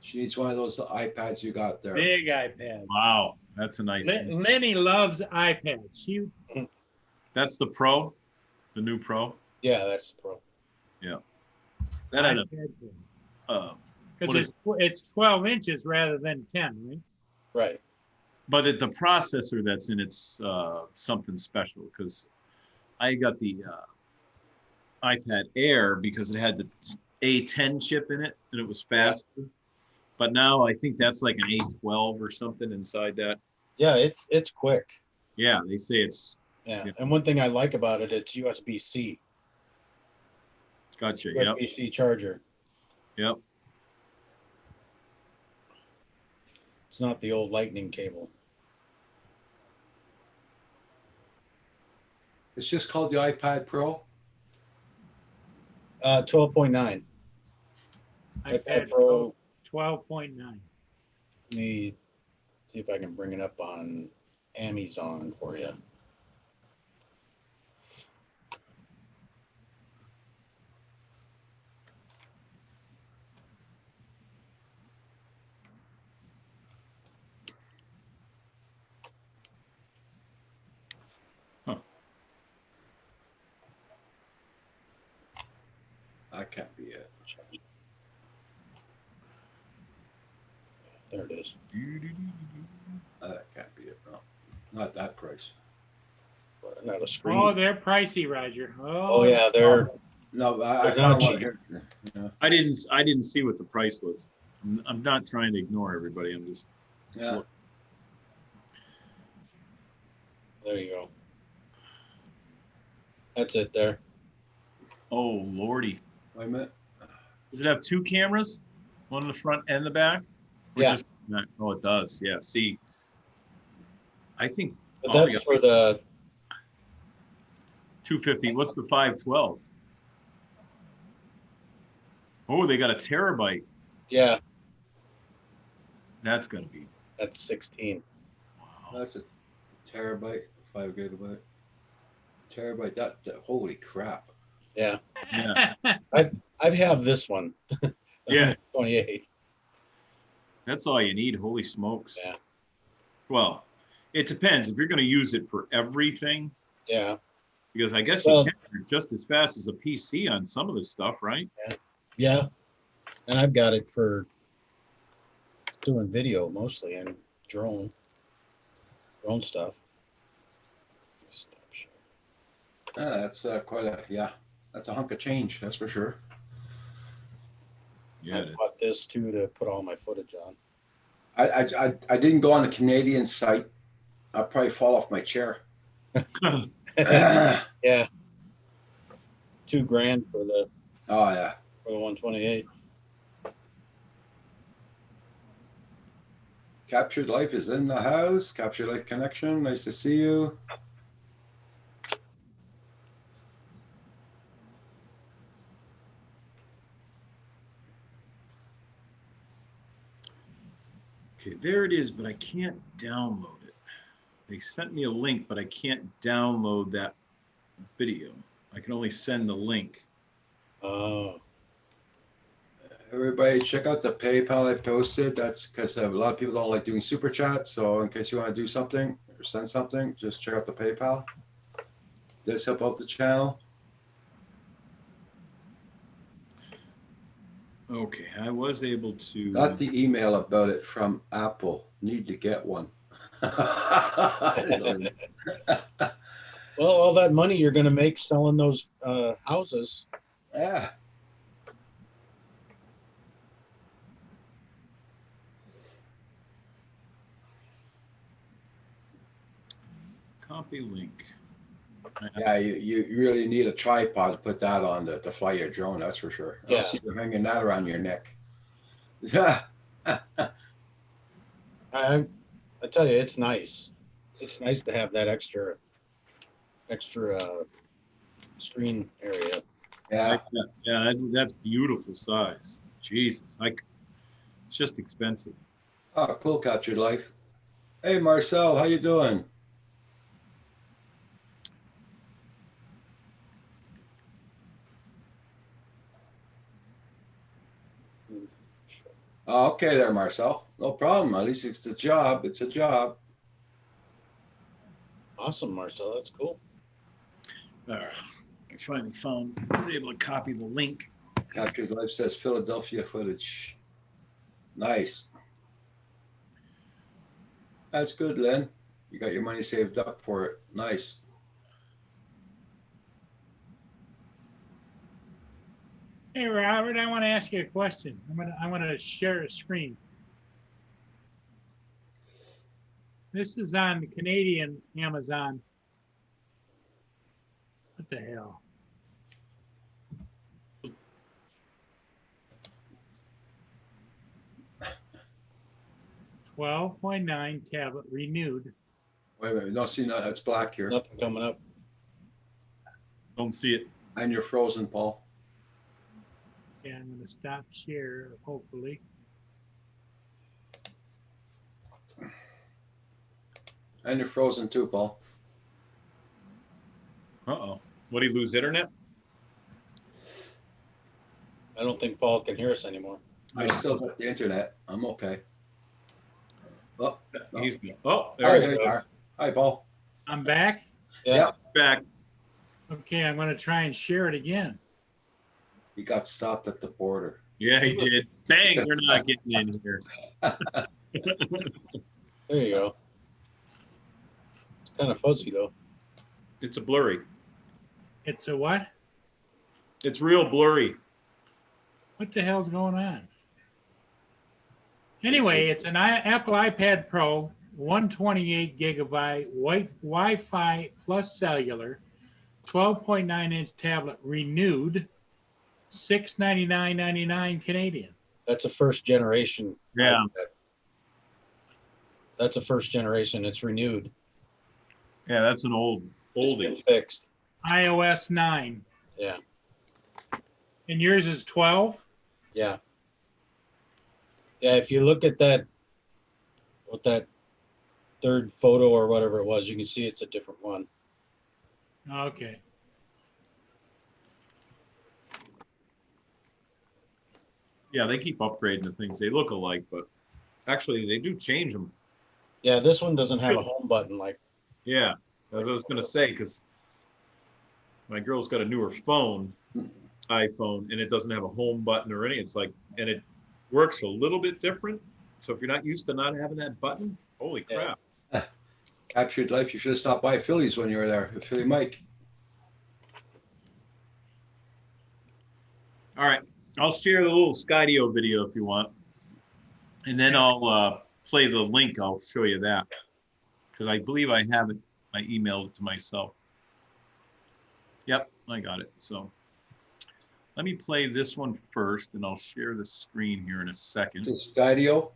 She needs one of those iPads you got there. Big iPad. Wow, that's a nice. Lenny loves iPads. That's the Pro, the new Pro. Yeah, that's the Pro. That had a what Because it's 12 inches rather than 10, right? Right. but the processor that's in it's something special because I got the iPad Air because it had the A10 chip in it and it was faster. But now I think that's like an A12 or something inside that. Yeah, it's quick. Yeah, they say it's Yeah. Yeah. And one thing I like about it, it's USB-C. gotcha. Yep. USB-C charger. Yep. It's not the old lightning cable. It's just called the iPad Pro. 12.9. iPad Pro. 12.9. Let me see if I can bring it up on Amazon for you. That can't be it. There it is. That can't be it. No, not that price. Not a screen. Oh, they're pricey, Roger. Oh yeah, they're No, I They're found not one here. Yeah. I didn't see what the price was. I'm not trying to ignore everybody. I'm just Yeah. there you go. That's it there. oh lordy. Wait a minute. Does it have two cameras? One in the front and the back? Or Yeah. just oh, it does. Yeah. See, I think But Oh, that's yeah. for the 250. What's the 512? Oh, they got a terabyte. yeah, That's gonna be. that's 16. Wow. That's a terabyte, 5 gigabyte. Terabyte. That holy crap. Yeah. Yeah. I have this one. Yeah. 28. That's all you need. Holy smokes. Yeah. Well, it depends if you're going to use it for everything, Yeah. because I guess Well- you can just as fast as a PC on some of this stuff, right? Yeah. And I've got it for doing video mostly and drone stuff. That's quite a, yeah. That's a hunk of change, that's for sure. Yeah. I bought this too to put all my footage on. I didn't go on the Canadian site. I'll probably fall off my chair. Oh Yeah. $2,000 for the yeah. 128. Captured Life is in the house. Captured Life Connection. Nice to see you. Okay, there it is, but I can't download it. They sent me a link, but I can't download that video. I can only send the link. Oh, Everybody check out the PayPal I posted. That's because a lot of people don't like doing super chats. So in case you want to do something or send something, just check out the PayPal. Does help out the channel. Okay, I was able to. Got the email about it from Apple. Need to get one. well, all that money you're going to make selling those houses. Yeah. Copy link. Yeah, you really need a tripod to put that on to fly your drone, that's for sure. I Yeah. don't see you hanging that around your neck. Yeah. I tell you, it's nice. It's nice to have that extra screen area. Yeah. Yeah, that's beautiful size. Jesus, it's just expensive. Oh, cool, Captured Life. Hey, Marcel, how you doing? Oh, okay there, Marcel. No problem. At least it's a job. It's a job. Awesome, Marcel. That's cool. All right, I finally was able to copy the link. Captured Life says Philadelphia footage. Nice. That's good, Len. You got your money saved up for it. Nice. Hey, Robert, I want to ask you a question. I want to share a screen. This is on the Canadian Amazon. What the hell? $12.9 tablet renewed. Wait a minute. No, see, no, that's black here. Nothing coming up. Don't see it. And you're frozen, Paul. Yeah, I'm gonna stop share, hopefully. And you're frozen too, Paul. Uh-oh. What, did he lose internet? I don't think Paul can hear us anymore. I still got the internet. I'm okay. Oh, no. He's there Hi, we there go. you are. Hi, Paul. I'm back. Yeah. Back. Okay, I'm gonna try and share it again. He got stopped at the border. Yeah, he did. Dang, you're not getting in here. There you go. It's kind of fuzzy though. It's a blurry. It's a what? It's real blurry. What the hell's going on? Anyway, it's an Apple iPad Pro, 128 gigabyte Wi-Fi plus cellular, 12.9-inch tablet renewed, $699.99 Canadian. That's a first generation. Yeah. iPad. That's a first generation. It's renewed. Yeah, that's an It's oldie. been fixed. iOS 9. Yeah. And yours is 12? Yeah. Yeah. If you look at that, with that third photo or whatever it was, you can see it's a different one. Okay. Yeah, they keep upgrading the things. They look alike, but actually they do change them. Yeah. This one doesn't have a home button like. Yeah, as I was going to say, because my girl's got a newer phone, iPhone, and it doesn't have a home button or anything. It's like, and it works a little bit different. So if you're not used to not having that button, holy crap. Captured Life, you should have stopped by Phillies when you were there. Philly Mike. All right, I'll share the little Skydio video if you want. And then I'll play the link. I'll show you that. Because I believe I have it. I emailed it to myself. Yep, I got it. So let me play this one first, and I'll share the screen here in a second. The Skydio.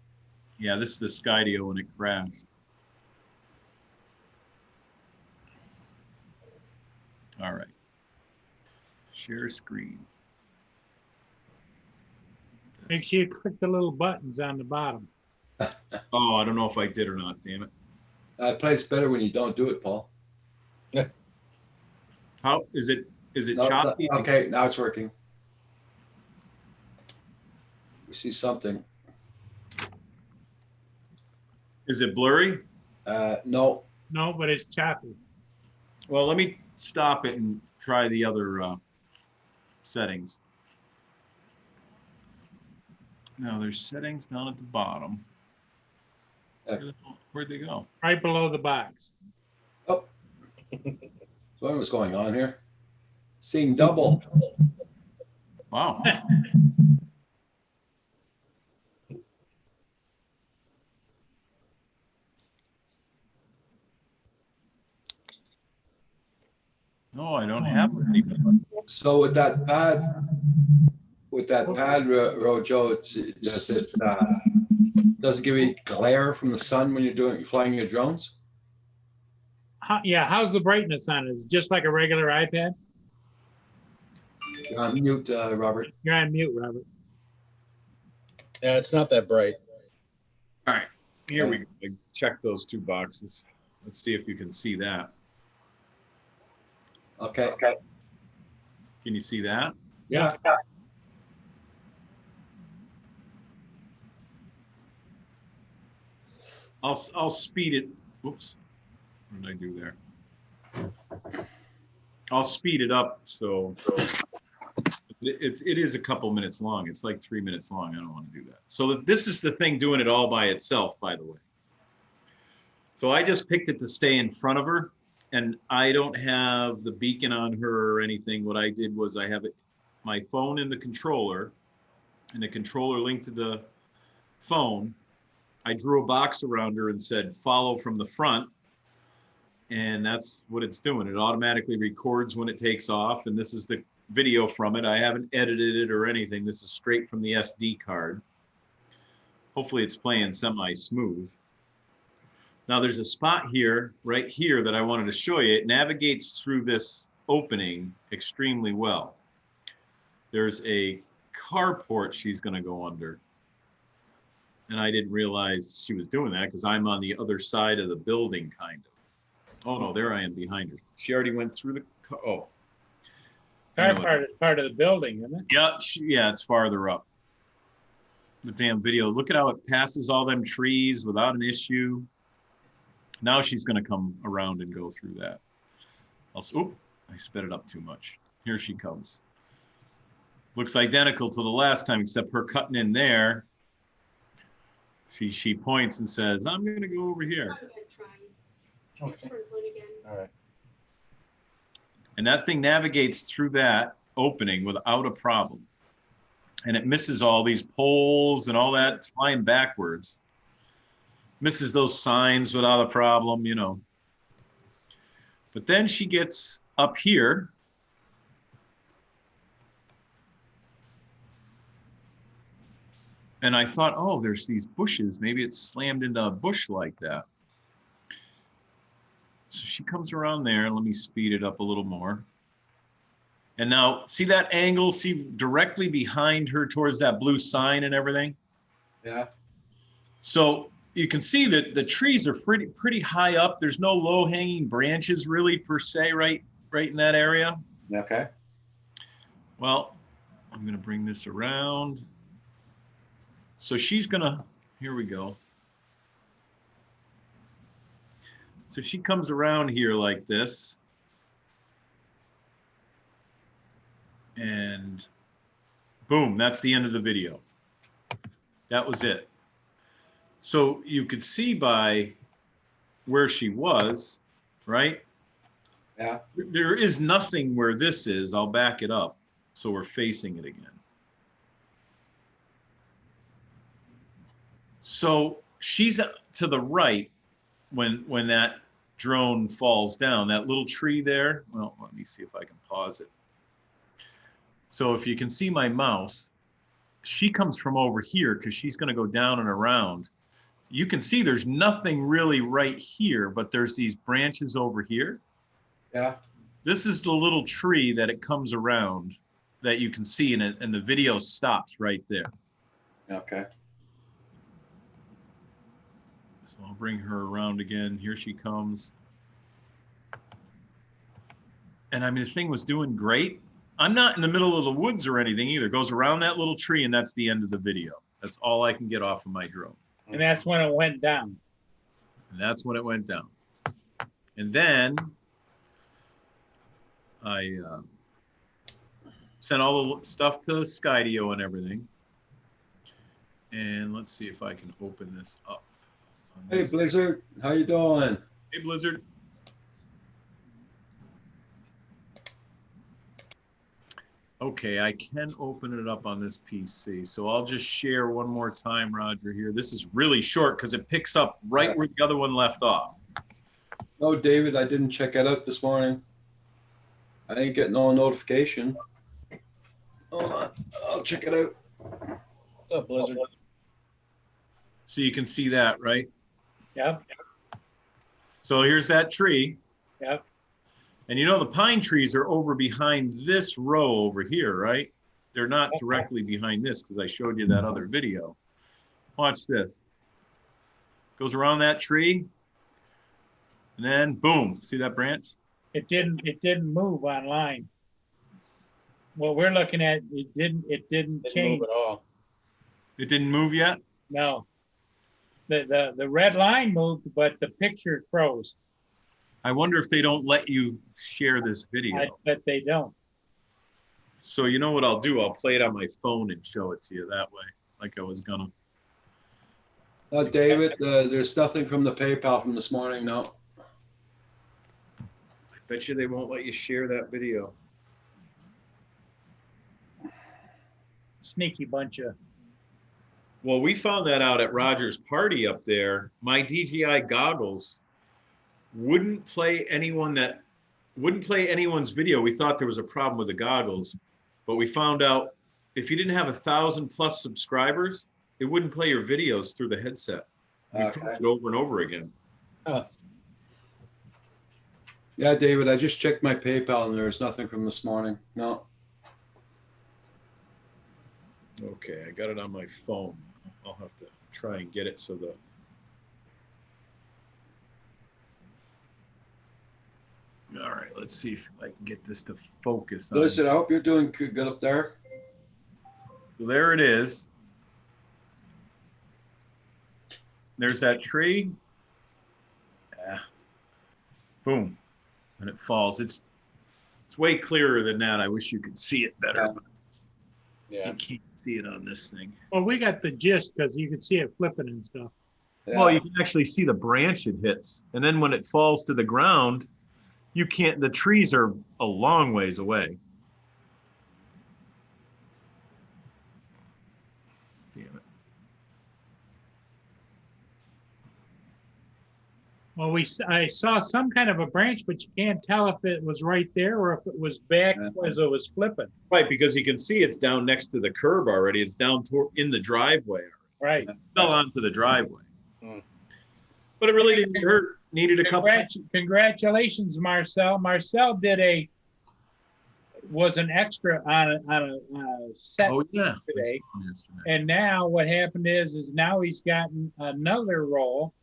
Yeah, this is the Skydio, and it crashed. All right. Share screen. Make sure you click the little buttons on the bottom. Oh, I don't know if I did or not, damn it. It plays better when you don't do it, Paul. How is it No, choppy? okay, now it's working. We see something. Is it blurry? No. No, but it's choppy. Well, let me stop it and try the other settings. Now there's settings down at the bottom. Where'd they go? Right below the box. Oh. What was going on here? Seeing double. Wow. No, I don't have it anymore. So with that pad, Rojo, does it give you glare from the sun when you're flying your drones? Yeah, how's the brightness on it? Is it just like a regular iPad? You're on mute, Robert. You're on mute, Robert. Yeah, it's not that bright. All right, here we go. Check those two boxes. Let's see if you can see that. Okay. Can you see that? Yeah. I'll speed it. Whoops. What did I do there? I'll speed it up so it is a couple minutes long. It's like 3 minutes long. I don't want to do that. So this is the thing doing it all by itself, by the way. So I just picked it to stay in front of her, and I don't have the beacon on her or anything. What I did was I have my phone in the controller, and the controller linked to the phone. I drew a box around her and said, follow from the front. And that's what it's doing. It automatically records when it takes off. And this is the video from it. I haven't edited it or anything. This is straight from the SD card. Hopefully it's playing semi-smooth. Now there's a spot here, right here, that I wanted to show you. It navigates through this opening extremely well. There's a carport she's going to go under. And I didn't realize she was doing that because I'm on the other side of the building, kind of. Oh, no, there I am behind her. She already went through the car. Oh. Car part is part of the building, isn't it? Yeah, yeah, it's farther up. The damn video. Look at how it passes all them trees without an issue. Now she's going to come around and go through that. Oop, I sped it up too much. Here she comes. Looks identical to the last time, except her cutting in there. She points and says, I'm going to go over here. I'm gonna try. Transfer phone again. All right. And that thing navigates through that opening without a problem. And it misses all these poles and all that. It's flying backwards. Misses those signs without a problem, you know. But then she gets up here. And I thought, oh, there's these bushes. Maybe it's slammed into a bush like that. So she comes around there. Let me speed it up a little more. And now, see that angle? See directly behind her towards that blue sign and everything? Yeah. So you can see that the trees are pretty high up. There's no low-hanging branches really per se right in that area. Okay. Well, I'm going to bring this around. So she's going to, here we go. So she comes around here like this. And boom, that's the end of the video. That was it. So you could see by where she was, right? Yeah. There is nothing where this is. I'll back it up so we're facing it again. So she's to the right when that drone falls down, that little tree there. Well, let me see if I can pause it. So if you can see my mouse, she comes from over here because she's going to go down and around. You can see there's nothing really right here, but there's these branches over here. Yeah. This is the little tree that it comes around that you can see in it, and the video stops right there. Okay. So I'll bring her around again. Here she comes. And I mean, the thing was doing great. I'm not in the middle of the woods or anything either. It goes around that little tree, and that's the end of the video. That's all I can get off of my drone. And that's when it went down. And that's when it went down. And then I sent all the stuff to Skydio and everything. And let's see if I can open this up. Hey, Blizzard, how you doing? Hey, Blizzard. Okay, I can open it up on this PC. So I'll just share one more time, Roger, here. This is really short because it picks up right where the other one left off. No, David, I didn't check it out this morning. I didn't get no notification. Hold on, I'll check it out. What's up, Blizzard? So you can see that, right? Yep, So here's that tree. yep. And you know the pine trees are over behind this row over here, right? They're not directly behind this because I showed you that other video. Watch this. Goes around that tree. And then boom, see that branch? It didn't move online. What we're looking at, it didn't Didn't change. move at all. It didn't move yet? No. The red line moved, but the picture froze. I wonder if they don't let you share this video. I bet they don't. So you know what I'll do? I'll play it on my phone and show it to you that way, like I was gonna. David, there's nothing from the PayPal from this morning, no. I bet you they won't let you share that video. Sneaky bunch of. Well, we found that out at Roger's party up there. My DJI goggles wouldn't play anyone's video. We thought there was a problem with the goggles, but we found out if you didn't have 1,000+ subscribers, it wouldn't play your videos through the headset. We pressed it over and over again. Yeah, David, I just checked my PayPal and there's nothing from this morning, no. Okay, I got it on my phone. I'll have to try and get it so the. All right, let's see if I can get this to focus. Listen, I hope you're doing good up there. So there it is. There's that tree. Yeah. Boom. And it falls. It's way clearer than that. I wish you could see it better. But Yeah. you can't see it on this thing. Well, we got the gist because you could see it flipping and stuff. Yeah. Well, you can actually see the branch it hits. And then when it falls to the ground, you can't, the trees are a long ways away. Damn it. Well, I saw some kind of a branch, but you can't tell if it was right there or if it was back as it was flipping. Right, because you can see it's down next to the curb already. It's down in the driveway. Right. It fell onto the driveway. Hmm. But it really didn't hurt. Needed a couple. Congratulations, Marcel. Marcel was an extra on a set Oh yeah. today. And now what happened is now he's gotten another role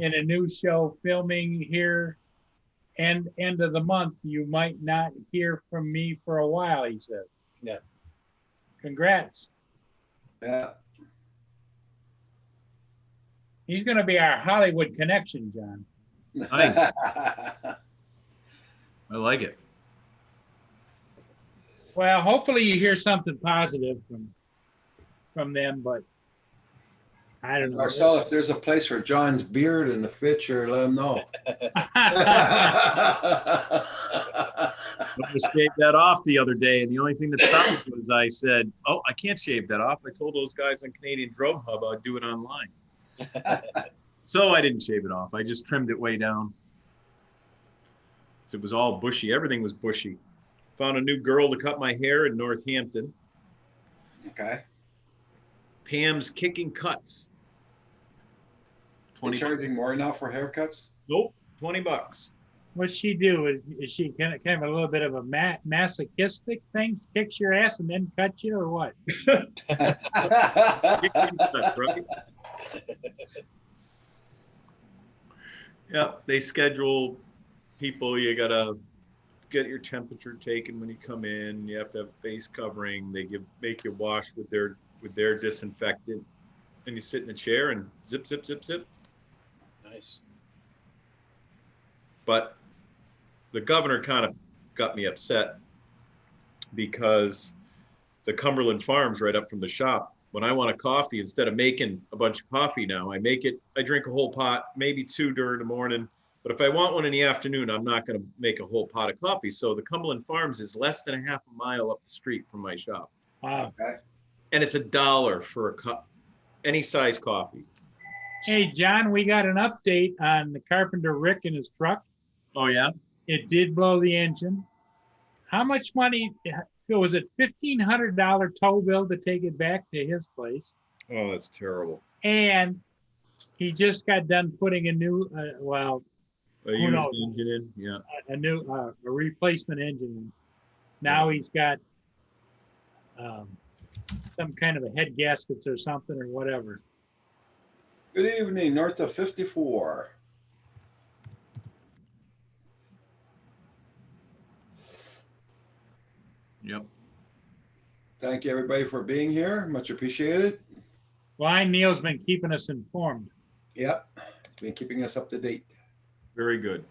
in a new show filming here and end of the month. You might not hear from me for a while, he said. Yeah. Congrats. Yeah. He's going to be our Hollywood connection, John. Nice. I like it. Well, hopefully you hear something positive from them, but I don't know. Marcel, if there's a place for John's beard in the picture, let him know. I shaved that off the other day, and the only thing that stopped me was I said, "Oh, I can't shave that off." I told those guys on Canadian Drone Hub I'd do it online. So I didn't shave it off. I just trimmed it way down. So it was all bushy. Everything was bushy. Found a new girl to cut my hair in Northampton. Okay. Pam's Kicking Cuts. You 20 bucks. charging more now for haircuts? Nope, 20 bucks. What's she do? Is she kind of a little bit of a masochistic thing? Kicks your ass and then cuts you, or what? Kicking Cuts, right? Yeah, they schedule people. You gotta get your temperature taken when you come in. You have to have face covering. They make you wash with their disinfectant, and you sit in the chair and zip, zip, zip, zip. Nice. But the governor kind of got me upset because the Cumberland Farms right up from the shop, when I want a coffee, instead of making a bunch of coffee now, I drink a whole pot, maybe 2 during the morning. But if I want one in the afternoon, I'm not going to make a whole pot of coffee. So the Cumberland Farms is less than a half a mile up the street from my shop. Wow. Okay. And it's $1 for a cup, any size coffee. Hey, John, we got an update on the carpenter Rick and his truck. Oh, yeah? It did blow the engine. How much money, was it $1,500 tow bill to take it back to his place? Oh, that's terrible. And he just got done putting a new, A used engine in? Yeah. a replacement engine in. Now he's got some kind of a head gaskets or something or whatever. Good evening, north of 54. Yep. Thank you, everybody, for being here. Much appreciated. Blind Neil's been keeping us informed. Yep. It's been keeping us up to date. Very good.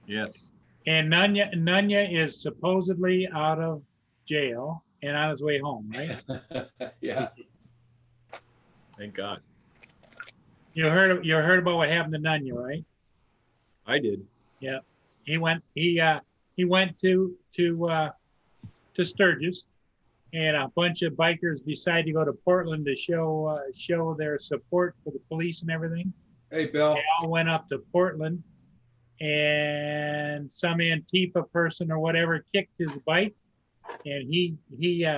Yes. And Nunya is supposedly out of jail and on his way home, right? Yeah. Thank God. You heard about what happened to Nunya, right? I did. Yeah. He went to Sturgis, and a bunch of bikers decided to go to Portland to show their support for the police and everything. Hey, Bill. They all went up to Portland, and some Antifa person or whatever kicked his bike, and he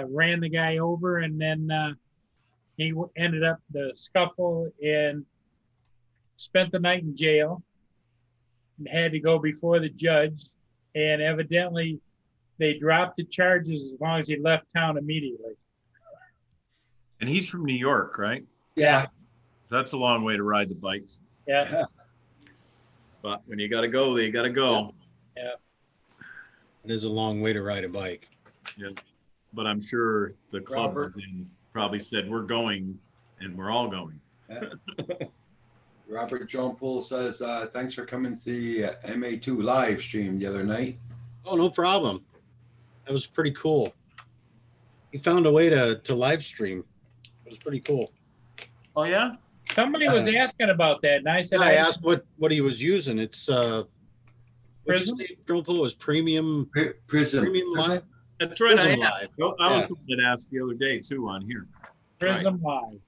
ran the guy over, and then he ended up the scuffle and spent the night in jail and had to go before the judge, and evidently they dropped the charges as long as he left town immediately. And he's from New York, right? Yeah. So that's a long way to ride the bikes. Yeah. But when you got to go, you got to go. Yeah. It is a long way to ride a bike. Yeah. But I'm sure the club Robert. probably said, we're going, and we're all going. Robert John Poole says, thanks for coming to the MA2 live stream the other night. Oh, no problem. That was pretty cool. He found a way to live stream. It was pretty cool. Oh, yeah? Somebody was asking about that, and I said, I asked what he was using. It's Prism? It was premium Prism. live. That's right. Prism I asked. Live. I was the one that asked the other day, too, on here. Prism Live.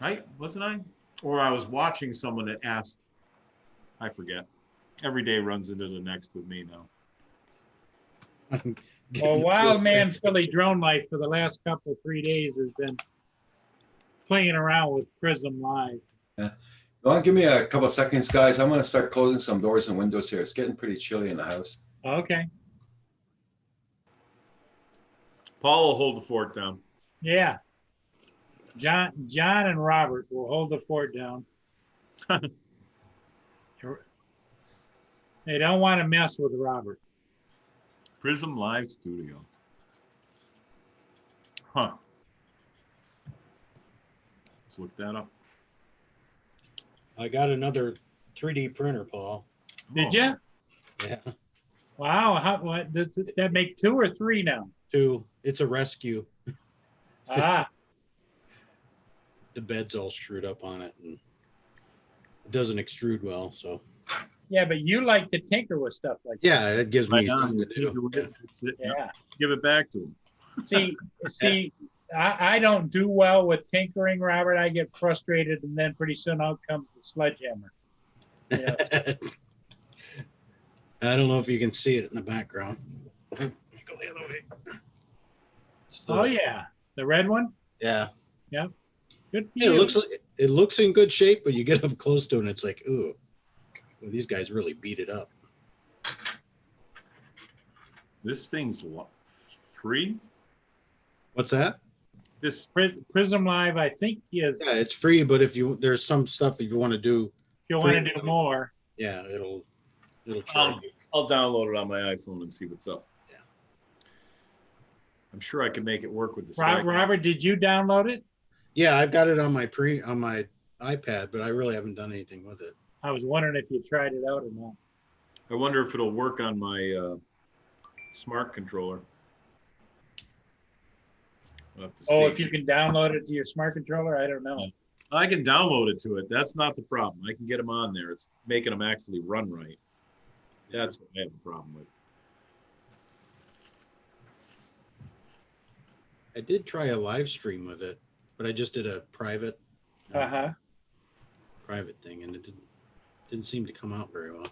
Right? Wasn't I? Or I was watching someone that asked. I forget. Every day runs into the next with me now. Well, Wild Man Philly Drone Life for the last 3 days has been playing around with Prism Live. Well, give me a couple seconds, guys. I'm going to start closing some doors and windows here. It's getting pretty chilly in the house. Okay. Paul will hold the fort down. Yeah. John and Robert will hold the fort down. They don't want to mess with Robert. Prism Live Studio. Huh. Let's look that up. I got another 3D printer, Paul. Did you? Yeah. Wow. What does that make 2 or 3 now? 2. It's a rescue. Ah, The bed's all screwed up on it, and it doesn't extrude well. So Yeah, but you like to tinker with stuff like that. Yeah, it gives Right me on, something to tinker do. with it, fix it, Yeah. give it back to him. See, I don't do well with tinkering, Robert. I get frustrated, and then pretty soon out comes the sledgehammer. Yeah. I don't know if you can see it in the background. Go the other way. Oh yeah, the red one. Yeah. Good for It you. looks in good shape, but you get up close to it and it's like, ooh, well, these guys really beat it up. This thing's free. What's that? This Prism Live, I think, is. Yeah, it's free, but if there's some stuff if you want to do, If you want to do more, yeah, it'll charge you. I'll download it on my iPhone and see what's up. Yeah. I'm sure I can make it work with the Robert, did you download it? Yeah, I've got it on my iPad, but I really haven't done anything with it. I was wondering if you tried it out or not. I wonder if it'll work on my smart controller. We'll have to Oh, see. if you can download it to your smart controller, I don't know. I can download it to it. That's not the problem. I can get them on there. It's making them actually run right. That's what I have a problem with. I did try a live stream with it, but I just did a private thing, and it didn't seem to come out very well.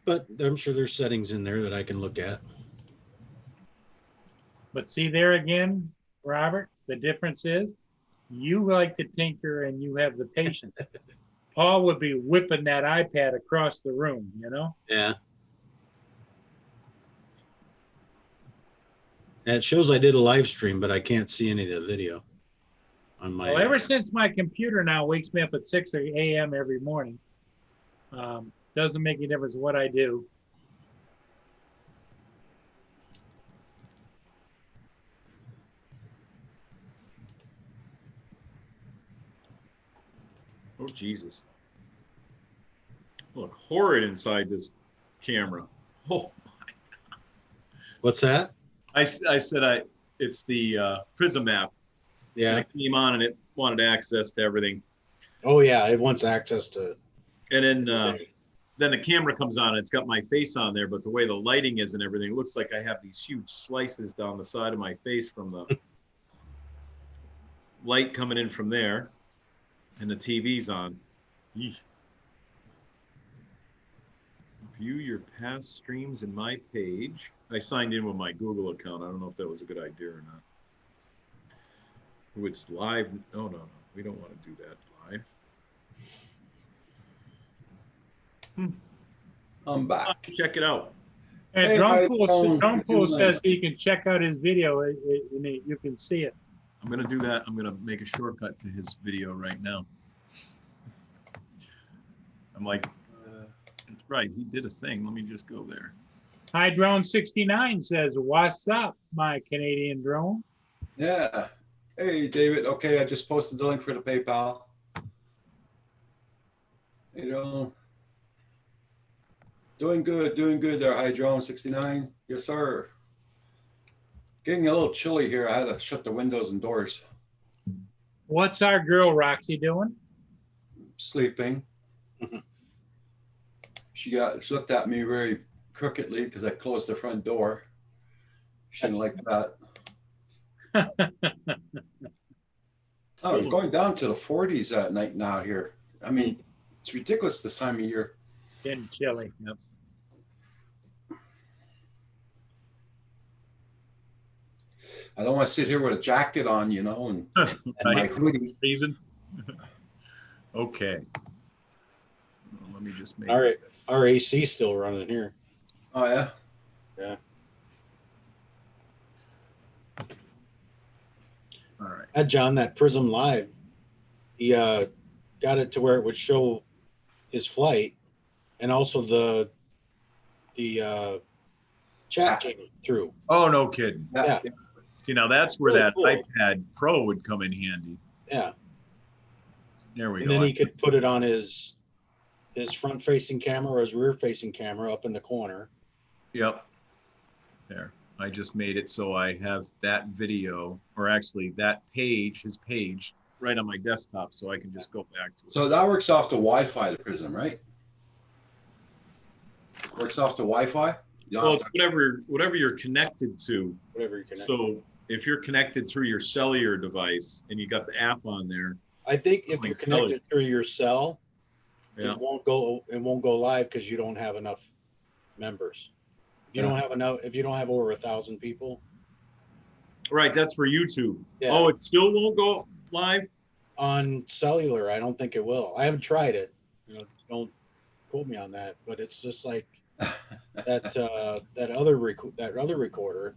But I'm sure there's settings in there that I can look at. But see there again, Robert, the difference is you like to tinker and you have the patience. Paul would be whipping that iPad across the room, you know? Yeah. And it shows I did a live stream, but I can't see any of the video on my. Well, ever since my computer now wakes me up at 6 a.m. every morning, doesn't make any difference what I do. Oh, Jesus. Look horrid inside this camera. Oh, What's that? I said it's the Prism app. Yeah. It came on and it wanted access to everything. Oh yeah, it wants access to. And then the camera comes on and it's got my face on there, but the way the lighting is and everything, it looks like I have these huge slices down the side of my face from the light coming in from there, and the TV's on. Eesh. View your past streams in my page. I signed in with my Google account. I don't know if that was a good idea or not. Oh, it's live. No. We don't want to do that live. I'm back. Check it out. And Hey, Drone Pool it's says he can check out his video and you can see it. I'm going to do that. I'm going to make a shortcut to his video right now. I'm like, that's right. He did a thing. Let me just go there. Hi Drone 69 says, "What's up, my Canadian drone?" Yeah. Hey, David. Okay, I just posted the link for the PayPal. You know, doing good there, Hydrone 69. Yes, sir. Getting a little chilly here. I had to shut the windows and doors. What's our girl Roxy doing? Sleeping. She looked at me very crookedly because I closed the front door. She didn't like that. Oh, it's going down to the 40s at night now here. I mean, it's ridiculous this time of year. Getting chilly. Yep. I don't want to sit here with a jacket on, you know, and my Right. hoodie. Reason. Okay. Well, let me just make Our AC still running here. Oh, yeah? Yeah. All right. Had John that Prism Live. He got it to where it would show his flight, and also the chat came through. Oh, no kidding. Yeah. See, now that's where Really that cool. iPad Pro would come in handy. Yeah, There we and go. then he could put it on his front-facing camera or his rear-facing camera up in the corner. Yep. There. I just made it so I have that video, or actually that page, his page, right on my desktop, so I can just go back to it. So that works off the Wi-Fi, the Prism, right? Works off the Wi-Fi? You don't Well, have it's whatever you're connected to. Whatever you connect. So if you're connected through your cellular device and you got the app on there, I think if Like you're connected through your cell, yeah. it won't go live because you don't have enough members. If you Yeah. don't have enough, if you don't have over 1,000 people Right, that's for YouTube. Yeah. Oh, it still won't go live? on cellular, I don't think it will. I haven't tried it. Don't quote me on that, but it's just like that other recorder.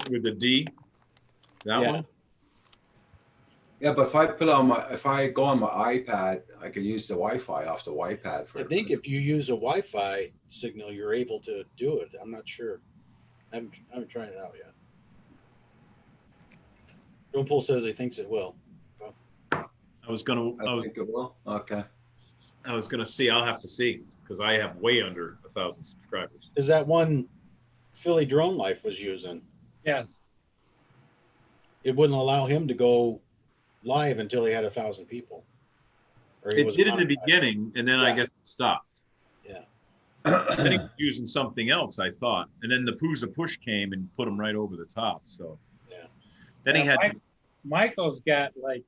With the D? That Yeah. one? Yeah, but if I go on my iPad, I can use the Wi-Fi off the iPad for. I think if you use a Wi-Fi signal, you're able to do it. I'm not sure. I haven't tried it out yet. Joe Pool says he thinks it will. I was gonna think it will. Okay. see, I'll have to see, because I have way under 1,000 subscribers. Is that one Philly Drone Life was using? Yes. It wouldn't allow him to go live until he had 1,000 people. Or he It was did in the monetized. beginning, and then I Yeah. guess it stopped. Yeah. Then he was using something else, I thought. And then the Pooza Push came and put him right over the top, so. Yeah. Then he Yeah, had, Michael's got like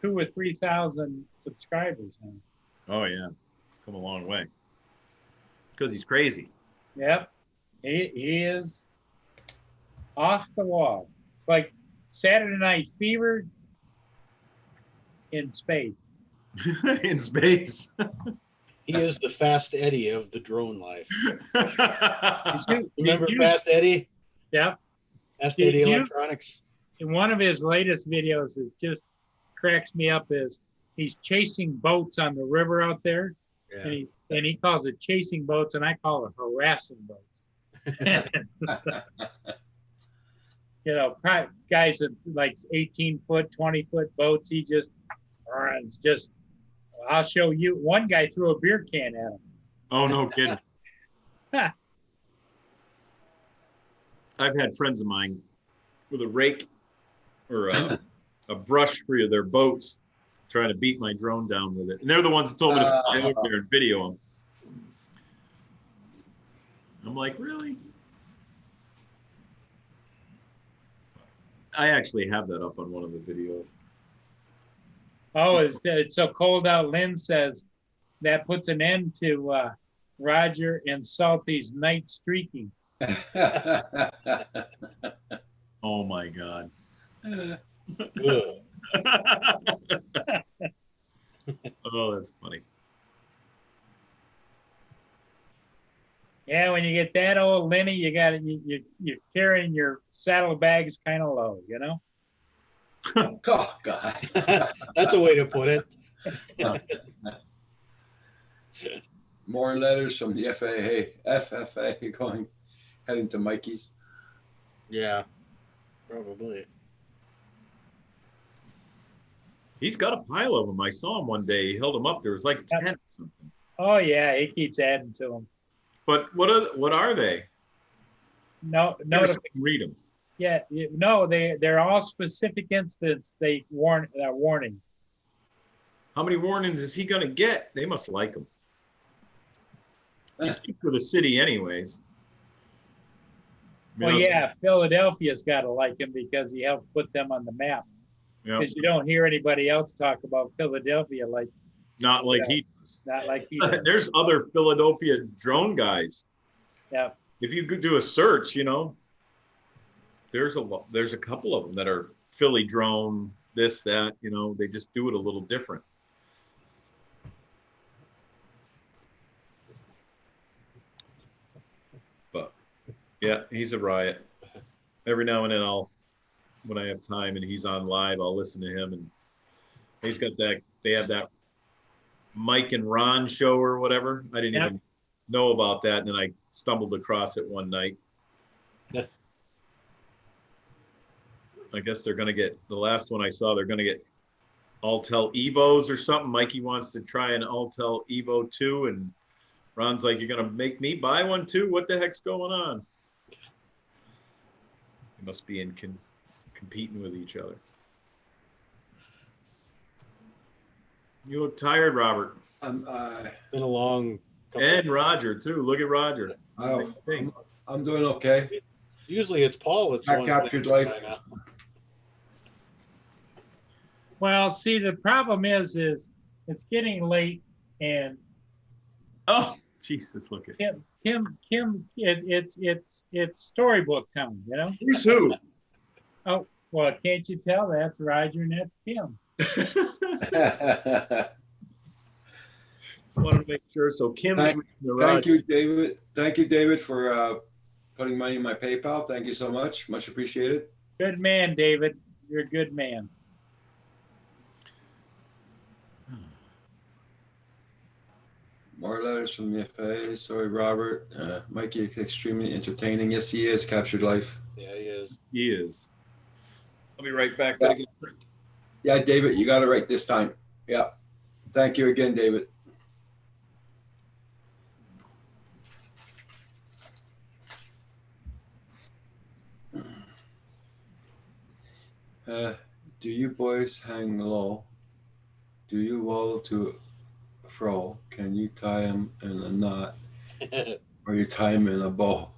2,000 or 3,000 subscribers now. oh yeah, it's come a long way. Because he's crazy. Yep. He is off the wall. It's like Saturday Night Fever in space. In space. He is the Fast Eddie of the drone life. You Remember you- Fast Eddie? Yep. Fast Did Eddie you- Electronics? In one of his latest videos, it just cracks me up is he's chasing boats on the river out there. Yeah. And he calls it chasing boats, and I call it harassing boats. Guys at like 18-foot, 20-foot boats, he just runs. I'll show you. One guy threw a beer can at him. Oh, no kidding. I've had friends of mine with a rake or a brush for their boats trying to beat my drone down with it. And they're the ones that told me to fly out there and video them. I'm like, really? I actually have that up on one of the videos. Oh, it's so cold out. Lynn says that puts an end to Roger and Salty's night streaking. Oh my God. Ugh. Oh, that's funny. Yeah, when you get that old, Lenny, you're carrying your saddlebags kind of low, you know? Oh God. That's a way to put it. More letters from the FFA heading to Mikey's. Yeah, probably. He's got a pile of them. I saw him one day. He held them up. There was like 10 or something. Oh yeah, he keeps adding to them. But what are they? No, Never seen him read them. yeah, no, they're all specific incidents. They warning. How many warnings is he gonna get? They must like him. He's good for the city, anyways. I mean, Well, those- yeah, Philadelphia's got to like him because he helped put them on the map. yeah, Because you don't hear anybody else talk about Philadelphia not like he does. not like he does. There's other Philadelphia drone guys. Yeah. If you could do a search, there's a couple of them that are Philly drone, this, that, they just do it a little different. But yeah, he's a riot. Every now and then when I have time and he's on live, I'll listen to him, and he's got they have that Mike and Ron show or whatever. I didn't Yeah. even know about that, and then I stumbled across it one night. Yeah. I guess they're gonna get the last one I saw. They're gonna get Altel Evos or something. Mikey wants to try an Altel Evo 2, and Ron's like, "You're gonna make me buy one too? What the heck's going on?" Must be competing with each other. You look tired, Robert. I'm Been a long. couple- And Roger too. Look at Roger. I'm doing okay. Usually it's Paul that's the I one captured standing life. by now. Well, see, the problem is it's getting late, and Oh, Jesus! Look at it's storybook time, you know? who's who. Oh, well, can't you tell? That's Roger and that's Kim. Wanted to make sure. So Kim's Thank- reading the Thank Roger. you, David. Thank you, David, for putting money in my PayPal. Thank you so much. Much appreciated. Good man, David. You're a good man. More letters from the FA. Sorry, Robert. Mikey is extremely entertaining. Yes, he is. Captured life. Yeah, he is. He is. I'll be right back. Yeah. Yeah, David, you got it right this time. Yeah. Thank you again, David. Do you boys hang low? Do you roll to fro? Can you tie him in a knot or you tie him in a bow?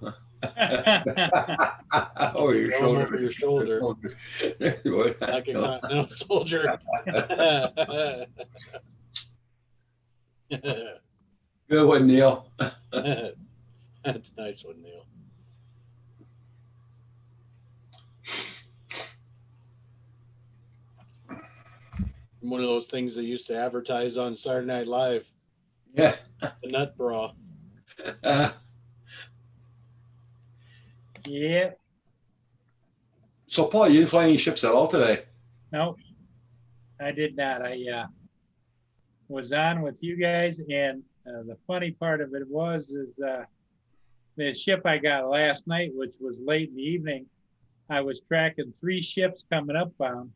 Over your Throw him shoulder. over your shoulder. Like a continental soldier. Good one, Neil. That's a nice one, Neil. One of those things they used to advertise on Saturday Night Live, Yeah. the nut bra. Yeah, So, Paul, you didn't fly any ships at all today? no, I did not. I was on with you guys, and the funny part of it is the ship I got last night, which was late in the evening, I was tracking 3 ships coming upbound.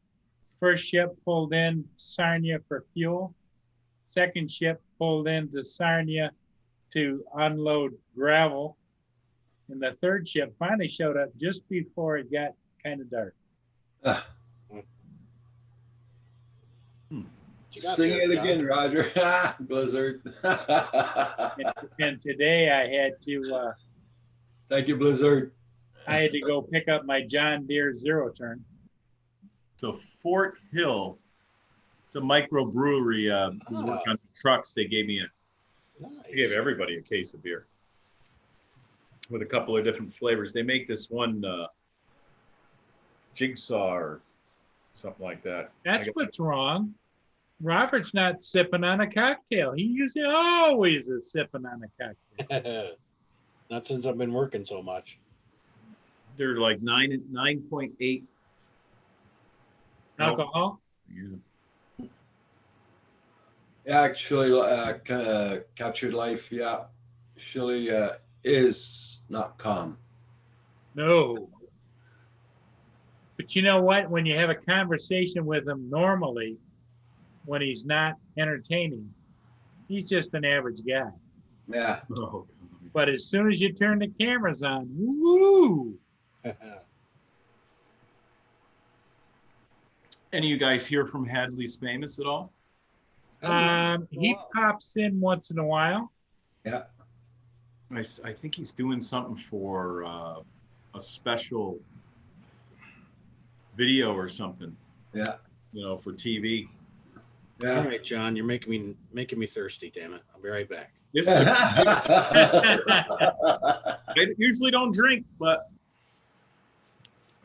First ship pulled in Sarnia for fuel. Second ship pulled into Sarnia to unload gravel. And the third ship finally showed up just before it got kind of dark. Ah, You got sing there, it John. again, Roger. Blizzard. And today I had to Thank you, Blizzard. go pick up my John Deere zero turn. So Fort Hill. It's a microbrewery. We work on trucks. They gave me they gave everybody a case of beer with a couple of different flavors. They make this one jigsaw or something like that. That's what's wrong. Robert's not sipping on a cocktail. He usually always is sipping on a cocktail. Not since I've been working so much. They're like 9.8 Alcohol? Yeah. Yeah, actually, captured life. Yeah, Shirley is not calm. No. But you know what? When you have a conversation with him normally, when he's not entertaining, he's just an average guy. Yeah. Oh, But as soon as you turn the cameras on, woo! any of you guys hear from Hadley's Famous at all? He pops in once in a while. Yeah. I think he's doing something for a special video or something, Yeah. for TV. All Yeah. right, John, you're making me thirsty. Damn it! I'll be right back. This is I usually don't drink, but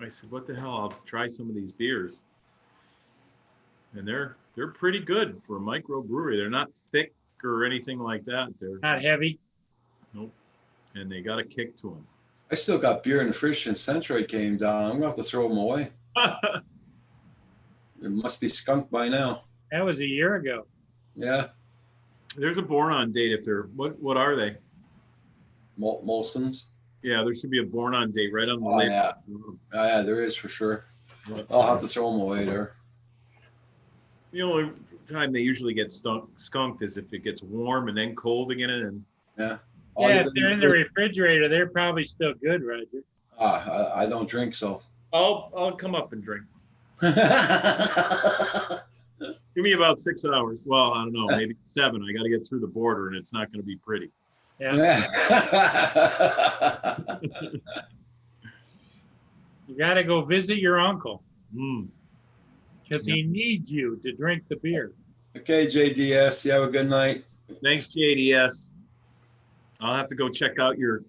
I said, what the hell? I'll try some of these beers. And they're pretty good for a microbrewery. They're not thick or anything like that. They're Not heavy. nope. And they got a kick to them. I still got beer in the fridge since Century came down. I'm gonna have to throw them away. It must be skunked by now. That was a year ago. Yeah. There's a born-on date if they're what are they? Molson's. Yeah, there should be a born-on date right on the Oh, label. yeah. Oh, yeah, there is for sure. I'll have to throw them away there. The only time they usually get skunked is if it gets warm and then cold again. And Yeah. Yeah, if they're in the refrigerator, they're probably still good, Roger. I don't drink, so I'll come up and drink. Give me about 6 hours. Well, I don't know, maybe 7. I got to get through the border, and it's not going to be pretty. Yeah, you gotta go visit your uncle, Mm. because he needs you to drink the beer. Okay, JDS, you have a good night. Thanks, JDS. I'll have to go check out your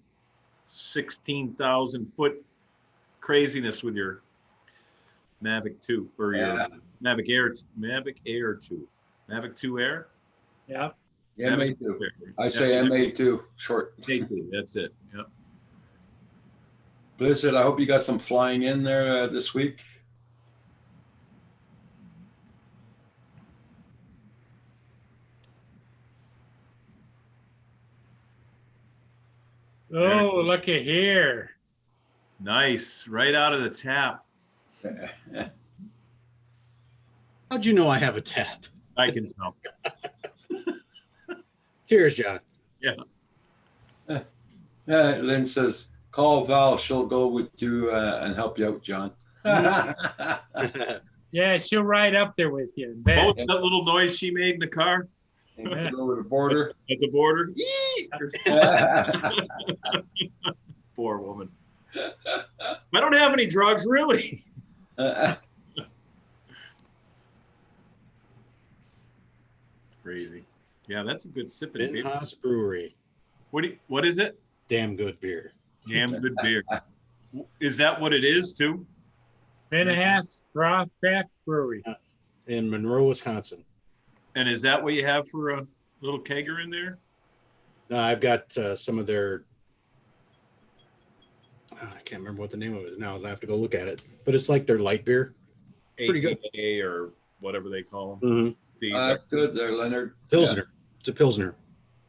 16,000 foot craziness with your Mavic 2 or Yeah. your Mavic Air 2. Mavic 2 Air? Yeah, Yeah, Mavic MA2. 2 Air. I say Yeah, MA2, short. MA2, that's it. Yeah. Blizzard, I hope you got some flying in there this week. oh, look at here. Nice. Right out of the tap. How'd you know I have a tap? I can tell. Cheers, John. Lynn says, call Val, she'll go with you and help you out, John. Yeah, she'll ride up there with you. in What bed. was that little noise she made in the car And get over the border. at the border? Yee! Poor woman. I don't have any drugs, really. Crazy. Yeah, that's a good sipping beer. Haas Brewery. What is it? Damn good beer. Damn good beer. Is that what it is too? Minnehaha Craft Brewery. In Monroe, Wisconsin. And is that what you have for a little kegger in there? I've got some of their. I can't remember what the name of it is now. I have to go look at it. But it's like their light beer. Pretty good. AKA or whatever they call them. Mm-hmm. These That's good there, Leonard. Pilsner. It's a Pilsner.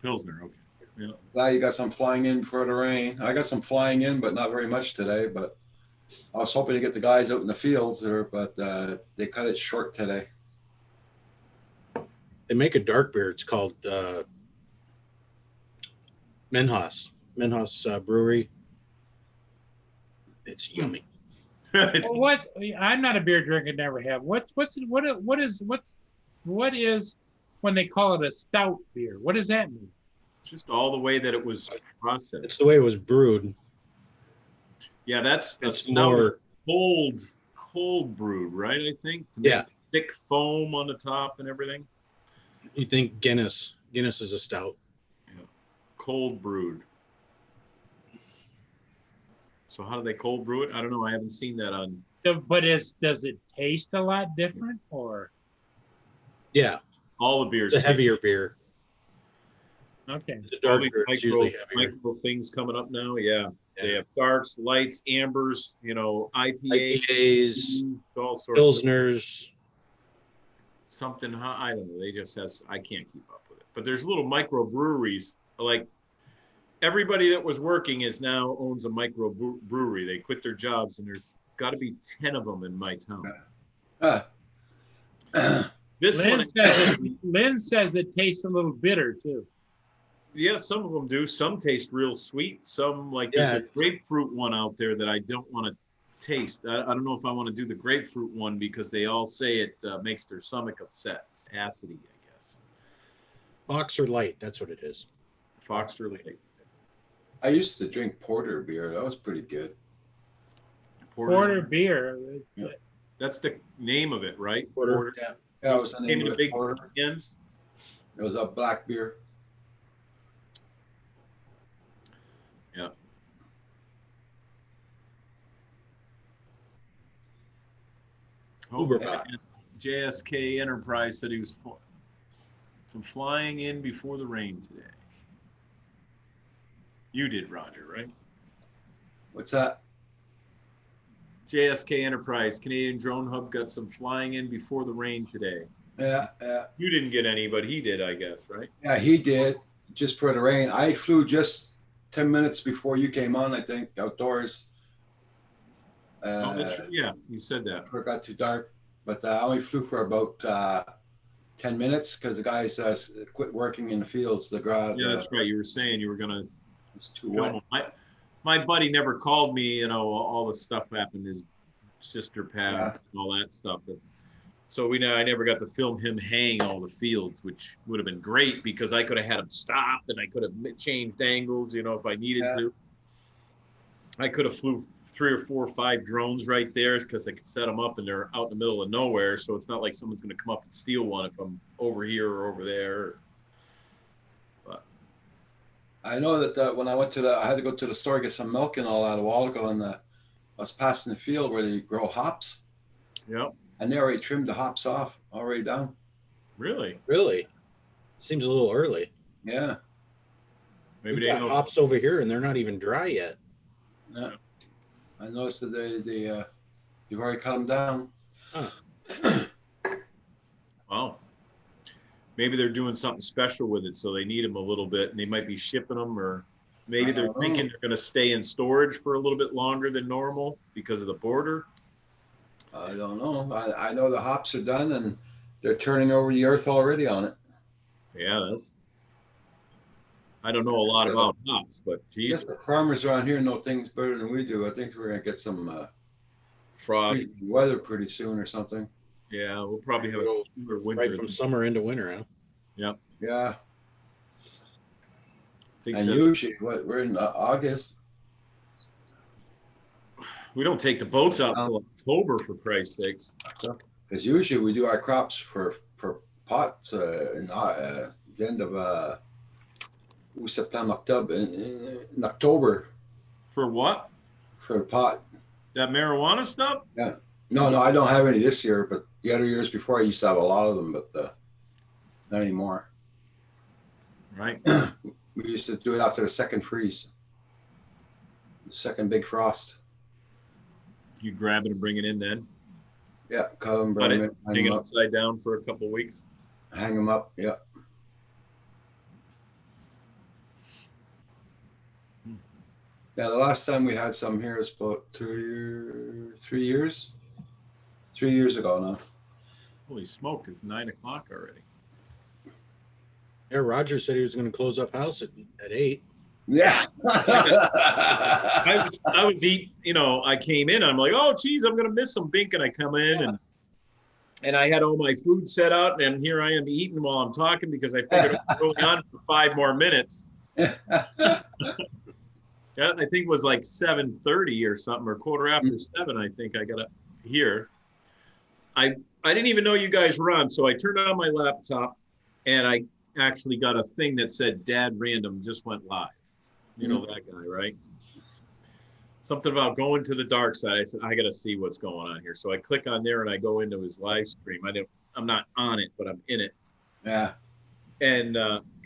Pilsner. Okay. Yeah. Glad you got some flying in before the rain. I got some flying in, but not very much today. But I was hoping to get the guys out in the fields there, but they cut it short today. They make a dark beer. It's called Menhaus Brewery. It's yummy. It's- Well, what? I'm not a beer drinker. Never have. What is when they call it a stout beer? What does that mean? It's just all the way that it was processed. It's the way it was brewed. Yeah, that's a It's stout, more. cold brewed, right? I think. To Yeah. make thick foam on the top and everything. You think Guinness? Guinness is a stout. Cold brewed. So how do they cold brew it? I don't know. I haven't seen that on. But does it taste a lot different, or Yeah, All the beers. it's a heavier beer. okay? The dark All beer these is usually heavier. micro things coming up now. Yeah. They Yeah. have darks, lights, ambers, IPA, IPAs, all sorts of Pilsners. something. I don't know. They just has, I can't keep up with it. But there's little micro breweries. Like everybody that was working is now owns a micro brewery. They quit their jobs, and there's got to be 10 of them in my town. This one, Lynn says it tastes a little bitter too. yeah, some of them do. Some taste real sweet. Some there's Yeah. a grapefruit one out there that I don't want to taste. I don't know if I want to do the grapefruit one because they all say it makes their stomach upset. It's acidy, I guess. Boxer Light, that's what it is. Fox or Lake. I used to drink porter beer. That was pretty good. Porter beer. That's the name of it, right? Porter. Yeah. Yeah, it was the Came name in of a it, big porter. ends. It was a black beer. Uber yeah. JSK Enterprise said he was some flying in before the rain today. You did, Roger, right? What's that? JSK Enterprise, Canadian Drone Hub, got some flying in before the rain today. Yeah, You didn't get any, but he did, I guess, right? yeah, he did just for the rain. I flew just 10 minutes before you came on, I think, outdoors. Oh, that's true. Yeah, you said that. Before it got too dark, but I only flew for about 10 minutes because the guys quit working in the fields. The ground. Yeah, that's right. You were saying you were gonna. It's too wet. My buddy never called me. All the stuff happened. His sister path Yeah. and all that stuff. So I never got to film him haying all the fields, which would have been great because I could have had him stop and I could have changed angles, if I needed Yeah. to. I could have flew 3 or 4 or 5 drones right there because I could set them up and they're out in the middle of nowhere. So it's not like someone's going to come up and steal one if I'm over here or over there. But I know that when I went I had to go to the store, get some milk and all that a while ago, and I was passing the field where they grow hops, yep, and they already trimmed the hops off, already done. really, Really? Seems a little early. Yeah. maybe We've they got don't. hops over here and they're not even dry yet. Yeah. I noticed that you've already cut them down. Wow. Maybe they're doing something special with it, so they need them a little bit, and they might be shipping them, or maybe I they're don't know. thinking they're going to stay in storage for a little bit longer than normal because of the border. I don't know. I know the hops are done and they're turning over the earth already on it. Yeah, I don't know a lot about hops, but I guess geez, the farmers around here know things better than we do. I think we're gonna get some frost. weather pretty soon or something. Yeah, we'll probably have a Go cooler winter. right from summer into winter, huh? Yeah. Think And so. usually, we're in August. We don't take the boats out till October, for Christ's sakes. Because usually we do our crops for pots in the end of September, October, in October For what? for the pot. That marijuana stuff? No, I don't have any this year, but the other years before I used to have a lot of them, but not anymore. Right. We used to do it after the second freeze, the second big frost. You grab it and bring it in then. Yeah, cut them, Cut bring it, them in, hang hang it them up. upside down for a couple of weeks. Hang them up. Yeah. Yeah, the last time we had some here is about 3 years. 3 years ago now. Holy smoke, it's 9 o'clock already. Yeah, Roger said he was going to close up house at 8. Yeah. I was eating, I came in, I'm like, oh geez, I'm gonna miss some Bink, and I come in and I had all my food set out, and here I am eating while I'm talking because I figured it was going on for 5 more minutes. Yeah, I think it was like 7:30 or something, or 7:15. I think I got here. I didn't even know you guys were on, so I turned on my laptop and I actually got a thing that said Dad Random just went live. You know that guy, right? Something about going to the dark side. I said, I got to see what's going on here. So I click on there and I go into his live stream. I'm not on it, but I'm in it. Yeah. And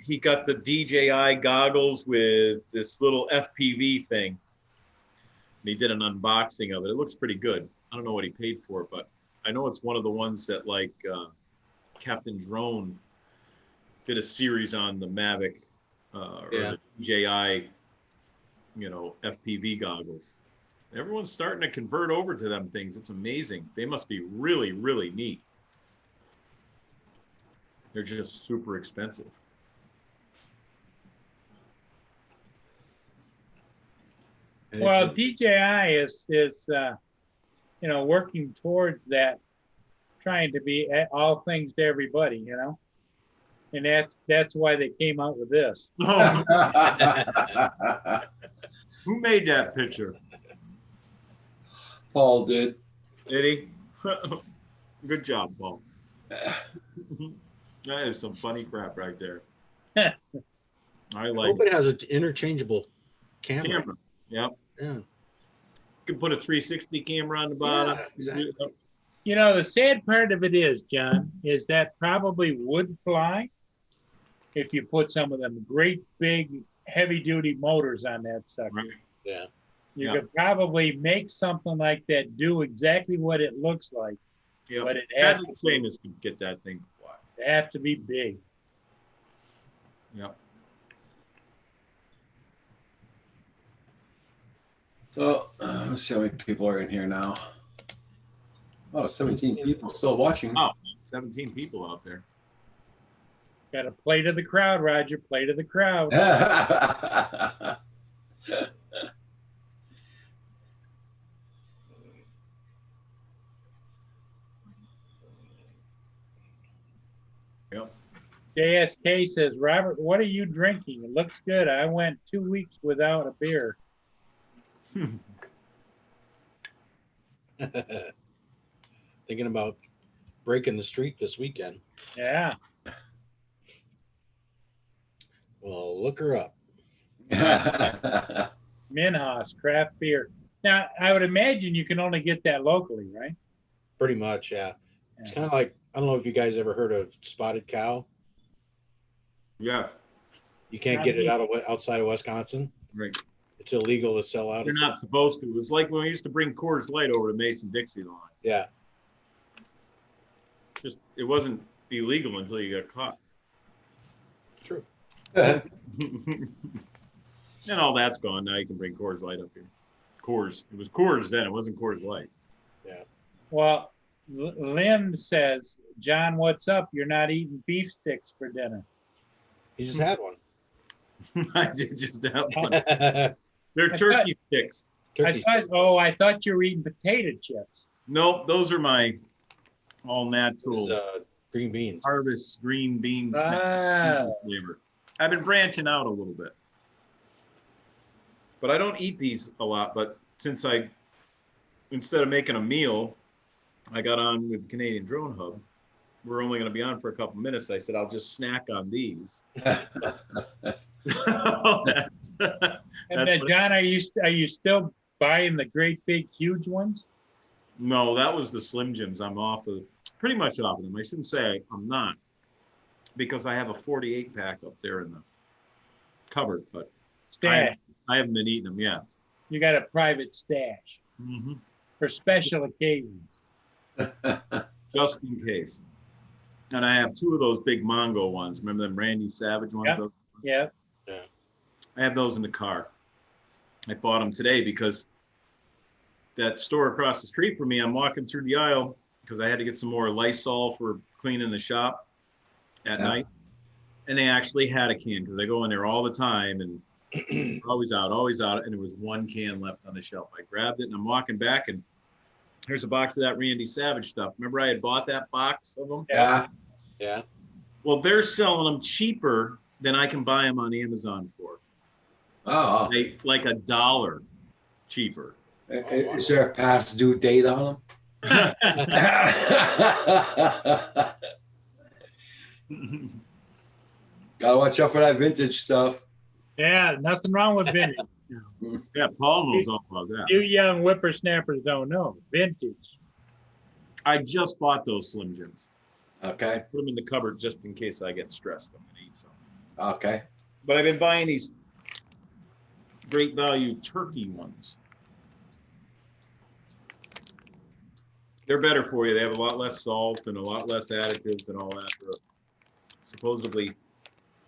he got the DJI goggles with this little FPV thing. And he did an unboxing of it. It looks pretty good. I don't know what he paid for it, but I know it's one of the ones that Captain Drone did a series on the Mavic or the DJI, FPV goggles. Everyone's starting to convert over to them things. It's amazing. They must be really, really neat. They're just super expensive. Well, DJI is working towards that, trying to be all things to everybody, and that's why they came out with this. Who made that picture? Paul did. Did he? Good job, Paul. That is some funny crap right there. I I like hope it has an interchangeable camera. camera. Yep. Yeah. You can put a 360 camera on the bottom. Yeah, exactly. The sad part of it is, John, is that probably would fly if you put some of them great big heavy duty motors on that sucker. Right. Yeah. You Yeah. could probably make something like that do exactly what it looks like, Yeah. but it has Patrick Famous could get that thing to fly. to be big. Yep. So let's see how many people are in here now. Oh, 17 people still watching. Wow. 17 people out there. Got to play to the crowd, Roger. Play to the crowd. Yep. JSK says, Robert, what are you drinking? It looks good. I went 2 weeks without a beer. Thinking about breaking the streak this weekend. Yeah. Well, look her up. Minhas craft beer. Now, I would imagine you can only get that locally, right? Pretty much, yeah. It's Yeah. kind of like, I don't know if you guys ever heard of Spotted Cow. Yes. You can't Not get it me. outside of Wisconsin. Right. It's illegal to sell out. You're not supposed to. It was like when we used to bring Coors Light over to Mason-Dixie line. Yeah. Just, it wasn't illegal until you got caught. True. And all that's gone. Now you can bring Coors Light up here. Coors. It was Coors then. It wasn't Coors Light. Well, Lynn says, John, what's up? You're not eating beef sticks for dinner. He just had one. I did just have one. Turkey. They're turkey sticks. I thought you were eating potato chips. Nope, those are my all natural Green beans. harvest green beans Ah. flavor. I've been branching out a little bit. But I don't eat these a lot, but since instead of making a meal, I got on with Canadian Drone Hub. We're only going to be on for a couple minutes. I said, I'll just snack on these. And That's then, what- John, are you still buying the great big huge ones? No, that was the Slim Jims. I'm pretty much off of them. I shouldn't say I'm not, because I have a 48 pack up there in the cupboard, but Stash. I haven't been eating them yet. You got a private stash Mhm. for special occasions. Just in case. And I have 2 of those big Mongo ones. Remember them Randy Savage ones? Yeah. I have those in the car. I bought them today because that store across the street from me, I'm walking through the aisle because I had to get some more Lysol for cleaning the shop at night. And they actually had a can because I go in there all the time and always out. And there was 1 can left on the shelf. I grabbed it and I'm walking back and here's a box of that Randy Savage stuff. Remember I had bought that box of them? Yeah. Yeah. Well, they're selling them cheaper than I can buy them on Amazon for. Oh. Like $1 cheaper. Is there a past due date on them? Gotta watch out for that vintage stuff. Yeah, nothing wrong with vintage. Yeah, Paul knows all about that. You young whippersnappers don't know. Vintage. I just bought those Slim Jims. Okay. Put them in the cupboard just in case I get stressed. I'm gonna eat some. Okay. But I've been buying these great value turkey ones. They're better for you. They have a lot less salt and a lot less additives and all that. They're supposedly,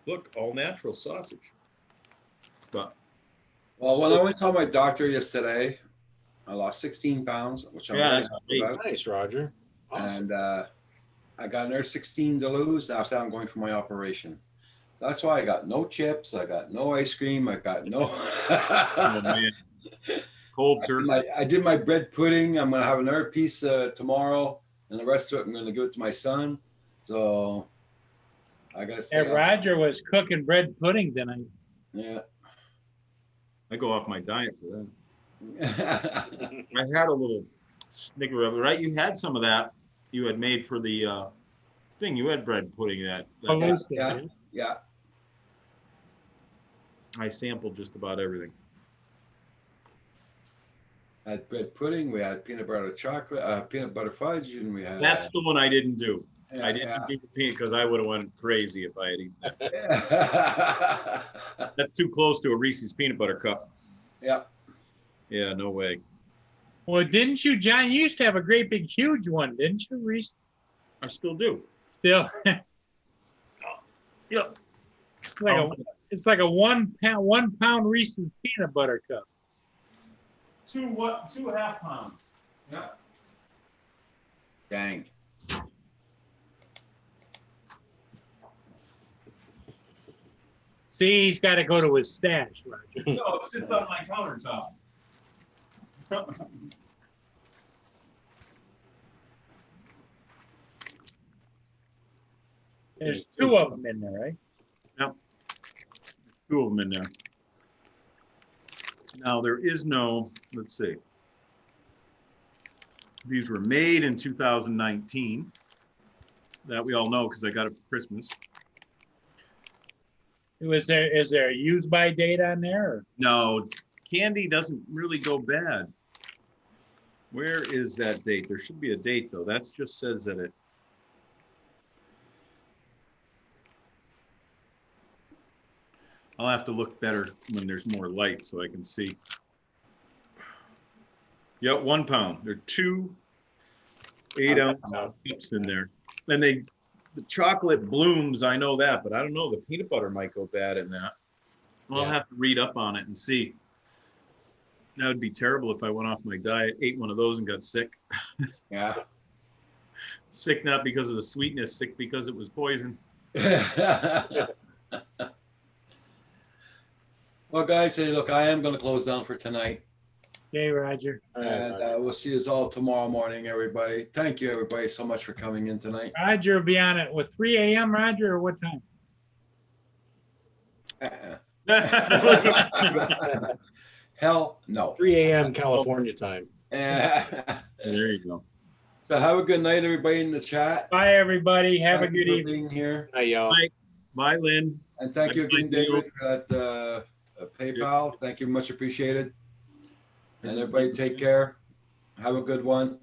look, all natural sausage. But Well, when I went to my doctor yesterday, I lost 16 pounds, which I'm Yeah, very that's happy great. about. Nice, Roger. Awesome. And I got another 16 to lose after I'm going for my operation. That's why I got no chips. I got no ice cream. I got no. oh, man. Cold turkey. I did my bread pudding. I'm gonna have another piece tomorrow, and the rest of it I'm gonna give it to my son. So I gotta stay. And Roger was cooking bread pudding tonight. Yeah. I go off my diet for that. I had a little snicker of it, right? You had some of that you had made for the thing. You had bread pudding that yeah. Yeah. I sampled just about everything. I had bread pudding. We had peanut butter chocolate, peanut butter fudge, and we had. That's the one I didn't do. Yeah, I didn't do the peanut because I would have went crazy if I had eaten that. Yeah. That's too close to a Reese's peanut butter cup. Yeah. Yeah, no way. Well, didn't you, John? You used to have a great big huge one, didn't you, Reese? I still do. Still. Yep. It's like a 1 pound Reese's peanut butter cup. 2.5 pounds. Yeah. Dang. See, he's got to go to his stash, Roger. No, it sits on my countertop. There's two of them in there, right? Two of them in there. Now, there is no, let's see. These were made in 2019. That we all know because I got it for Christmas. Is there a use by date on there? Or? No, candy doesn't really go bad. Where is that date? There should be a date though. That just says that it. I'll have to look better when there's more light so I can see. Yep, 1 pound. There are 2 8-ounce cups in there. And the chocolate blooms, I know that, but I don't know. The peanut butter might go bad in that. I'll have to read up on it and see. That would be terrible if I went off my diet, ate one of those and got sick. Yeah. Sick not because of the sweetness, sick because it was poison. Well, guys, hey, look, I am going to close down for tonight. Okay, Roger. And we'll see us all tomorrow morning, everybody. Thank you, everybody, so much for coming in tonight. Roger will be on it with 3 a.m. Roger, or what time? Hell, no. 3 a.m. California time. There you go. So have a good night, everybody in the chat. Bye, everybody. Have a Thank good you for evening. being here. Hi, y'all. Bye, Lynn. And thank you again, Thank you. David, for that PayPal. Thank you, much appreciated. And everybody take care. Have a good one.